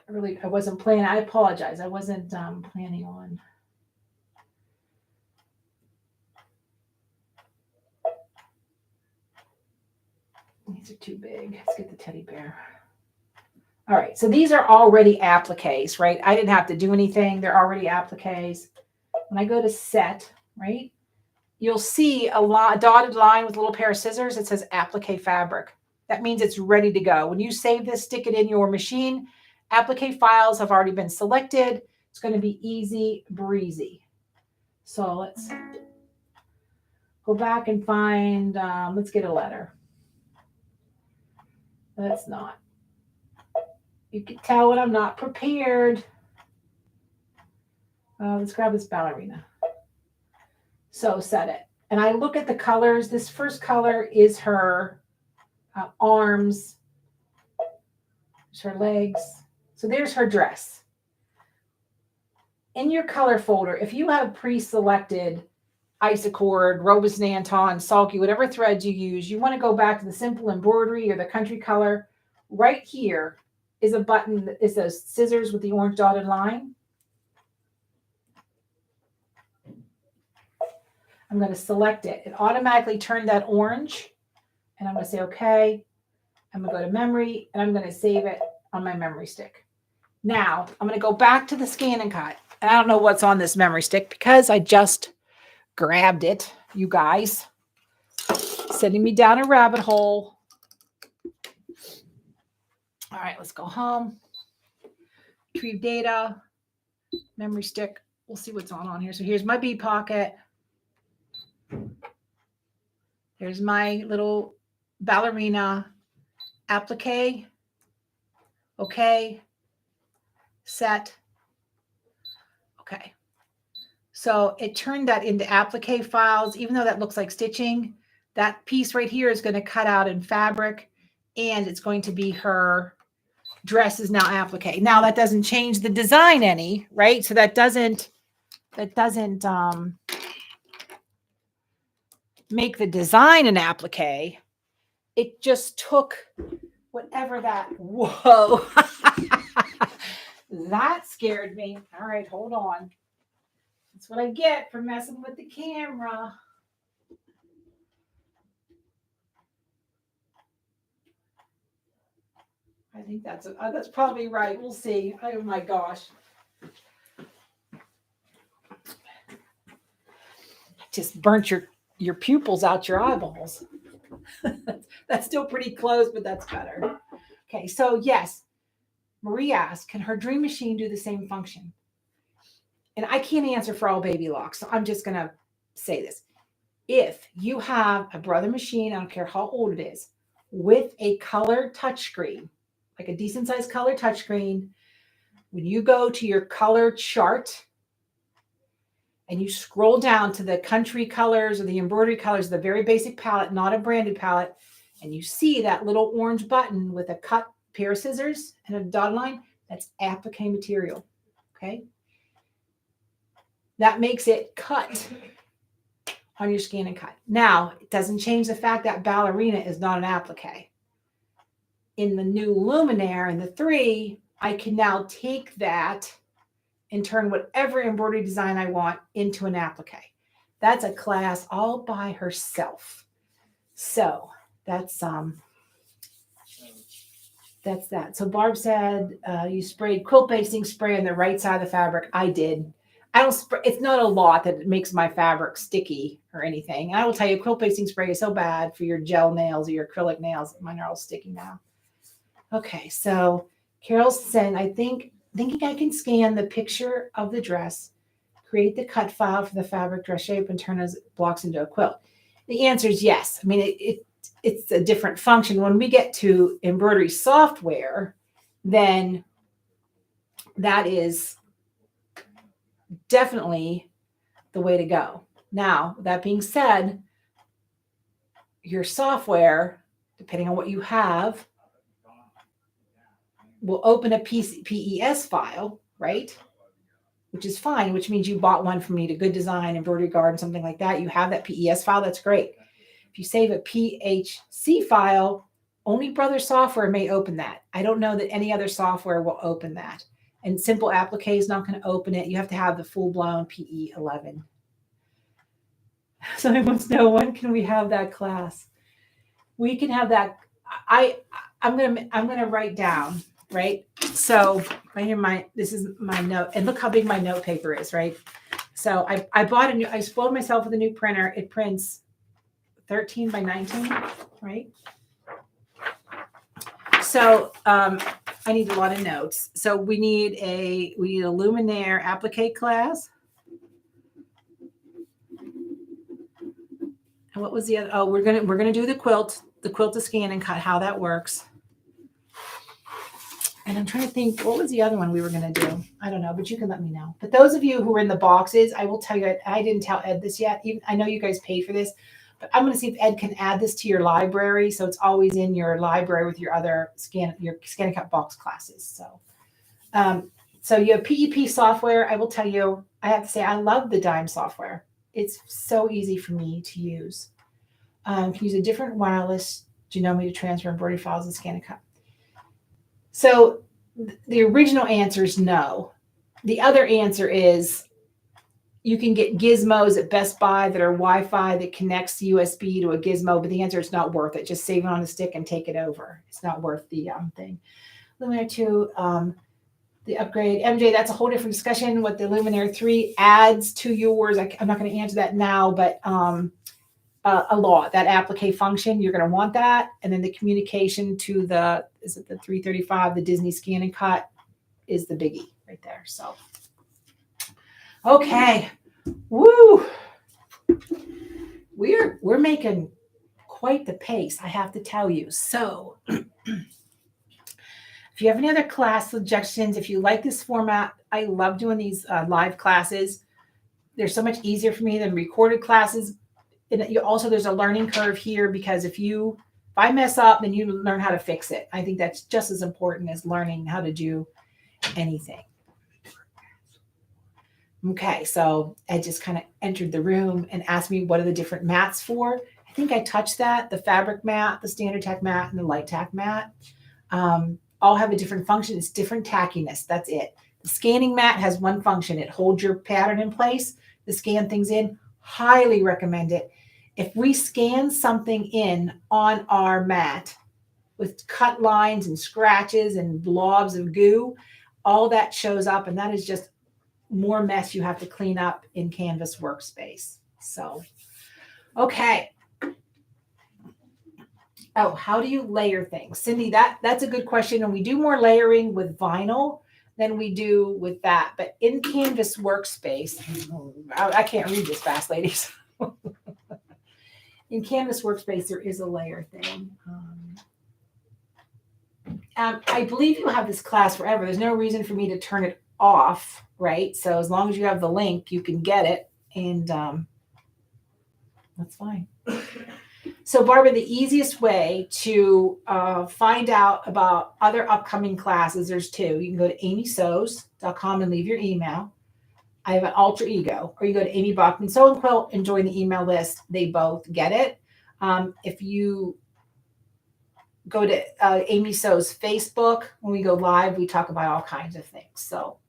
I wasn't planning. I apologize. I wasn't planning on. These are too big. Let's get the teddy bear. All right. So these are already appliques, right? I didn't have to do anything. They're already appliques. When I go to set, right, you'll see a dotted line with a little pair of scissors. It says applique fabric. That means it's ready to go. When you save this, stick it in your machine. Applique files have already been selected. It's going to be easy breezy. So let's go back and find, let's get a letter. That's not. You can tell when I'm not prepared. Let's grab this ballerina. So set it. And I look at the colors. This first color is her arms. There's her legs. So there's her dress. In your color folder, if you have pre-selected Isacord, Robus Nanton, Sulky, whatever threads you use, you want to go back to the simple embroidery or the country color. Right here is a button that is those scissors with the orange dotted line. I'm going to select it. It automatically turned that orange. And I'm going to say, okay. I'm going to go to memory and I'm going to save it on my memory stick. Now I'm going to go back to the scan and cut. And I don't know what's on this memory stick because I just grabbed it, you guys. Sending me down a rabbit hole. All right, let's go home. Retrieve data, memory stick. We'll see what's on here. So here's my bee pocket. There's my little ballerina applique. Okay. Set. Okay. So it turned that into applique files, even though that looks like stitching. That piece right here is going to cut out in fabric, and it's going to be her dress is now applique. Now that doesn't change the design any, right? So that doesn't make the design an applique. It just took whatever that, whoa, that scared me. All right, hold on. That's what I get for messing with the camera. I think that's probably right. We'll see. Oh my gosh. Just burnt your pupils out your eyeballs. That's still pretty close, but that's better. Okay, so yes, Marie asked, can her dream machine do the same function? And I can't answer for all baby locks, so I'm just going to say this. If you have a Brother machine, I don't care how old it is, with a color touchscreen, like a decent sized color touchscreen, when you go to your color chart and you scroll down to the country colors or the embroidery colors, the very basic palette, not a branded palette, and you see that little orange button with a cut pair of scissors and a dotted line, that's applique material. Okay. That makes it cut on your scan and cut. Now, it doesn't change the fact that ballerina is not an applique. In the new luminaire in the 3, I can now take that and turn whatever embroidery design I want into an applique. That's a class all by herself. So that's that. So Barb said you sprayed quilt basting spray on the right side of the fabric. I did. I don't spray. It's not a lot that makes my fabric sticky or anything. I will tell you, quilt basting spray is so bad for your gel nails or your acrylic nails. Mine are all sticky now. Okay, so Carol's saying, thinking I can scan the picture of the dress, create the cut file for the fabric dress shape, and turn those blocks into a quilt. The answer is yes. I mean, it's a different function. When we get to embroidery software, then that is definitely the way to go. Now, that being said, your software, depending on what you have, will open a PES file, right? Which is fine, which means you bought one from me to Good Design, Embroidery Garden, something like that. You have that PES file, that's great. If you save a PHC file, only Brother software may open that. I don't know that any other software will open that. And Simple Applique is not going to open it. You have to have the full-blown PE11. So who wants to know, when can we have that class? We can have that. I'm gonna write down, right? So right here, this is my note, and look how big my note paper is, right? So I spoiled myself with a new printer. It prints 13 by 19, right? So I need a lot of notes. So we need a luminaire applique class. And what was the other? Oh, we're gonna do the quilt to scan and cut, how that works. And I'm trying to think, what was the other one we were gonna do? I don't know, but you can let me know. But those of you who are in the boxes, I will tell you, I didn't tell Ed this yet. I know you guys paid for this, but I'm gonna see if Ed can add this to your library, so it's always in your library with your other scan and cut box classes. So you have PEP software. I will tell you, I have to say, I love the Dime software. It's so easy for me to use. You can use a different wireless Genome to transfer embroidery files and scan and cut. So the original answer is no. The other answer is you can get gizmos at Best Buy that are Wi-Fi that connects USB to a gizmo, but the answer is not worth it. Just save it on a stick and take it over. It's not worth the thing. Luminaire 2, the upgrade. MJ, that's a whole different discussion. What the Luminaire 3 adds to yours, I'm not going to answer that now, but a lot, that applique function, you're going to want that. And then the communication to the 335, the Disney scan and cut is the biggie right there. So, okay. Woo. We're making quite the pace, I have to tell you. So if you have any other class suggestions, if you like this format, I love doing these live classes. they're so much easier for me than recorded classes. And there's a learning curve here, because if I mess up, then you learn how to fix it. I think that's just as important as learning how to do anything. Okay, so Ed just kind of entered the room and asked me what are the different mats for. I think I touched that. The fabric mat, the standard tack mat, and the light tack mat all have a different function. It's different tackiness. That's it. The scanning mat has one function. It holds your pattern in place to scan things in. Highly recommend it. If we scan something in on our mat with cut lines and scratches and blobs of goo, all that shows up, and that is just more mess you have to clean up in Canvas Workspace. So, okay. Oh, how do you layer things? Cindy, that's a good question. And we do more layering with vinyl than we do with that. But in Canvas Workspace, I can't read this fast, ladies. In Canvas Workspace, there is a layer thing. I believe you have this class forever. There's no reason for me to turn it off, right? So as long as you have the link, you can get it. And that's fine. So Barbara, the easiest way to find out about other upcoming classes, there's two. You can go to amysews.com and leave your email. I have an alter ego. Or you go to Amy Bachman Sew and Quilt and join the email list. They both get it. If you go to Amy Sew's Facebook, when we go live, we talk about all kinds of things. So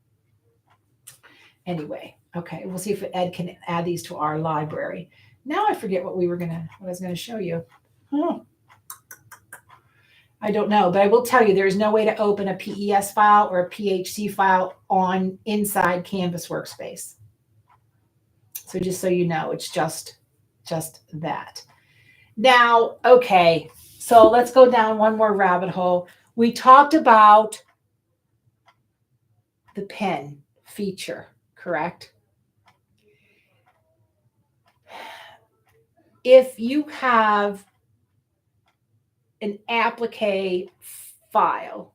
anyway, okay, we'll see if Ed can add these to our library. Now I forget what I was gonna show you. I don't know, but I will tell you there's no way to open a PES file or a PHC file inside Canvas Workspace. So just so you know, it's just that. Now, okay, so let's go down one more rabbit hole. We talked about the pen feature, correct? If you have an applique file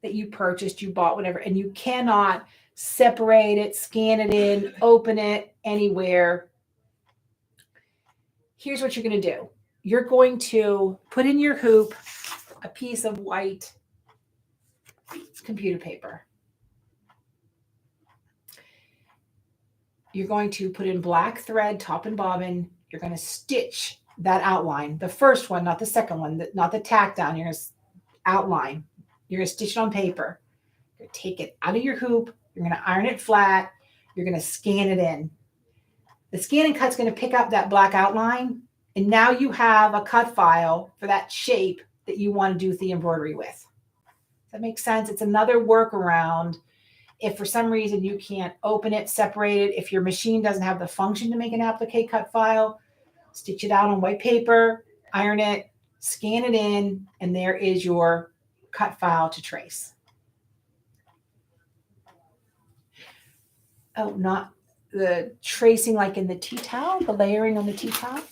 that you purchased, you bought, whatever, and you cannot separate it, scan it in, open it anywhere, here's what you're going to do. You're going to put in your hoop a piece of white computer paper. You're going to put in black thread, top and bobbin. You're going to stitch that outline, the first one, not the second one, not the tack down. You're going to outline. You're going to stitch it on paper. You're going to take it out of your hoop. You're going to iron it flat. You're going to scan it in. The scan and cut's going to pick up that black outline. And now you have a cut file for that shape that you want to do the embroidery with. Does that make sense? It's another workaround. If for some reason you can't open it, separate it, if your machine doesn't have the function to make an applique cut file, stitch it out on white paper, iron it, scan it in, and there is your cut file to trace. Oh, not the tracing like in the tea towel, the layering on the tea towel?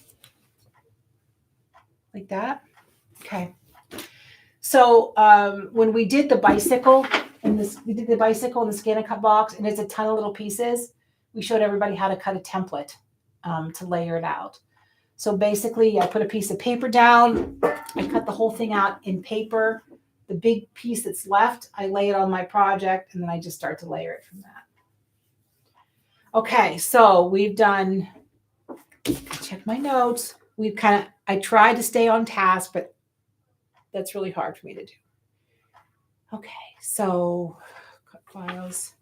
Like that? Okay. So when we did the bicycle, we did the bicycle in the scan and cut box, and it's a ton of little pieces. We showed everybody how to cut a template to layer it out. So basically, I put a piece of paper down. I cut the whole thing out in paper. The big piece that's left, I lay it on my project, and then I just start to layer it from that. Okay, so we've done, check my notes. I tried to stay on task, but that's really hard for me to do. Okay, so cut files.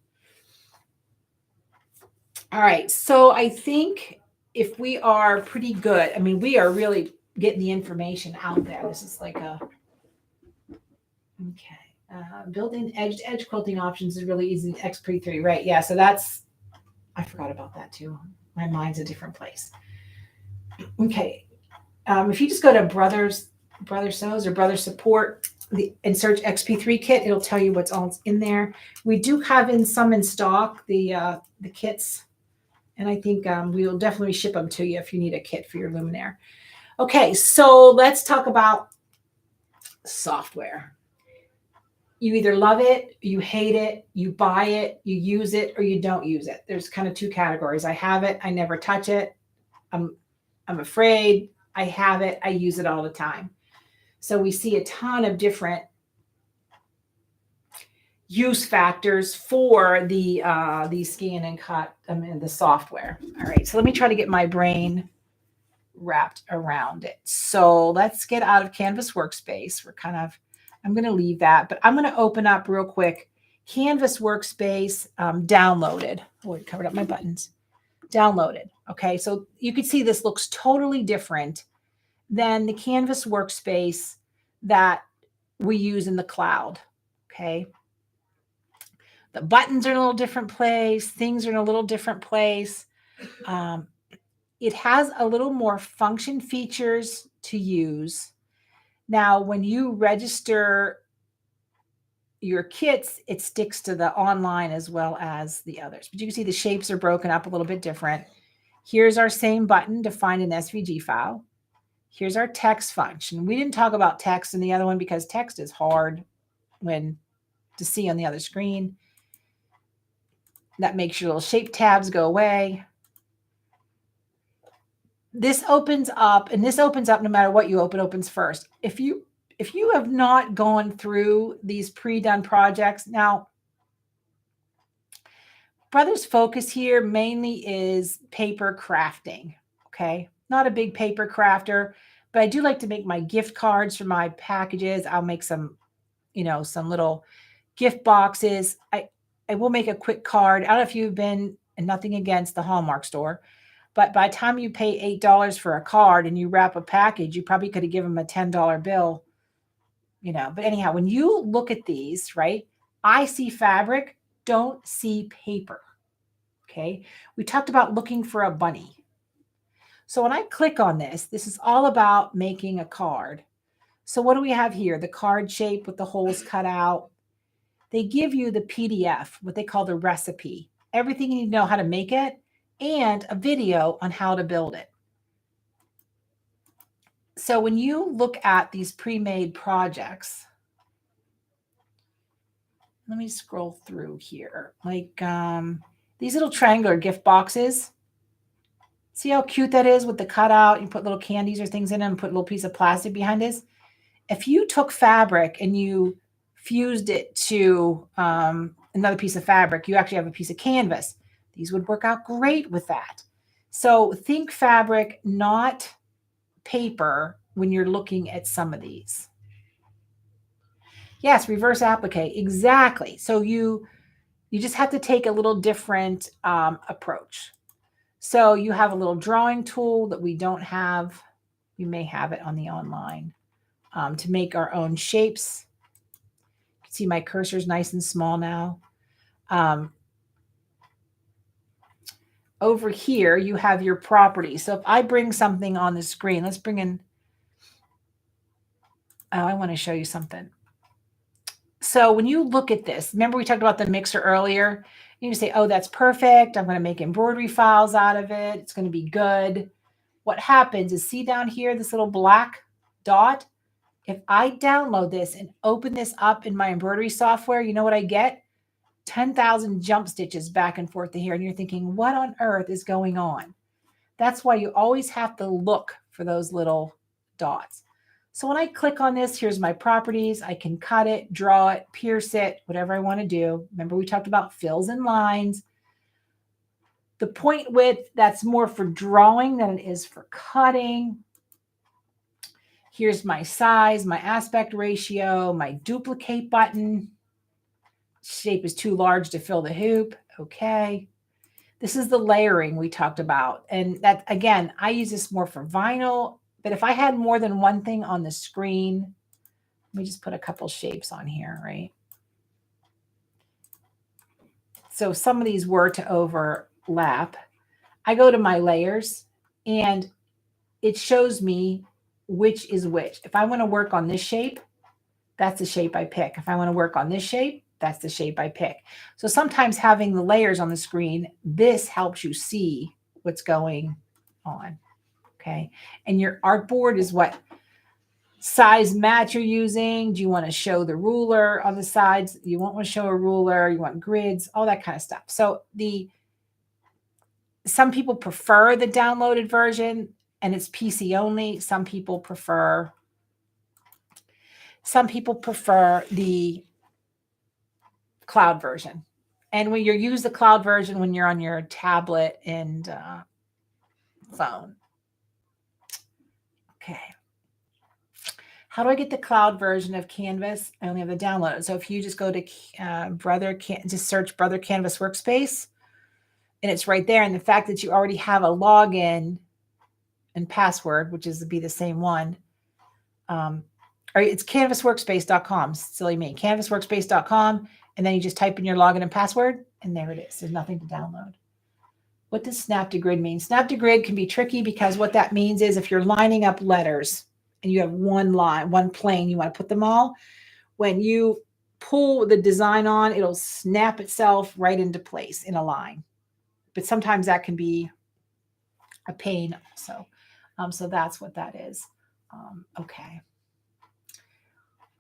All right, so I think if we are pretty good, I mean, we are really getting the information out there. This is like building edge quilting options is really easy. XP3, right? Yeah, so I forgot about that too. My mind's a different place. Okay, if you just go to Brother Sews or Brother Support and search XP3 kit, it'll tell you what's all in there. We do have some in stock, the kits, and I think we'll definitely ship them to you if you need a kit for your luminaire. Okay, so let's talk about software. You either love it, you hate it, you buy it, you use it, or you don't use it. There's kind of two categories. I have it, I never touch it. I'm afraid. I have it, I use it all the time. So we see a ton of different use factors for the scan and cut, the software. All right, so let me try to get my brain wrapped around it. So let's get out of Canvas Workspace. I'm going to leave that, but I'm going to open up real quick Canvas Workspace downloaded. Oh, it covered up my buttons. Downloaded. Okay, so you can see this looks totally different than the Canvas Workspace that we use in the cloud. Okay. The buttons are in a little different place. Things are in a little different place. It has a little more function features to use. Now, when you register your kits, it sticks to the online as well as the others. But you can see the shapes are broken up a little bit different. Here's our same button to find an SVG file. Here's our text function. We didn't talk about text in the other one because text is hard to see on the other screen. That makes your little shape tabs go away. This opens up, and this opens up no matter what you open, opens first. If you have not gone through these pre-done projects, now Brother's focus here mainly is paper crafting, okay? Not a big paper crafter, but I do like to make my gift cards for my packages. I'll make some, some little gift boxes. I will make a quick card. I don't know if you've been, and nothing against the Hallmark store, but by the time you pay $8 for a card and you wrap a package, you probably could have given them a $10 bill, But anyhow, when you look at these, right, I see fabric, don't see paper, okay? We talked about looking for a bunny. So when I click on this is all about making a card. So what do we have here? The card shape with the holes cut out. They give you the PDF, what they call the recipe, everything you need to know how to make it, and a video on how to build it. So when you look at these pre-made projects, let me scroll through here. Like these little triangular gift boxes. See how cute that is with the cutout? You put little candies or things in them, put a little piece of plastic behind this. If you took fabric and you fused it to another piece of fabric, you actually have a piece of canvas. These would work out great with that. So think fabric, not paper, when you're looking at some of these. Yes, reverse applique, exactly. So you just have to take a little different approach. So you have a little drawing tool that we don't have. We may have it on the online to make our own shapes. You can see my cursor is nice and small now. Over here, you have your properties. So if I bring something on the screen, let's bring in, I want to show you something. So when you look at this, remember we talked about the mixer earlier? You can say, oh, that's perfect. I'm going to make embroidery files out of it. It's going to be good. What happens is, see down here, this little black dot? If I download this and open this up in my embroidery software, you know what I get? 10,000 jump stitches back and forth to here. And you're thinking, what on earth is going on? That's why you always have to look for those little dots. So when I click on this, here's my properties. I can cut it, draw it, pierce it, whatever I want to do. Remember, we talked about fills and lines. The point width, that's more for drawing than it is for cutting. Here's my size, my aspect ratio, my duplicate button. Shape is too large to fill the hoop. Okay. This is the layering we talked about. And that, again, I use this more for vinyl. But if I had more than one thing on the screen, let me just put a couple shapes on here, right? So some of these were to overlap. I go to my layers and it shows me which is which. If I want to work on this shape, that's the shape I pick. If I want to work on this shape, that's the shape I pick. So sometimes having the layers on the screen, this helps you see what's going on. Okay. And your artboard is what size mat you're using. Do you want to show the ruler on the sides? You won't want to show a ruler. You want grids, all that kind of stuff. So some people prefer the downloaded version and it's PC only. Some people prefer the cloud version. And when you use the cloud version when you're on your tablet and phone. Okay. How do I get the cloud version of Canvas? I only have the download. So if you just go to just search Brother Canvas Workspace, and it's right there. And the fact that you already have a login and password, which is be the same one, it's canvasworkspace.com. Silly me. Canvasworkspace.com. And then you just type in your login and password, and there it is. There's nothing to download. What does snap to grid mean? Snap to grid can be tricky because what that means is if you're lining up letters and you have one line, one plane, you want to put them all, when you pull the design on, it'll snap itself right into place in a line. But sometimes that can be a pain also. So that's what that is. Okay.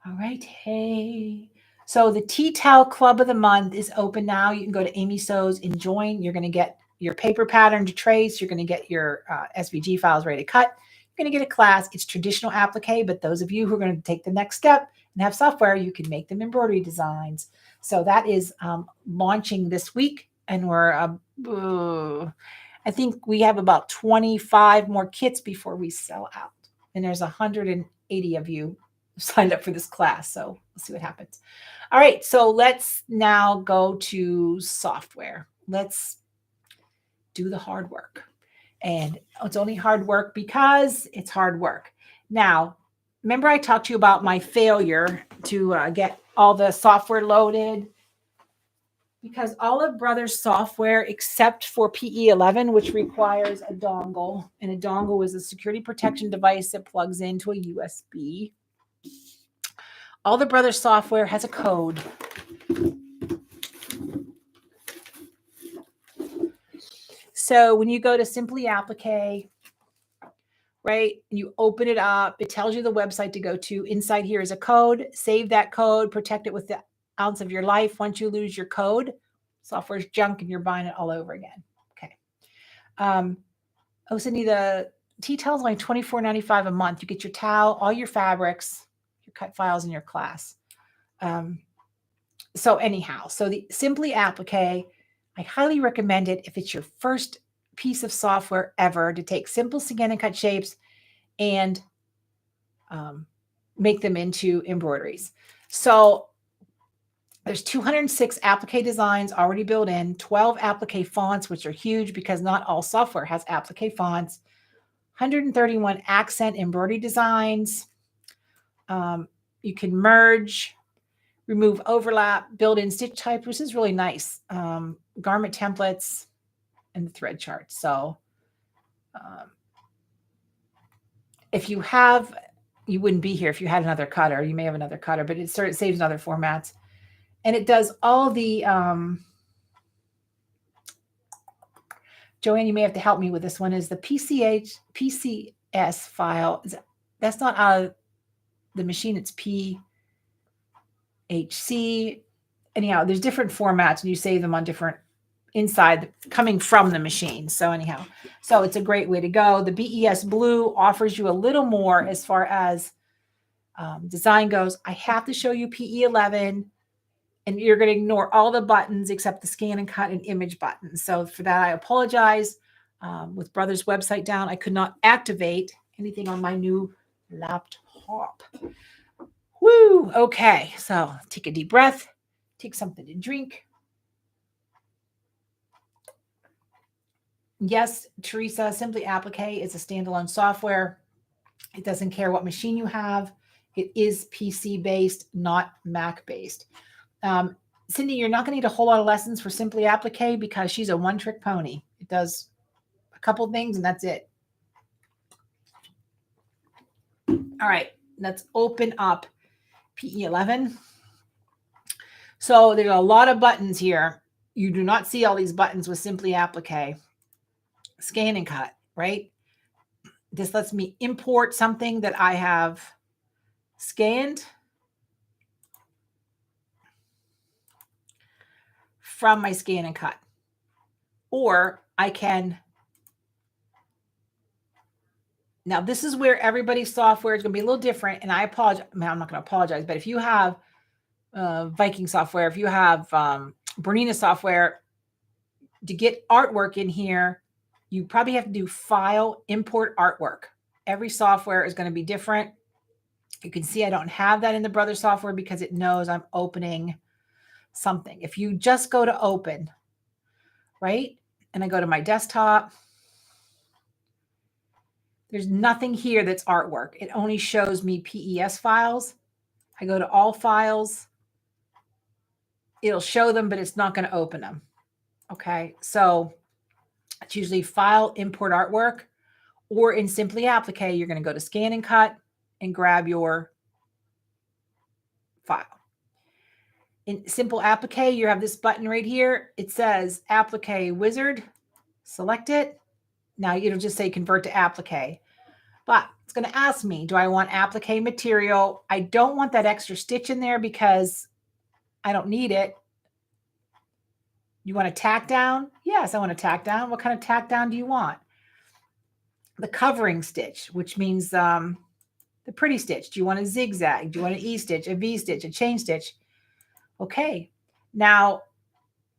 All right. Hey. So the Tea Towel Club of the Month is open now. You can go to Amy Sews and join. You're going to get your paper pattern to trace. You're going to get your SVG files ready to cut. You're going to get a class. It's traditional applique, but those of you who are going to take the next step and have software, you can make them embroidery designs. So that is launching this week. And we're, I think we have about 25 more kits before we sell out. And there's 180 of you signed up for this class. So we'll see what happens. All right. So let's now go to software. Let's do the hard work. And it's only hard work because it's hard work. Now, remember I talked to you about my failure to get all the software loaded? Because all of Brother's software, except for PE11, which requires a dongle, and a dongle is a security protection device that plugs into a USB. All the Brother software has a code. So when you go to Simply Applique, right, and you open it up, it tells you the website to go to. Inside here is a code. Save that code, protect it with the ounce of your life. Once you lose your code, software's junk and you're buying it all over again. Okay. Cindy, the tea towel is only $24.95 a month. You get your towel, all your fabrics, your cut files, in your class. So anyhow, so the Simply Applique, I highly recommend it if it's your first piece of software ever to take simple scan and cut shapes and make them into embroideries. So there's 206 applique designs already built in, 12 applique fonts, which are huge because not all software has applique fonts, 131 accent embroidery designs. You can merge, remove overlap, build in stitch type, which is really nice. Garment templates and the thread chart. So if you have, you wouldn't be here if you had another cutter. You may have another cutter, but it saves in other formats. And it does all the, Joanne, you may have to help me with this one, is the PCS file. That's not out of the machine, it's PHC. Anyhow, there's different formats and you save them on different inside coming from the machine. So anyhow, so it's a great way to go. The BES Blue offers you a little more as far as design goes. I have to show you PE11. And you're going to ignore all the buttons except the scan and cut and image buttons. So for that, I apologize. With Brother's website down, I could not activate anything on my new laptop. Woo! Okay, so take a deep breath. Take something to drink. Yes, Teresa, Simply Applique is a standalone software. It doesn't care what machine you have. It is PC-based, not Mac-based. Cindy, you're not going to need a whole lot of lessons for Simply Applique because she's a one-trick pony. It does a couple things and that's it. All right, let's open up PE11. So there's a lot of buttons here. You do not see all these buttons with Simply Applique. Scan and cut, right? This lets me import something that I have scanned from my scan and cut. Or I can, now this is where everybody's software is going to be a little different. And I apologize. I mean, I'm not going to apologize, but if you have Viking software, if you have Bernina software, to get artwork in here, you probably have to do file, import artwork. Every software is going to be different. You can see I don't have that in the Brother software because it knows I'm opening something. If you just go to open, right? And I go to my desktop, there's nothing here that's artwork. It only shows me PES files. I go to all files. It'll show them, but it's not going to open them. Okay. So it's usually file, import artwork, or in Simply Applique, you're going to go to scan and cut and grab your file. In Simple Applique, you have this button right here. It says Applique Wizard. Select it. Now it'll just say convert to Applique. But it's going to ask me, do I want applique material? I don't want that extra stitch in there because I don't need it. You want a tack down? Yes, I want a tack down. What kind of tack down do you want? The covering stitch, which means the pretty stitch. Do you want a zigzag? Do you want an E stitch, a V stitch, a chain stitch? Okay. Now,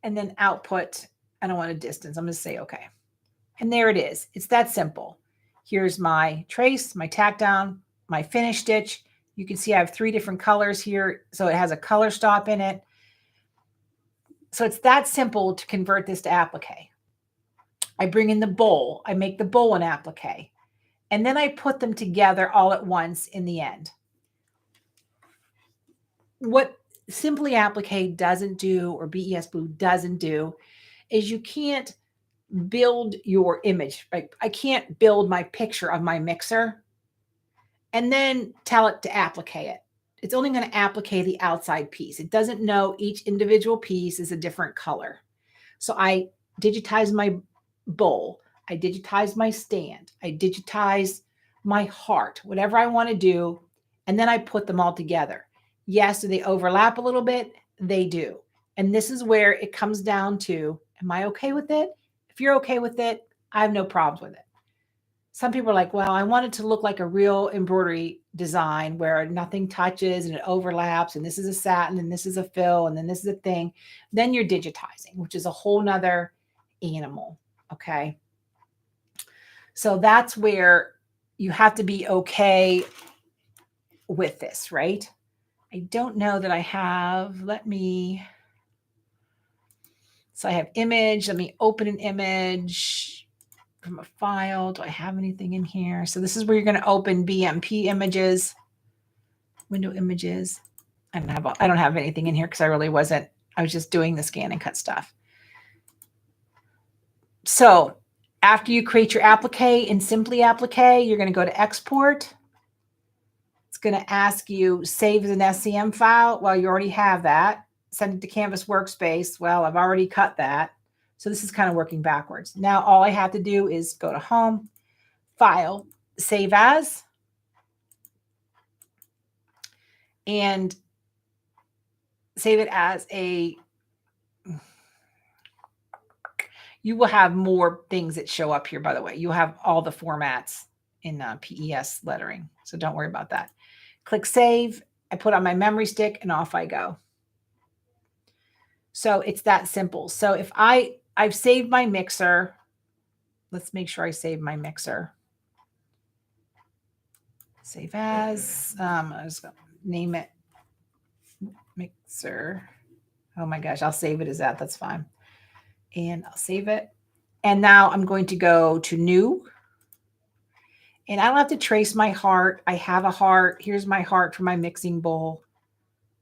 and then output. I don't want a distance. I'm going to say okay. And there it is. It's that simple. Here's my trace, my tack down, my finish stitch. You can see I have 3 different colors here. So it has a color stop in it. So it's that simple to convert this to applique. I bring in the bowl. I make the bowl an applique. And then I put them together all at once in the end. What Simply Applique doesn't do, or BES Blue doesn't do, is you can't build your image. Right? I can't build my picture of my mixer and then tell it to applique it. It's only going to applique the outside piece. It doesn't know each individual piece is a different color. So I digitize my bowl. I digitize my stand. I digitize my heart, whatever I want to do. And then I put them all together. Yes, do they overlap a little bit? They do. And this is where it comes down to, am I okay with it? If you're okay with it, I have no problems with it. Some people are like, well, I want it to look like a real embroidery design where nothing touches and it overlaps, and this is a satin and this is a fill and then this is a thing. Then you're digitizing, which is a whole nother animal. Okay. So that's where you have to be okay with this, right? I don't know that I have, so I have image. Let me open an image from a file. Do I have anything in here? So this is where you're going to open BMP images, window images. I don't have anything in here because I was just doing the scan and cut stuff. So after you create your applique in Simply Applique, you're going to go to export. It's going to ask you save as an SCM file. Well, you already have that. Send it to Canvas Workspace. Well, I've already cut that. So this is kind of working backwards. Now all I have to do is go to Home, File, Save As, and save it as a, you will have more things that show up here, by the way. You'll have all the formats in PES lettering. So don't worry about that. Click Save. I put on my memory stick and off I go. So it's that simple. So if I've saved my mixer, let's make sure I save my mixer. Save as, I was going to name it mixer. Oh my gosh, I'll save it as that. That's fine. And I'll save it. And now I'm going to go to New. And I don't have to trace my heart. I have a heart. Here's my heart for my mixing bowl.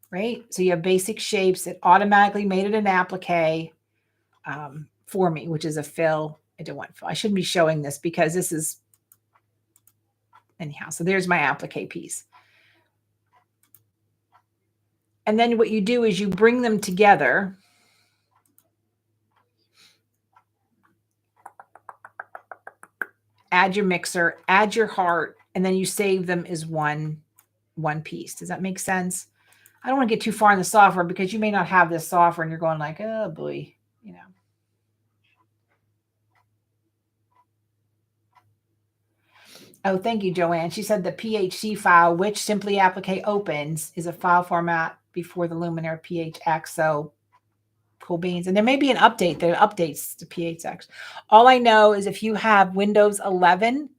Right? So you have basic shapes. It automatically made it an applique for me, which is a fill. I don't want fill. I shouldn't be showing this because this is, anyhow. So there's my applique piece. And then what you do is you bring them together. Add your mixer, add your heart, and then you save them as one one piece. Does that make sense? I don't want to get too far in the software because you may not have this software and you're going like, oh boy, you know. Oh, thank you, Joanne. She said the PHC file, which Simply Applique opens, is a file format before the Luminaire PHX. So cool beans. And there may be an update that updates to PHX. All I know is if you have Windows 11,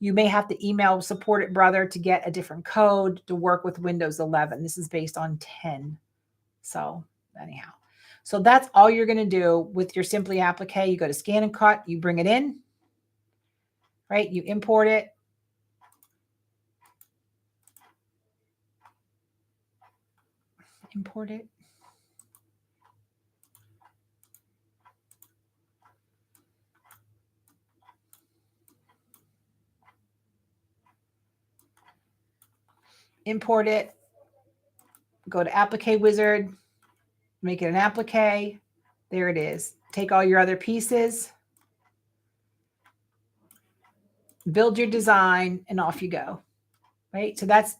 you may have to email Support It Brother to get a different code to work with Windows 11. This is based on 10. So anyhow, so that's all you're going to do with your Simply Applique. You go to Scan and Cut, you bring it in, right? You import it. Import it. Import it. Go to Applique Wizard. Make it an applique. There it is. Take all your other pieces. Build your design and off you go. Right? So that's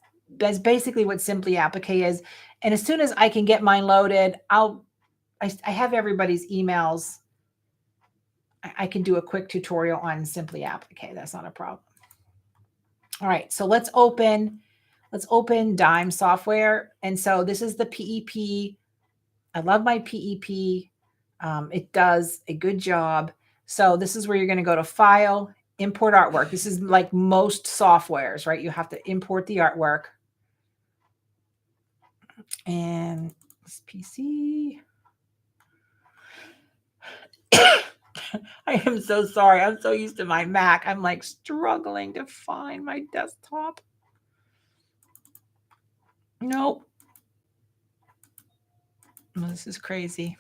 basically what Simply Applique is. And as soon as I can get mine loaded, I have everybody's emails. I can do a quick tutorial on Simply Applique. That's not a problem. All right, so let's open Dime software. And so this is the PEP. I love my PEP. It does a good job. So this is where you're going to go to File, Import Artwork. This is like most softwares, right? You have to import the artwork. And this PC. I am so sorry. I'm so used to my Mac. I'm like struggling to find my desktop. Nope. Oh, this is crazy.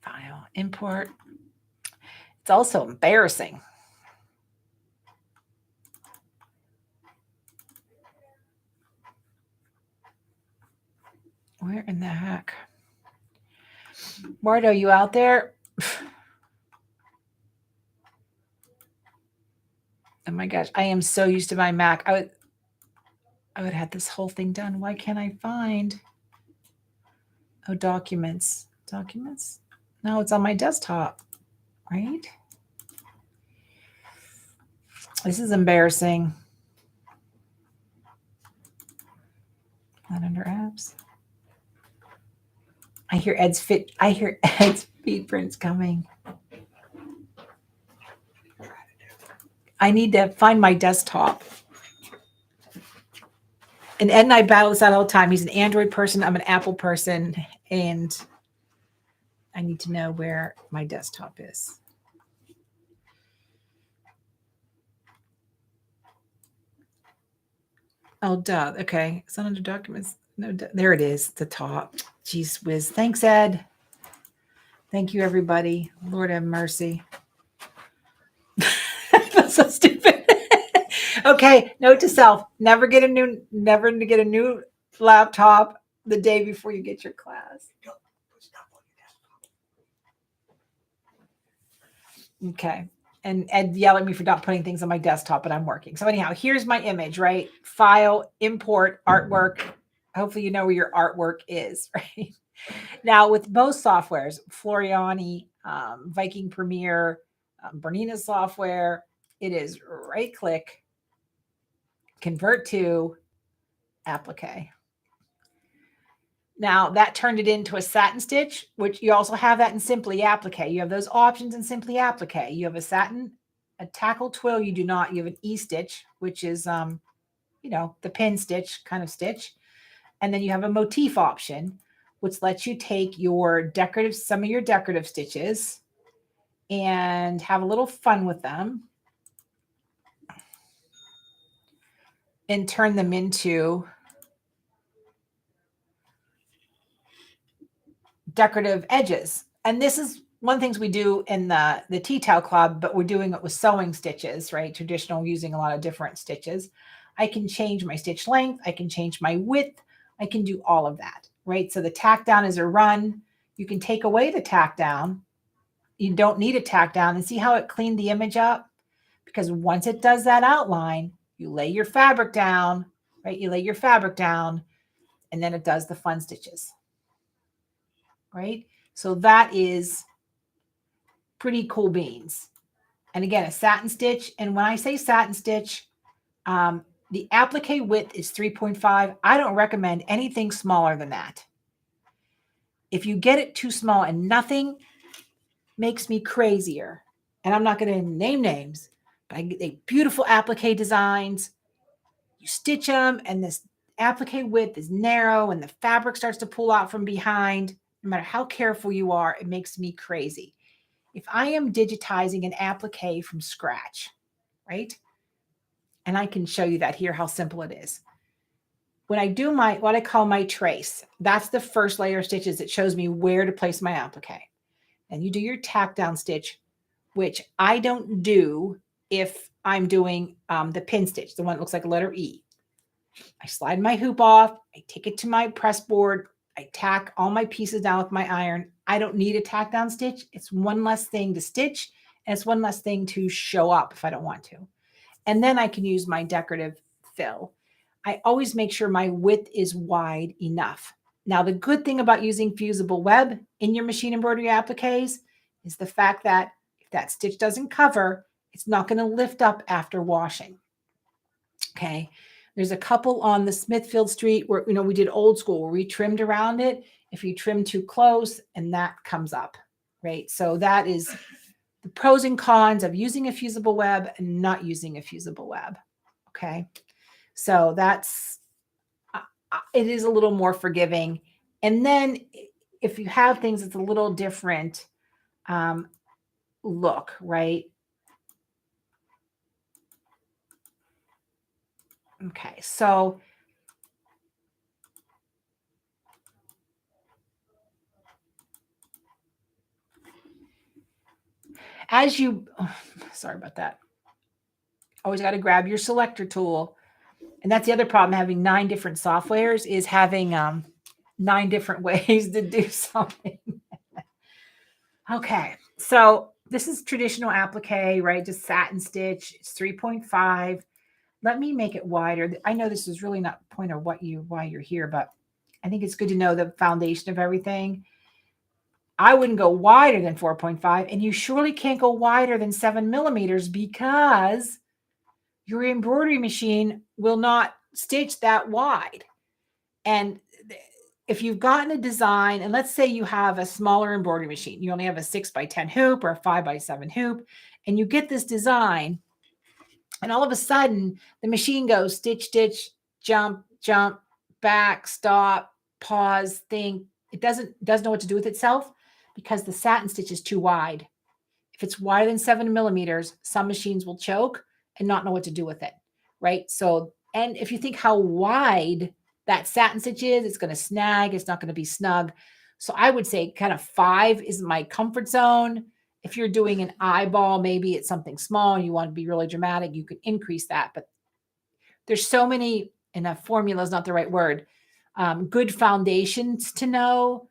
File, import. It's also embarrassing. Where in the heck? Marto, you out there? Oh my gosh, I am so used to my Mac. I would have this whole thing done. Why can't I find? Oh, documents. Documents? No, it's on my desktop, right? This is embarrassing. Not under apps. I hear Ed's feed prints coming. I need to find my desktop. And Ed and I battle this out all the time. He's an Android person. I'm an Apple person. And I need to know where my desktop is. Oh, duh. Okay. It's not under documents. No, there it is. The top. Jeez whiz. Thanks, Ed. Thank you, everybody. Lord have mercy. That's so stupid. Okay. Note to self: never to get a new laptop the day before you get your class. Okay. And Ed yelled at me for not putting things on my desktop, but I'm working. So anyhow, here's my image, right? File, import, artwork. Hopefully you know where your artwork is, right? Now with most softwares, Floriani, Viking Premiere, Bernina software, it is right click, convert to applique. Now that turned it into a satin stitch, which you also have that in Simply Applique. You have those options in Simply Applique. You have a satin, a tackle twill. You do not. You have an E-stitch, which is, the pin stitch kind of stitch. And then you have a motif option, which lets you take some of your decorative stitches and have a little fun with them and turn them into decorative edges. And this is one of the things we do in the Tea Towel Club, but we're doing it with sewing stitches, right? Traditional, using a lot of different stitches. I can change my stitch length. I can change my width. I can do all of that, right? So the tack down is a run. You can take away the tack down. You don't need a tack down, and see how it cleaned the image up. because once it does that outline, you lay your fabric down, right? You lay your fabric down, and then it does the fun stitches, right? So that is pretty cool beans. And again, a satin stitch. And when I say satin stitch, the applique width is 3.5. I don't recommend anything smaller than that. If you get it too small, and nothing makes me crazier, and I'm not going to name names, but I get beautiful applique designs. You stitch them, and this applique width is narrow, and the fabric starts to pull out from behind. No matter how careful you are, it makes me crazy. If I am digitizing an applique from scratch, right? And I can show you that here, how simple it is. When I do what I call my trace, that's the first layer of stitches. It shows me where to place my applique. And you do your tack down stitch, which I don't do if I'm doing the pin stitch, the one that looks like a letter E. I slide my hoop off. I take it to my press board. I tack all my pieces down with my iron. I don't need a tack down stitch. It's one less thing to stitch, and it's one less thing to show up if I don't want to. And then I can use my decorative fill. I always make sure my width is wide enough. Now, the good thing about using fusible web in your machine embroidery appliques is the fact that if that stitch doesn't cover, it's not going to lift up after washing. Okay. There's a couple on the Smithfield Street where, we did old school where we trimmed around it. If you trim too close, and that comes up, right? So that is the pros and cons of using a fusible web and not using a fusible web. Okay. So that's, it is a little more forgiving. And then if you have things, it's a little different look, right? Okay. So sorry about that. Always got to grab your selector tool. And that's the other problem, having 9 different softwares, is having 9 different ways to do something. Okay, so this is traditional applique, right? Just satin stitch. It's 3.5. Let me make it wider. I know this is really not the point of why you're here, but I think it's good to know the foundation of everything. I wouldn't go wider than 4.5, and you surely can't go wider than 7 millimeters because your embroidery machine will not stitch that wide. And if you've gotten a design, and let's say you have a smaller embroidery machine, you only have a 6x10 hoop or a 5x7 hoop, and you get this design, and all of a sudden the machine goes stitch, stitch, jump, jump, back, stop, pause, think. It doesn't know what to do with itself because the satin stitch is too wide. If it's wider than 7 millimeters, some machines will choke and not know what to do with it, right? So, and if you think how wide that satin stitch is, it's going to snag. It's not going to be snug. So I would say kind of 5 is my comfort zone. If you're doing an eyeball, maybe it's something small and you want to be really dramatic, you could increase that. But there's so many, and a formula is not the right word, good foundations to know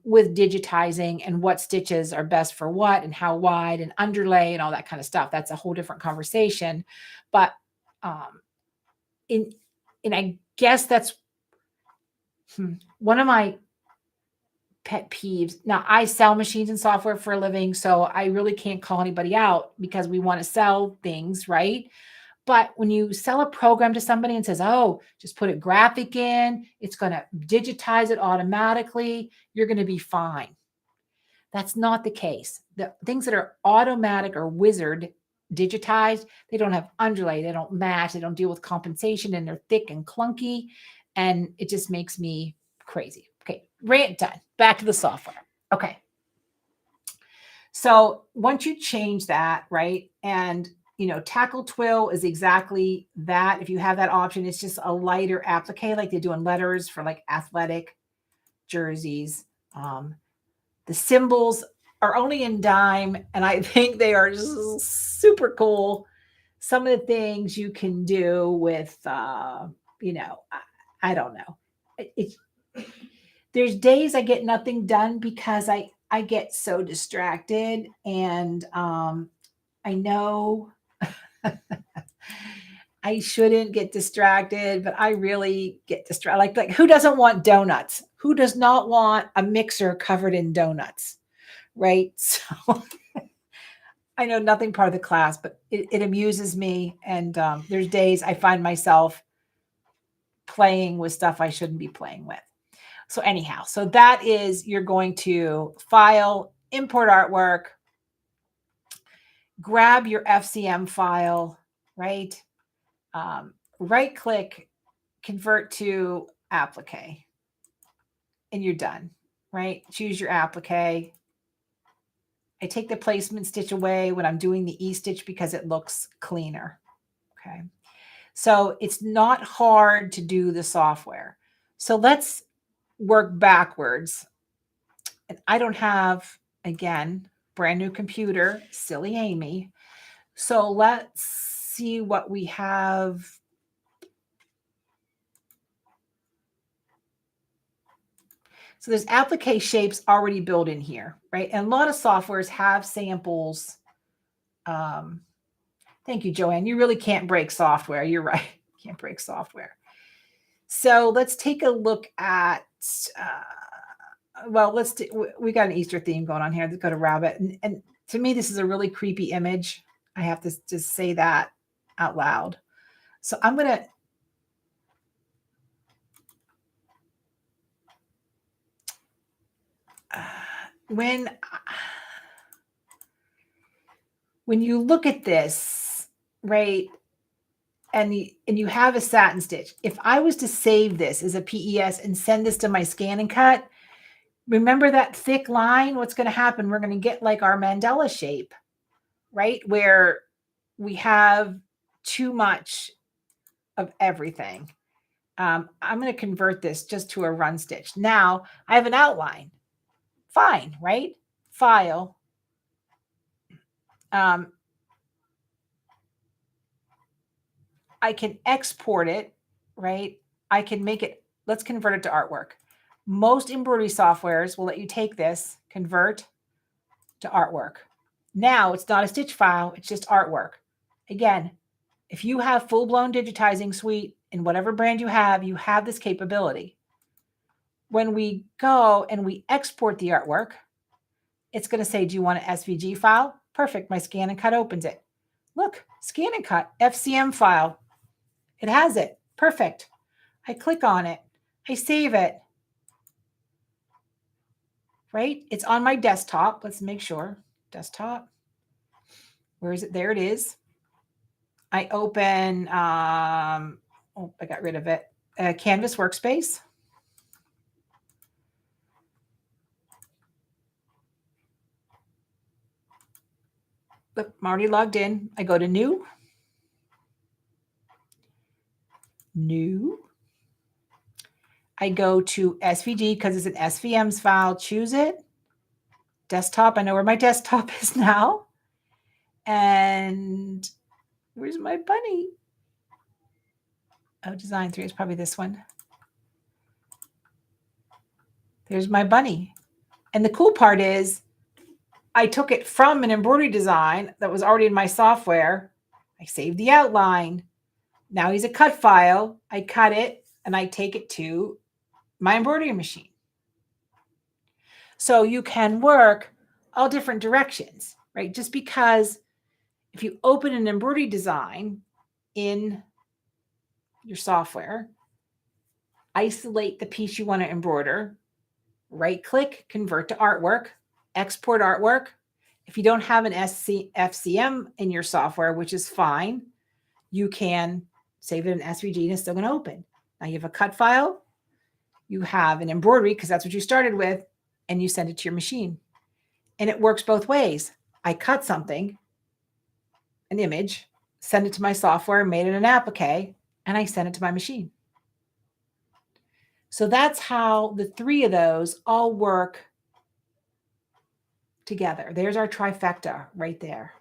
with digitizing and what stitches are best for what and how wide and underlay and all that kind of stuff. That's a whole different conversation. But and I guess that's one of my pet peeves. Now, I sell machines and software for a living, so I really can't call anybody out because we want to sell things, right? But when you sell a program to somebody and says, oh, just put a graphic in, it's going to digitize it automatically, you're going to be fine. That's not the case. The things that are automatic or wizard digitized, they don't have underlay, they don't match, they don't deal with compensation, and they're thick and clunky. And it just makes me crazy. Okay, rant done. Back to the software. Okay. So once you change that, right, and tackle twill is exactly that. If you have that option, it's just a lighter applique like they do in letters for like athletic jerseys. The symbols are only in dime, and I think they are just super cool. Some of the things you can do with, I don't know. There's days I get nothing done because I get so distracted, and I know I shouldn't get distracted, but I really get distracted. Like who doesn't want donuts? Who does not want a mixer covered in donuts? Right? So I know nothing part of the class, but it amuses me. And there's days I find myself playing with stuff I shouldn't be playing with. So anyhow, so that is, you're going to file, import artwork, grab your FCM file, right? Right click, convert to applique, and you're done, right? Choose your applique. I take the placement stitch away when I'm doing the E-stitch because it looks cleaner, okay? So it's not hard to do the software. So let's work backwards. And I don't have, again, brand new computer, silly Amy. So let's see what we have. So there's applique shapes already built in here, right? And a lot of softwares have samples. Thank you, Joanne. You really can't break software. You're right. Can't break software. So let's take a look at, well, we got an Easter theme going on here. Let's go to rabbit. And to me, this is a really creepy image. I have to just say that out loud. So I'm going to, when you look at this, right, and you have a satin stitch, if I was to save this as a PES and send this to my scan and cut, remember that thick line? What's going to happen? We're going to get like our Mandela shape, right, where we have too much of everything. I'm going to convert this just to a run stitch. Now I have an outline. Fine, right? File. I can export it, right? I can make it, let's convert it to artwork. Most embroidery softwares will let you take this, convert to artwork. Now it's not a stitch file, it's just artwork. Again, if you have full-blown digitizing suite in whatever brand you have this capability. When we go and we export the artwork, it's going to say, do you want an SVG file? Perfect. My scan and cut opens it. Look, scan and cut, FCM file. It has it. Perfect. I click on it. I save it. Right? It's on my desktop. Let's make sure. Desktop. Where is it? There it is. I open, oh, I got rid of it. Canvas workspace. Look, I'm already logged in. I go to new. New. I go to SVG because it's an SVM's file. Choose it. Desktop. I know where my desktop is now. And where's my bunny? Oh, design 3 is probably this one. There's my bunny. And the cool part is I took it from an embroidery design that was already in my software. I saved the outline. Now he's a cut file. I cut it and I take it to my embroidery machine. So you can work all different directions, right? Just because if you open an embroidery design in your software, isolate the piece you want to embroider, right click, convert to artwork, export artwork. If you don't have an FCM in your software, which is fine, you can save it in SVG and it's still going to open. Now you have a cut file, you have an embroidery because that's what you started with, and you send it to your machine. And it works both ways. I cut something, an image, send it to my software, made it an applique, and I send it to my machine. So that's how the three of those all work together. There's our trifecta right there.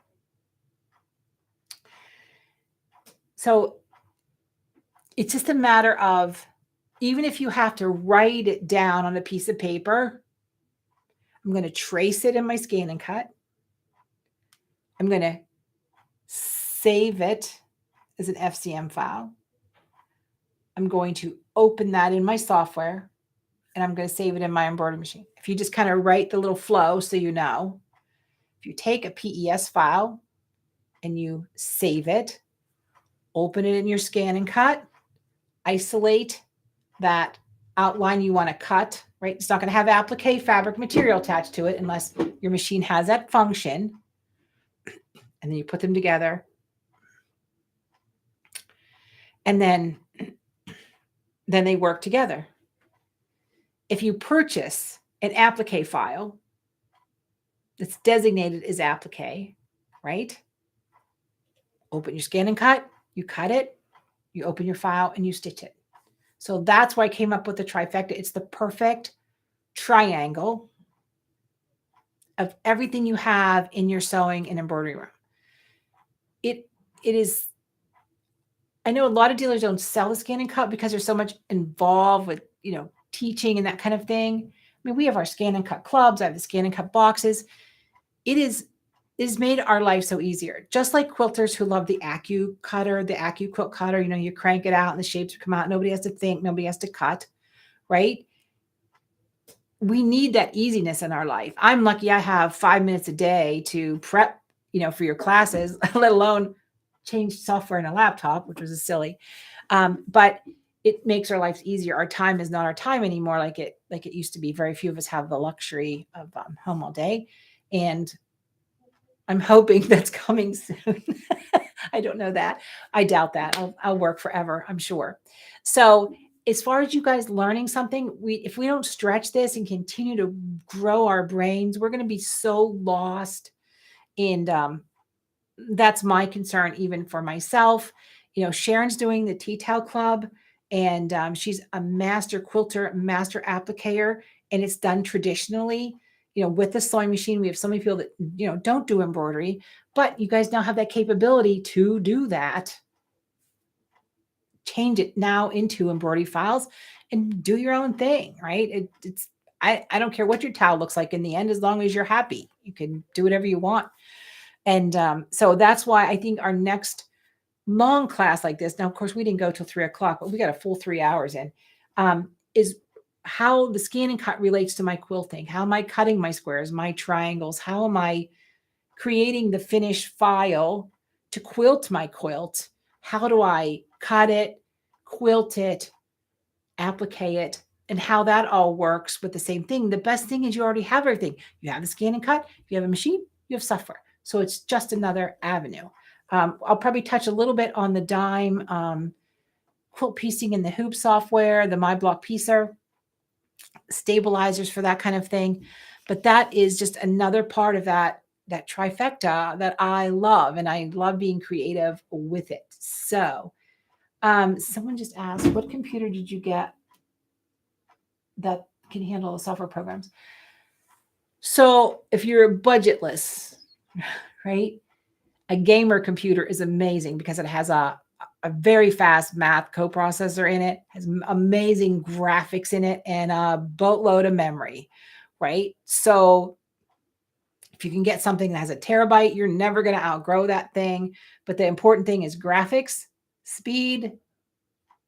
So it's just a matter of, even if you have to write it down on a piece of paper, I'm going to trace it in my scan and cut. I'm going to save it as an FCM file. I'm going to open that in my software, and I'm going to save it in my embroidery machine. If you just kind of write the little flow so you know, if you take a PES file and you save it, open it in your scan and cut, isolate that outline you want to cut, right? It's not going to have applique fabric material attached to it unless your machine has that function. And then you put them together. And then they work together. If you purchase an applique file that's designated as applique, right? Open your scan and cut, you cut it, you open your file and you stitch it. So that's why I came up with the trifecta. It's the perfect triangle of everything you have in your sewing and embroidery room. It is, I know a lot of dealers don't sell the scan and cut because there's so much involved with, teaching and that kind of thing. I mean, we have our scan and cut clubs. I have the scan and cut boxes. It is made our life so easier. Just like quilters who love the Accu cutter, the Accu quilt cutter, you crank it out and the shapes come out. Nobody has to think, nobody has to cut, right? We need that easiness in our life. I'm lucky I have 5 minutes a day to prep, for your classes, let alone change software in a laptop, which was silly. But it makes our lives easier. Our time is not our time anymore like it used to be. Very few of us have the luxury of home all day. And I'm hoping that's coming soon. I don't know that. I doubt that. I'll work forever, I'm sure. So as far as you guys learning something, if we don't stretch this and continue to grow our brains, we're going to be so lost. And that's my concern, even for myself. Sharon's doing the Tea Towel Club, and she's a master quilter, master applicator, and it's done traditionally. With the sewing machine, we have so many people that, don't do embroidery, but you guys now have that capability to do that. Change it now into embroidery files and do your own thing, right? I don't care what your towel looks like in the end, as long as you're happy. You can do whatever you want. And so that's why I think our next long class like this, now, of course, we didn't go till 3:00, but we got a full 3 hours in, is how the scan and cut relates to my quilting. How am I cutting my squares, my triangles? How am I creating the finished file to quilt my quilt? How do I cut it, quilt it, applique it, and how that all works with the same thing? The best thing is you already have everything. You have the scan and cut, you have a machine, you have software. So it's just another avenue. I'll probably touch a little bit on the Dime quilt piecing in the Hoop software, the MyBlock Piecer, stabilizers for that kind of thing. But that is just another part of that trifecta that I love, and I love being creative with it. So someone just asked, what computer did you get that can handle the software programs? So if you're budgetless, right? A gamer computer is amazing because it has a very fast math coprocessor in it, has amazing graphics in it, and a boatload of memory, right? So if you can get something that has a terabyte, you're never going to outgrow that thing. But the important thing is graphics, speed,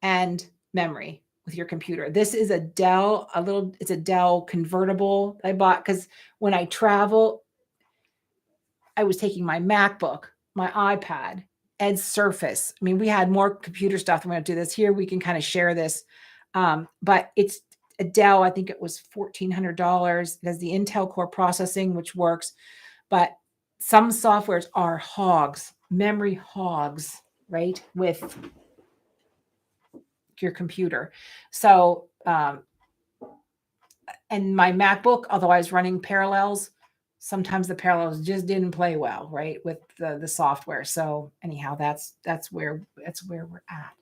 and memory with your computer. This is a Dell, it's a Dell convertible I bought because when I travel, I was taking my MacBook, my iPad, Ed's Surface. I mean, we had more computer stuff than we have to do this. Here we can kind of share this. But it's a Dell, I think it was $1,400. It has the Intel Core processing, which works. But some softwares are hogs, memory hogs, right, with your computer. So, and my MacBook, although I was running Parallels, sometimes the Parallels just didn't play well, right, with the software. So anyhow, that's where we're at.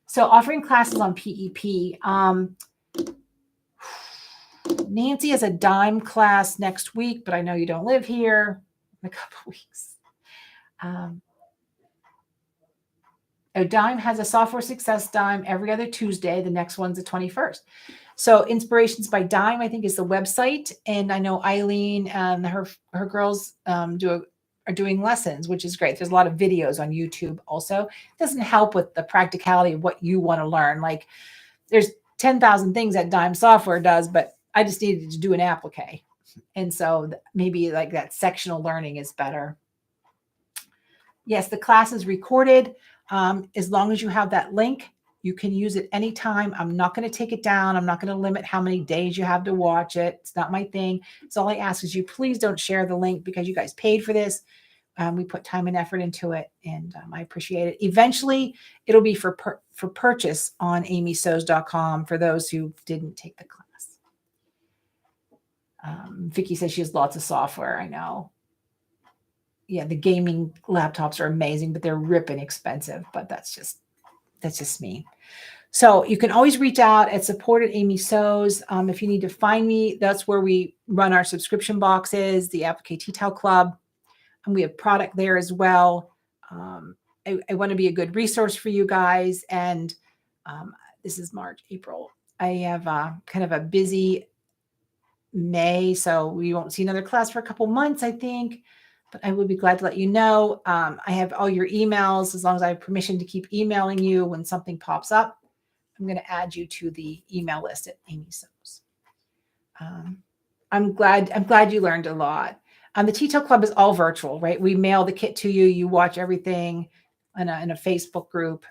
So offering classes on PEP. Nancy has a Dime class next week, but I know you don't live here in a couple of weeks. Dime has a software success Dime every other Tuesday. The next one's the 21st. So Inspirations by Dime, I think, is the website. And I know Eileen and her girls do are doing lessons, which is great. There's a lot of videos on YouTube also. It doesn't help with the practicality of what you want to learn. Like there's 10,000 things that Dime Software does, but I just needed to do an applique. And so maybe like that sectional learning is better. Yes, the class is recorded. As long as you have that link, you can use it anytime. I'm not going to take it down. I'm not going to limit how many days you have to watch it. It's not my thing. So all I ask is you please don't share the link because you guys paid for this. We put time and effort into it, and I appreciate it. Eventually, it'll be for purchase on amysews.com for those who didn't take the class. Vicky says she has lots of software. I know. Yeah, the gaming laptops are amazing, but they're ripping expensive. But that's just me. So you can always reach out at support@amysews. If you need to find me, that's where we run our subscription boxes, the Applique Tea Towel Club. And we have product there as well. I want to be a good resource for you guys. And this is March, April. I have kind of a busy May, so we won't see another class for a couple months, I think. But I would be glad to let you know. I have all your emails as long as I have permission to keep emailing you when something pops up. I'm going to add you to the email list at Amy Sews. I'm glad you learned a lot. The Tea Towel Club is all virtual, right? We mail the kit to you. You watch everything in a Facebook group,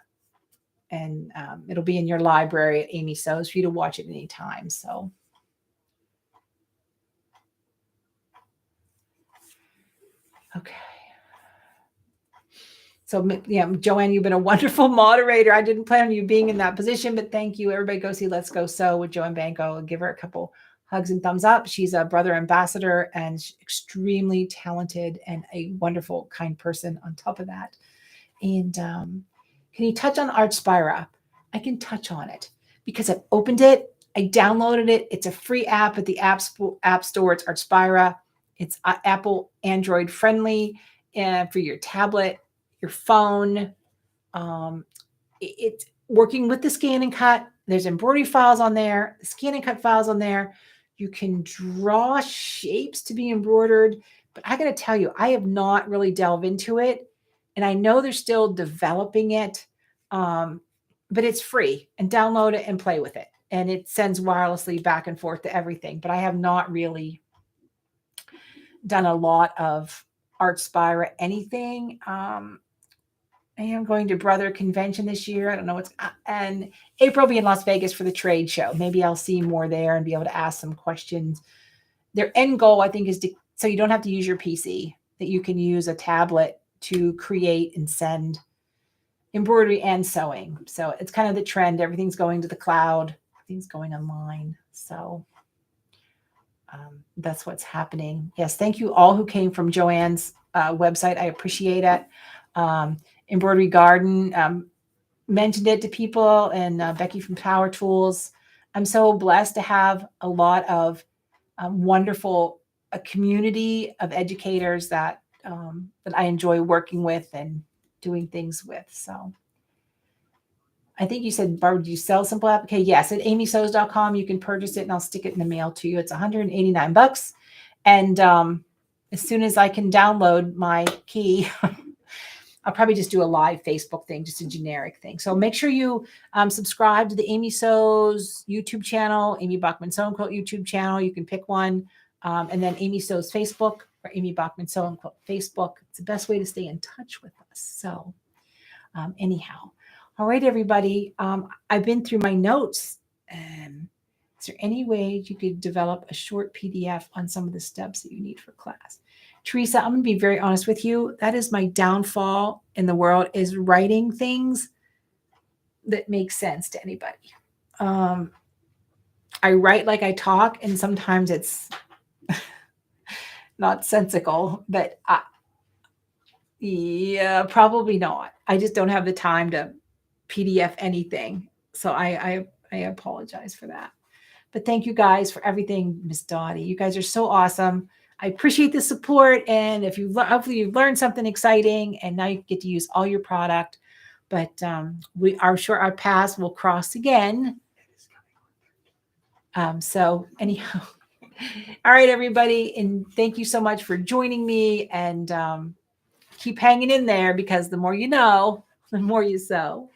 and it'll be in your library at Amy Sews for you to watch it anytime. So. Okay. So, yeah, Joanne, you've been a wonderful moderator. I didn't plan on you being in that position, but thank you. Everybody go see Let's Go Sew with Joanne Banco. Give her a couple hugs and thumbs up. She's a brother ambassador and extremely talented and a wonderful, kind person on top of that. And can you touch on Artspira? I can touch on it because I've opened it. I downloaded it. It's a free app at the App Store. It's Artspira. It's Apple Android friendly and for your tablet, your phone. It's working with the scan and cut. There's embroidery files on there, scan and cut files on there. You can draw shapes to be embroidered. But I got to tell you, I have not really delved into it. And I know they're still developing it. But it's free, and download it and play with it. And it sends wirelessly back and forth to everything. But I have not really done a lot of Artspira anything. I am going to Brother Convention this year. I don't know what's, and April will be in Las Vegas for the trade show. Maybe I'll see more there and be able to ask some questions. Their end goal, I think, is so you don't have to use your PC, that you can use a tablet to create and send embroidery and sewing. So it's kind of the trend. Everything's going to the cloud. Everything's going online. So that's what's happening. Yes, thank you all who came from Joanne's website. I appreciate it. Embroidery Garden mentioned it to people, and Becky from Power Tools. I'm so blessed to have a lot of wonderful community of educators that I enjoy working with and doing things with. So I think you said, Barbara, do you sell Simple Applique? Yes, at amysews.com, you can purchase it and I'll stick it in the mail to you. It's $189. And as soon as I can download my key, I'll probably just do a live Facebook thing, just a generic thing. So make sure you subscribe to the Amy Sews YouTube channel, Amy Bachman Sew and Quilt YouTube channel. You can pick one. And then Amy Sews Facebook or Amy Bachman Sew and Quilt Facebook. It's the best way to stay in touch with us. So anyhow. All right, everybody. I've been through my notes. Is there any way you could develop a short PDF on some of the steps that you need for class? Teresa, I'm going to be very honest with you. That is my downfall in the world, is writing things that make sense to anybody. I write like I talk, and sometimes it's not sensical, but yeah, probably not. I just don't have the time to PDF anything. So I apologize for that. But thank you guys for everything, Miss Dottie. You guys are so awesome. I appreciate the support. And if you hopefully you've learned something exciting, and now you get to use all your product. But we are sure our paths will cross again. So anyhow, all right, everybody. And thank you so much for joining me. And keep hanging in there, because the more you know, the more you sew.